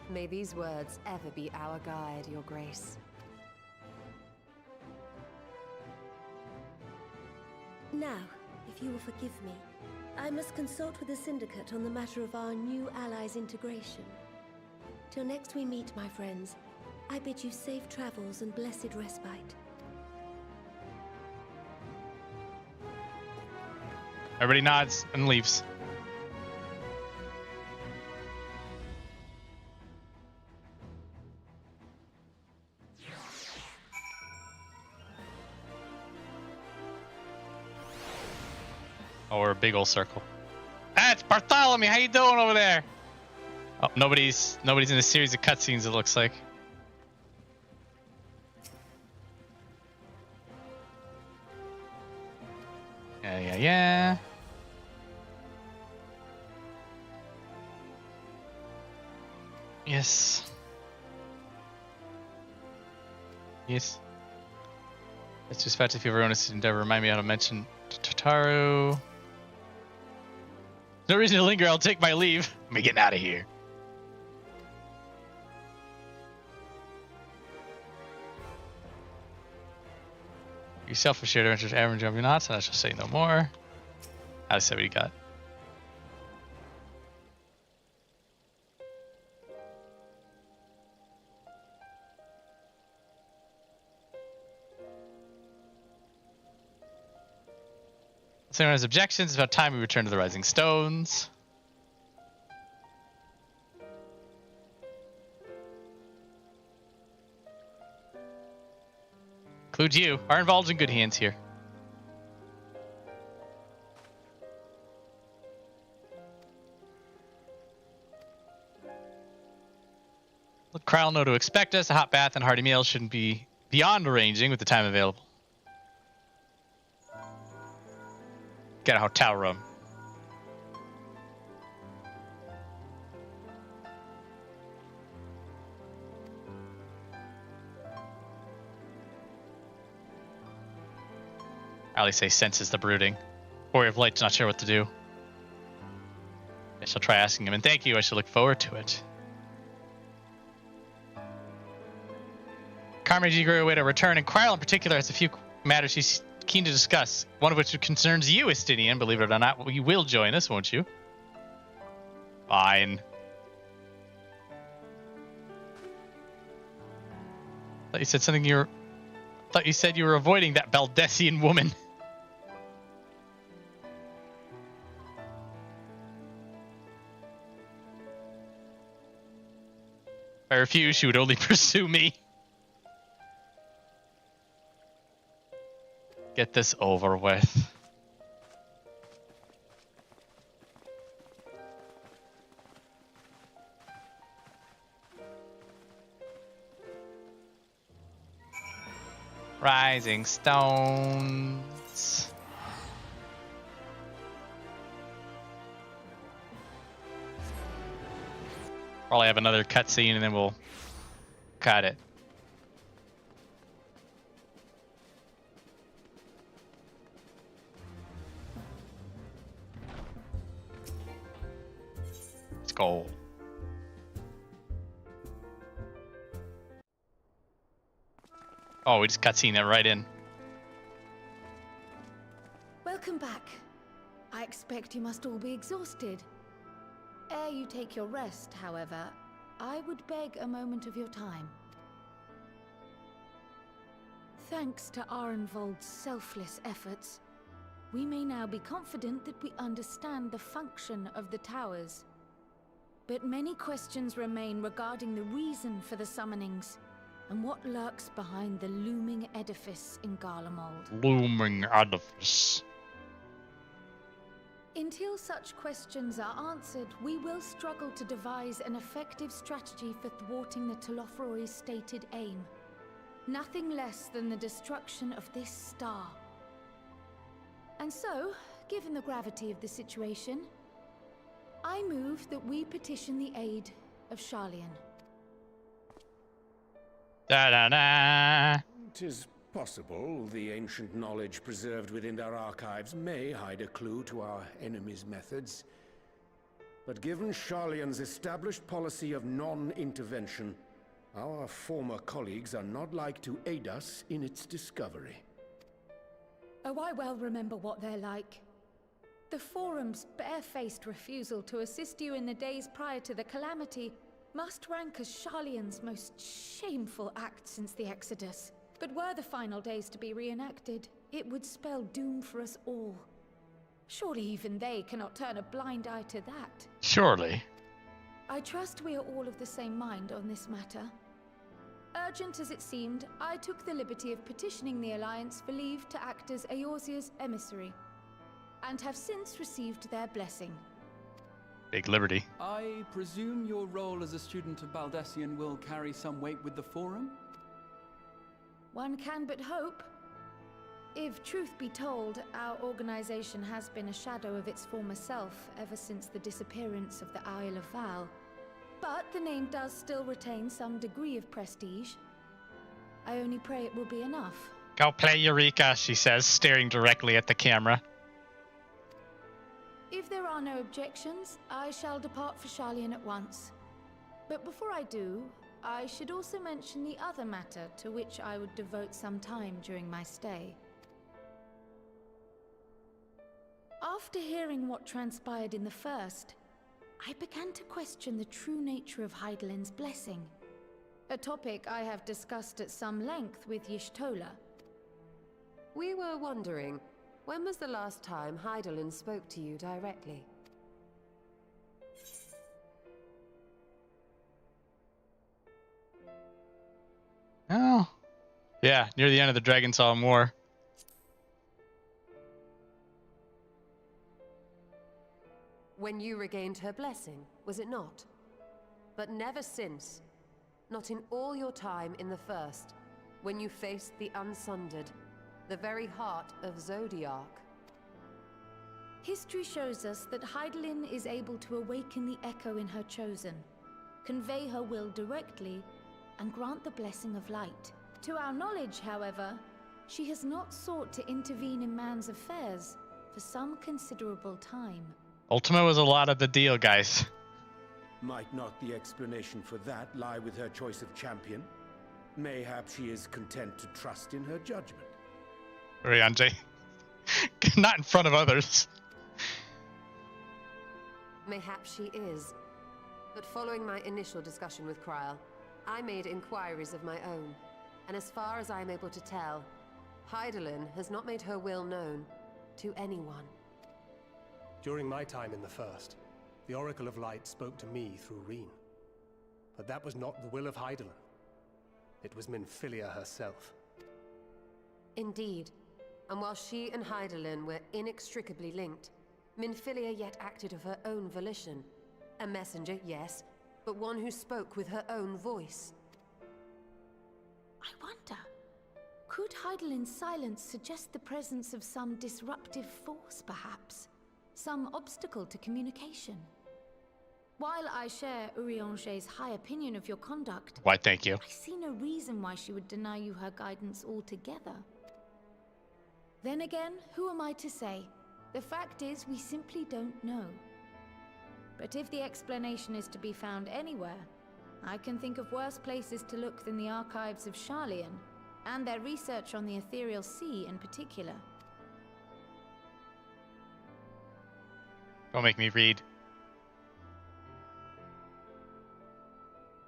May these words ever be our guide, Your Grace. Now, if you will forgive me, I must consult with the Syndicate on the matter of our new allies' integration. Till next we meet, my friends, I bid you safe travels and blessed respite. Everybody nods and leaves. Oh, we're a big old circle. Ah, it's Bartholomew. How you doing over there? Oh, nobody's in a series of cutscenes, it looks like. Yeah. Yes. Let's just fact if you ever own this endeavor, remind me how to mention Tataru. No reason to linger. I'll take my leave. I'm getting out of here. You selfish shared adventures, average of your knots, and I shall say no more. Alisaie, what do you got? If anyone has objections, it's about time we return to the Rising Stones. Includes you. Arenvald's in good hands here. Let Krile know to expect us. A hot bath and hearty meal shouldn't be beyond arranging with the time available. Get a hotel room. Alisaie senses the brooding. Warrior of Light's not sure what to do. I shall try asking him, and thank you. I shall look forward to it. Carmage eager away to return, and Krile in particular has a few matters she's keen to discuss. One of which concerns you, Estinien. Believe it or not, you will join us, won't you? Fine. Thought you said something Thought you said you were avoiding that Baldessian woman. If I refuse, she would only pursue me. Get this over with. Rising Stones. Probably have another cutscene and then we'll cut it. Let's go. Oh, we just cutscene it right in. Welcome back. I expect you must all be exhausted. Ere you take your rest, however, I would beg a moment of your time. Thanks to Arenvald's selfless efforts, we may now be confident that we understand the function of the towers. But many questions remain regarding the reason for the summonings, and what lurks behind the looming edifice in Garlemald. Looming edifice. Until such questions are answered, we will struggle to devise an effective strategy for thwarting the Telophoroi's stated aim. Nothing less than the destruction of this star. And so, given the gravity of the situation, I move that we petition the aid of Sharlayan. Da-da-da. 'Tis possible the ancient knowledge preserved within our archives may hide a clue to our enemy's methods. But given Sharlayan's established policy of non-intervention, our former colleagues are not like to aid us in its discovery. Oh, I well remember what they're like. The Forum's barefaced refusal to assist you in the days prior to the calamity must rank as Sharlayan's most shameful act since the Exodus. But were the final days to be reenacted, it would spell doom for us all. Surely even they cannot turn a blind eye to that. Surely. I trust we are all of the same mind on this matter. Urgent as it seemed, I took the liberty of petitioning the Alliance for leave to act as Eorzea's emissary, and have since received their blessing. Big liberty. I presume your role as a student of Baldessian will carry some weight with the Forum? One can but hope. If truth be told, our organization has been a shadow of its former self ever since the disappearance of the Isle of Val. But the name does still retain some degree of prestige. I only pray it will be enough. Go play Eureka, she says, staring directly at the camera. If there are no objections, I shall depart for Sharlayan at once. But before I do, I should also mention the other matter to which I would devote some time during my stay. After hearing what transpired in the first, I began to question the true nature of Hydaelyn's blessing. A topic I have discussed at some length with Y'shtola. We were wondering, when was the last time Hydaelyn spoke to you directly? Oh. Yeah, near the end of the Dragonsaw War. When you regained her blessing, was it not? But never since. Not in all your time in the First, when you faced the Unsundered, the very heart of Zodiark. History shows us that Hydaelyn is able to awaken the echo in her chosen, convey her will directly, and grant the blessing of light. To our knowledge, however, she has not sought to intervene in man's affairs for some considerable time. Ultima was a lot of the deal, guys. Might not the explanation for that lie with her choice of champion? Mayhap she is content to trust in her judgment. Urianger. Not in front of others. Mayhap she is. But following my initial discussion with Krile, I made inquiries of my own. And as far as I am able to tell, Hydaelyn has not made her will known to anyone. During my time in the First, the Oracle of Light spoke to me through Reen. But that was not the will of Hydaelyn. It was Minfilia herself. Indeed. And while she and Hydaelyn were inextricably linked, Minfilia yet acted of her own volition. A messenger, yes, but one who spoke with her own voice. I wonder, could Hydaelyn's silence suggest the presence of some disruptive force, perhaps? Some obstacle to communication? While I share Urianger's high opinion of your conduct, Why, thank you. I see no reason why she would deny you her guidance altogether. Then again, who am I to say? The fact is, we simply don't know. But if the explanation is to be found anywhere, I can think of worse places to look than the archives of Sharlayan, and their research on the Ethereal Sea in particular. Don't make me read.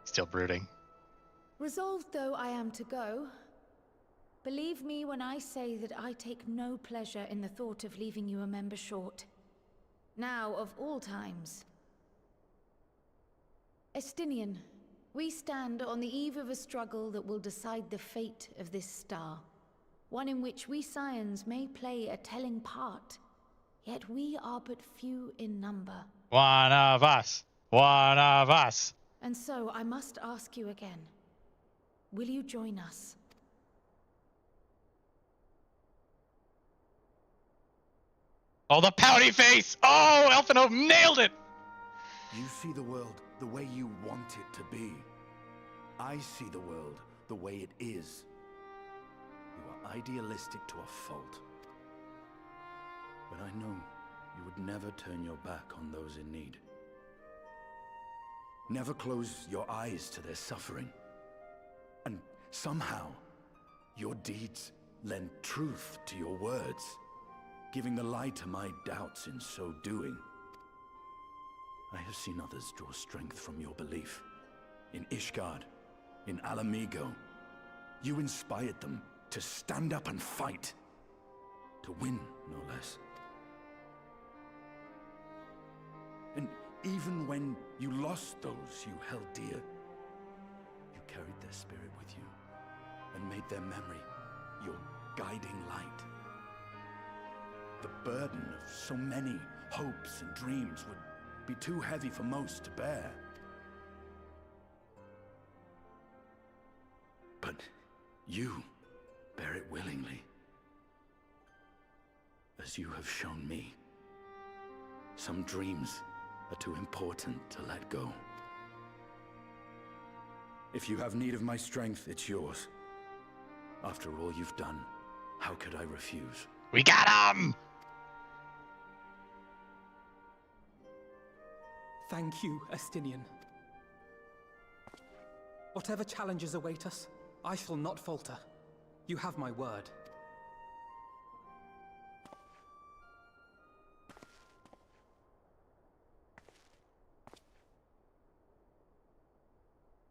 Still brooding. Resolved though I am to go, believe me when I say that I take no pleasure in the thought of leaving you a member short. Now of all times. Estinien, we stand on the eve of a struggle that will decide the fate of this star. One in which we Scions may play a telling part, yet we are but few in number. One of us. One of us. And so I must ask you again. Will you join us? Oh, the pouty face! Oh, Alphinaud nailed it! You see the world the way you want it to be. I see the world the way it is. You are idealistic to a fault. But I know you would never turn your back on those in need. Never close your eyes to their suffering. And somehow, your deeds lend truth to your words, giving the lie to my doubts in so doing. I have seen others draw strength from your belief. In Ishgard, in Ala-Mhigo, you inspired them to stand up and fight. To win, no less. And even when you lost those you held dear, you carried their spirit with you and made their memory your guiding light. The burden of so many hopes and dreams would be too heavy for most to bear. But you bear it willingly, as you have shown me. Some dreams are too important to let go. If you have need of my strength, it's yours. After all you've done, how could I refuse? We got him! Thank you, Estinien. Whatever challenges await us, I shall not falter. You have my word.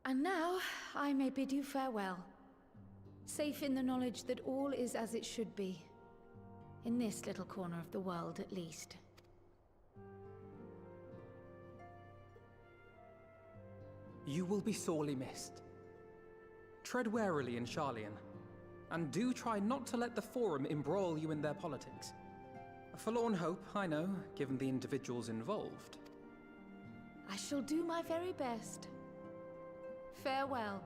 And now, I may bid you farewell. Safe in the knowledge that all is as it should be. In this little corner of the world, at least. You will be sorely missed. Tread warily in Sharlayan, and do try not to let the Forum embroil you in their politics. A forlorn hope, I know, given the individuals involved. I shall do my very best. Farewell.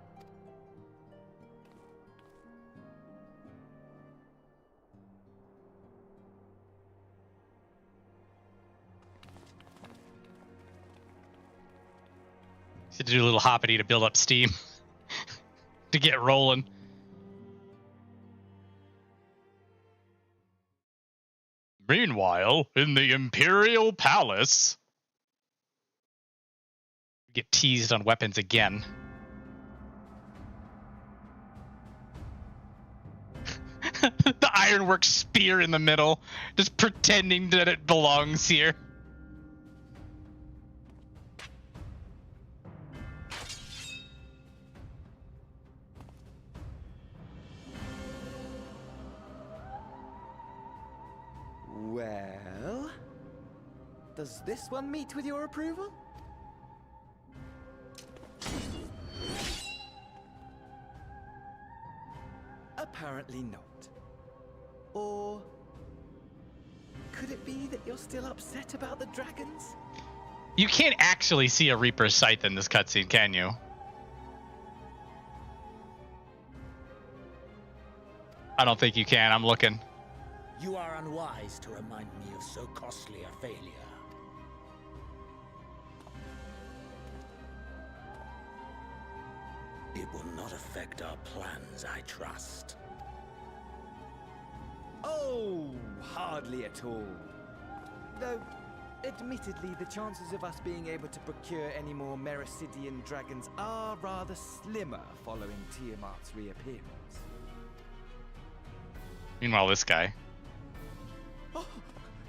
To do a little hoppity to build up steam to get rolling. Meanwhile, in the Imperial Palace, we get teased on weapons again. The ironwork spear in the middle, just pretending that it belongs here. Well, does this one meet with your approval? Apparently not. Or could it be that you're still upset about the dragons? You can't actually see a Reaper's Scythe in this cutscene, can you? I don't think you can. I'm looking. You are unwise to remind me of so costly a failure. It will not affect our plans, I trust. Oh, hardly at all. Though, admittedly, the chances of us being able to procure any more Mericidian dragons are rather slimmer following Tiamat's reappearance. Meanwhile, this guy. Oh,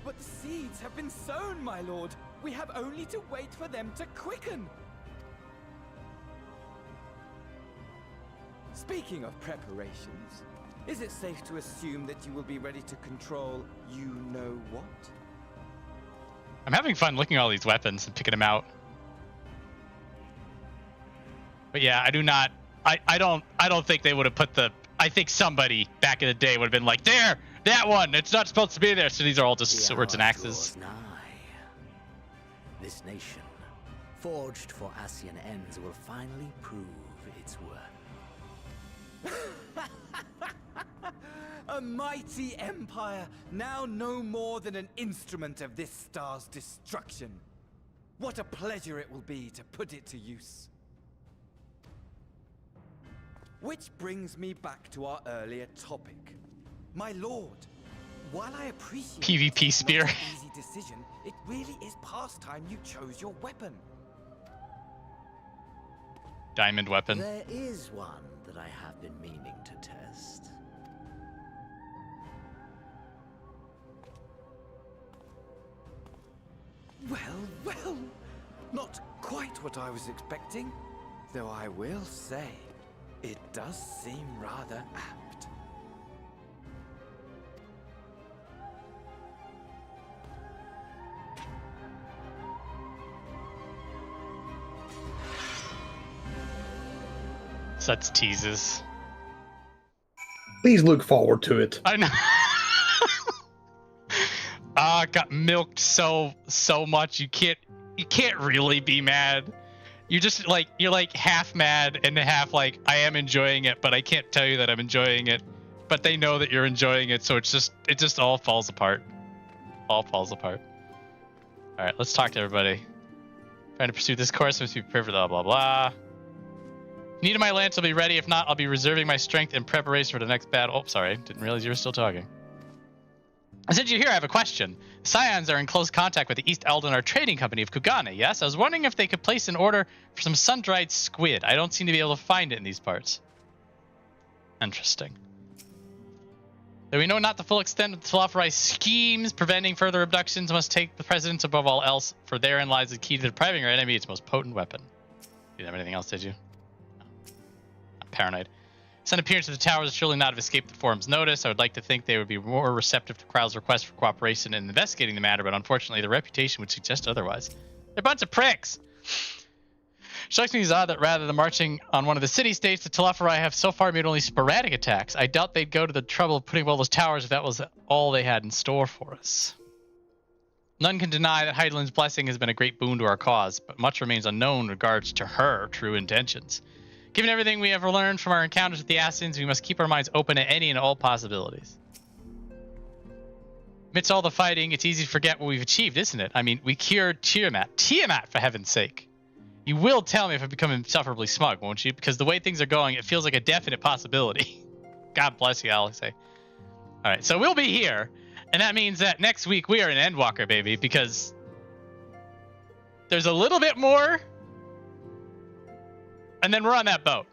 but the seeds have been sown, my lord. We have only to wait for them to quicken. Speaking of preparations, is it safe to assume that you will be ready to control you-know-what? I'm having fun looking at all these weapons and picking them out. But yeah, I do not. I don't think they would have put the. I think somebody back in the day would have been like, there, that one. It's not supposed to be there. So these are all just swords and axes. This nation, forged for Ascian ends, will finally prove its worth. A mighty empire, now no more than an instrument of this star's destruction. What a pleasure it will be to put it to use. Which brings me back to our earlier topic. My lord, while I appreciate PvP spear. Not an easy decision, it really is past time you chose your weapon. Diamond weapon. There is one that I have been meaning to test. Well, not quite what I was expecting, though I will say, it does seem rather apt. Such teases. Please look forward to it. I know. Got milked so much. You can't really be mad. You're just like, you're like half mad and half like, I am enjoying it, but I can't tell you that I'm enjoying it. But they know that you're enjoying it, so it just all falls apart. All falls apart. All right, let's talk to everybody. Trying to pursue this course, must be prepared for the blah blah. Need of my lance will be ready. If not, I'll be reserving my strength in preparation for the next battle. Oh, sorry, didn't realize you were still talking. Since you're here, I have a question. Scions are in close contact with the East Eldinar Trading Company of Kugane, yes? I was wondering if they could place an order for some sun-dried squid. I don't seem to be able to find it in these parts. Interesting. Though we know not the full extent of the Telophori schemes, preventing further abductions must take the precedence above all else, for therein lies the key to depriving our enemy its most potent weapon. You didn't have anything else, did you? No. I'm paranoid. Sudden appearance of the towers would surely not have escaped the forum's notice. I would like to think they would be more receptive to Krile's request for cooperation in investigating the matter, but unfortunately their reputation would suggest otherwise. They're a bunch of pricks! Strikes me as odd that rather than marching on one of the city-states, the Telophori have so far made only sporadic attacks. I doubt they'd go to the trouble of putting up all those towers if that was all they had in store for us. None can deny that Hydaelyn's blessing has been a great boon to our cause, but much remains unknown in regards to her true intentions. Given everything we have learned from our encounters with the Assassins, we must keep our minds open to any and all possibilities. Amidst all the fighting, it's easy to forget what we've achieved, isn't it? I mean, we cured Tiamat. Tiamat, for heaven's sake! You will tell me if I become insufferably smug, won't you? Because the way things are going, it feels like a definite possibility. God bless you, Alisaie. Alright, so we'll be here. And that means that next week we are an Endwalker, baby. Because there's a little bit more. And then we're on that boat.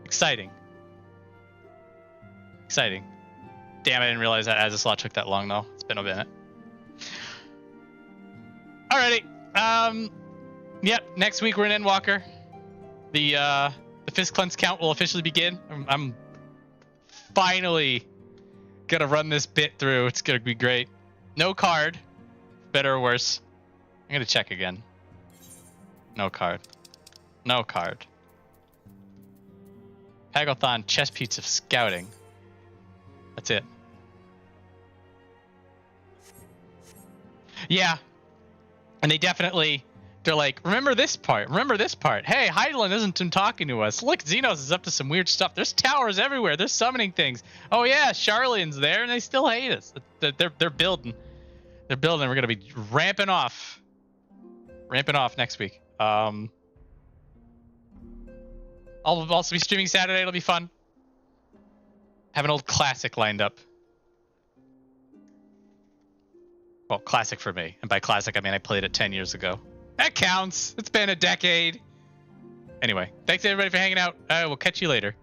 Exciting. Exciting. Damn, I didn't realize that Azeslot took that long, though. It's been a minute. Alrighty. Yep, next week we're in Endwalker. The Fist Cleanse count will officially begin. I'm finally gonna run this bit through. It's gonna be great. No card. Better or worse. I'm gonna check again. No card. No card. Paglth'an chess piece of scouting. That's it. Yeah. And they definitely... They're like, remember this part. Remember this part. Hey, Hydaelyn isn't talking to us. Look, Zenos is up to some weird stuff. There's towers everywhere. They're summoning things. Oh yeah, Sharlayan's there, and they still hate us. They're building. They're building. We're gonna be ramping off. Ramping off next week. I'll also be streaming Saturday. It'll be fun. Have an old classic lined up. Well, classic for me. And by classic, I mean I played it 10 years ago. That counts. It's been a decade. Anyway, thanks everybody for hanging out. We'll catch you later.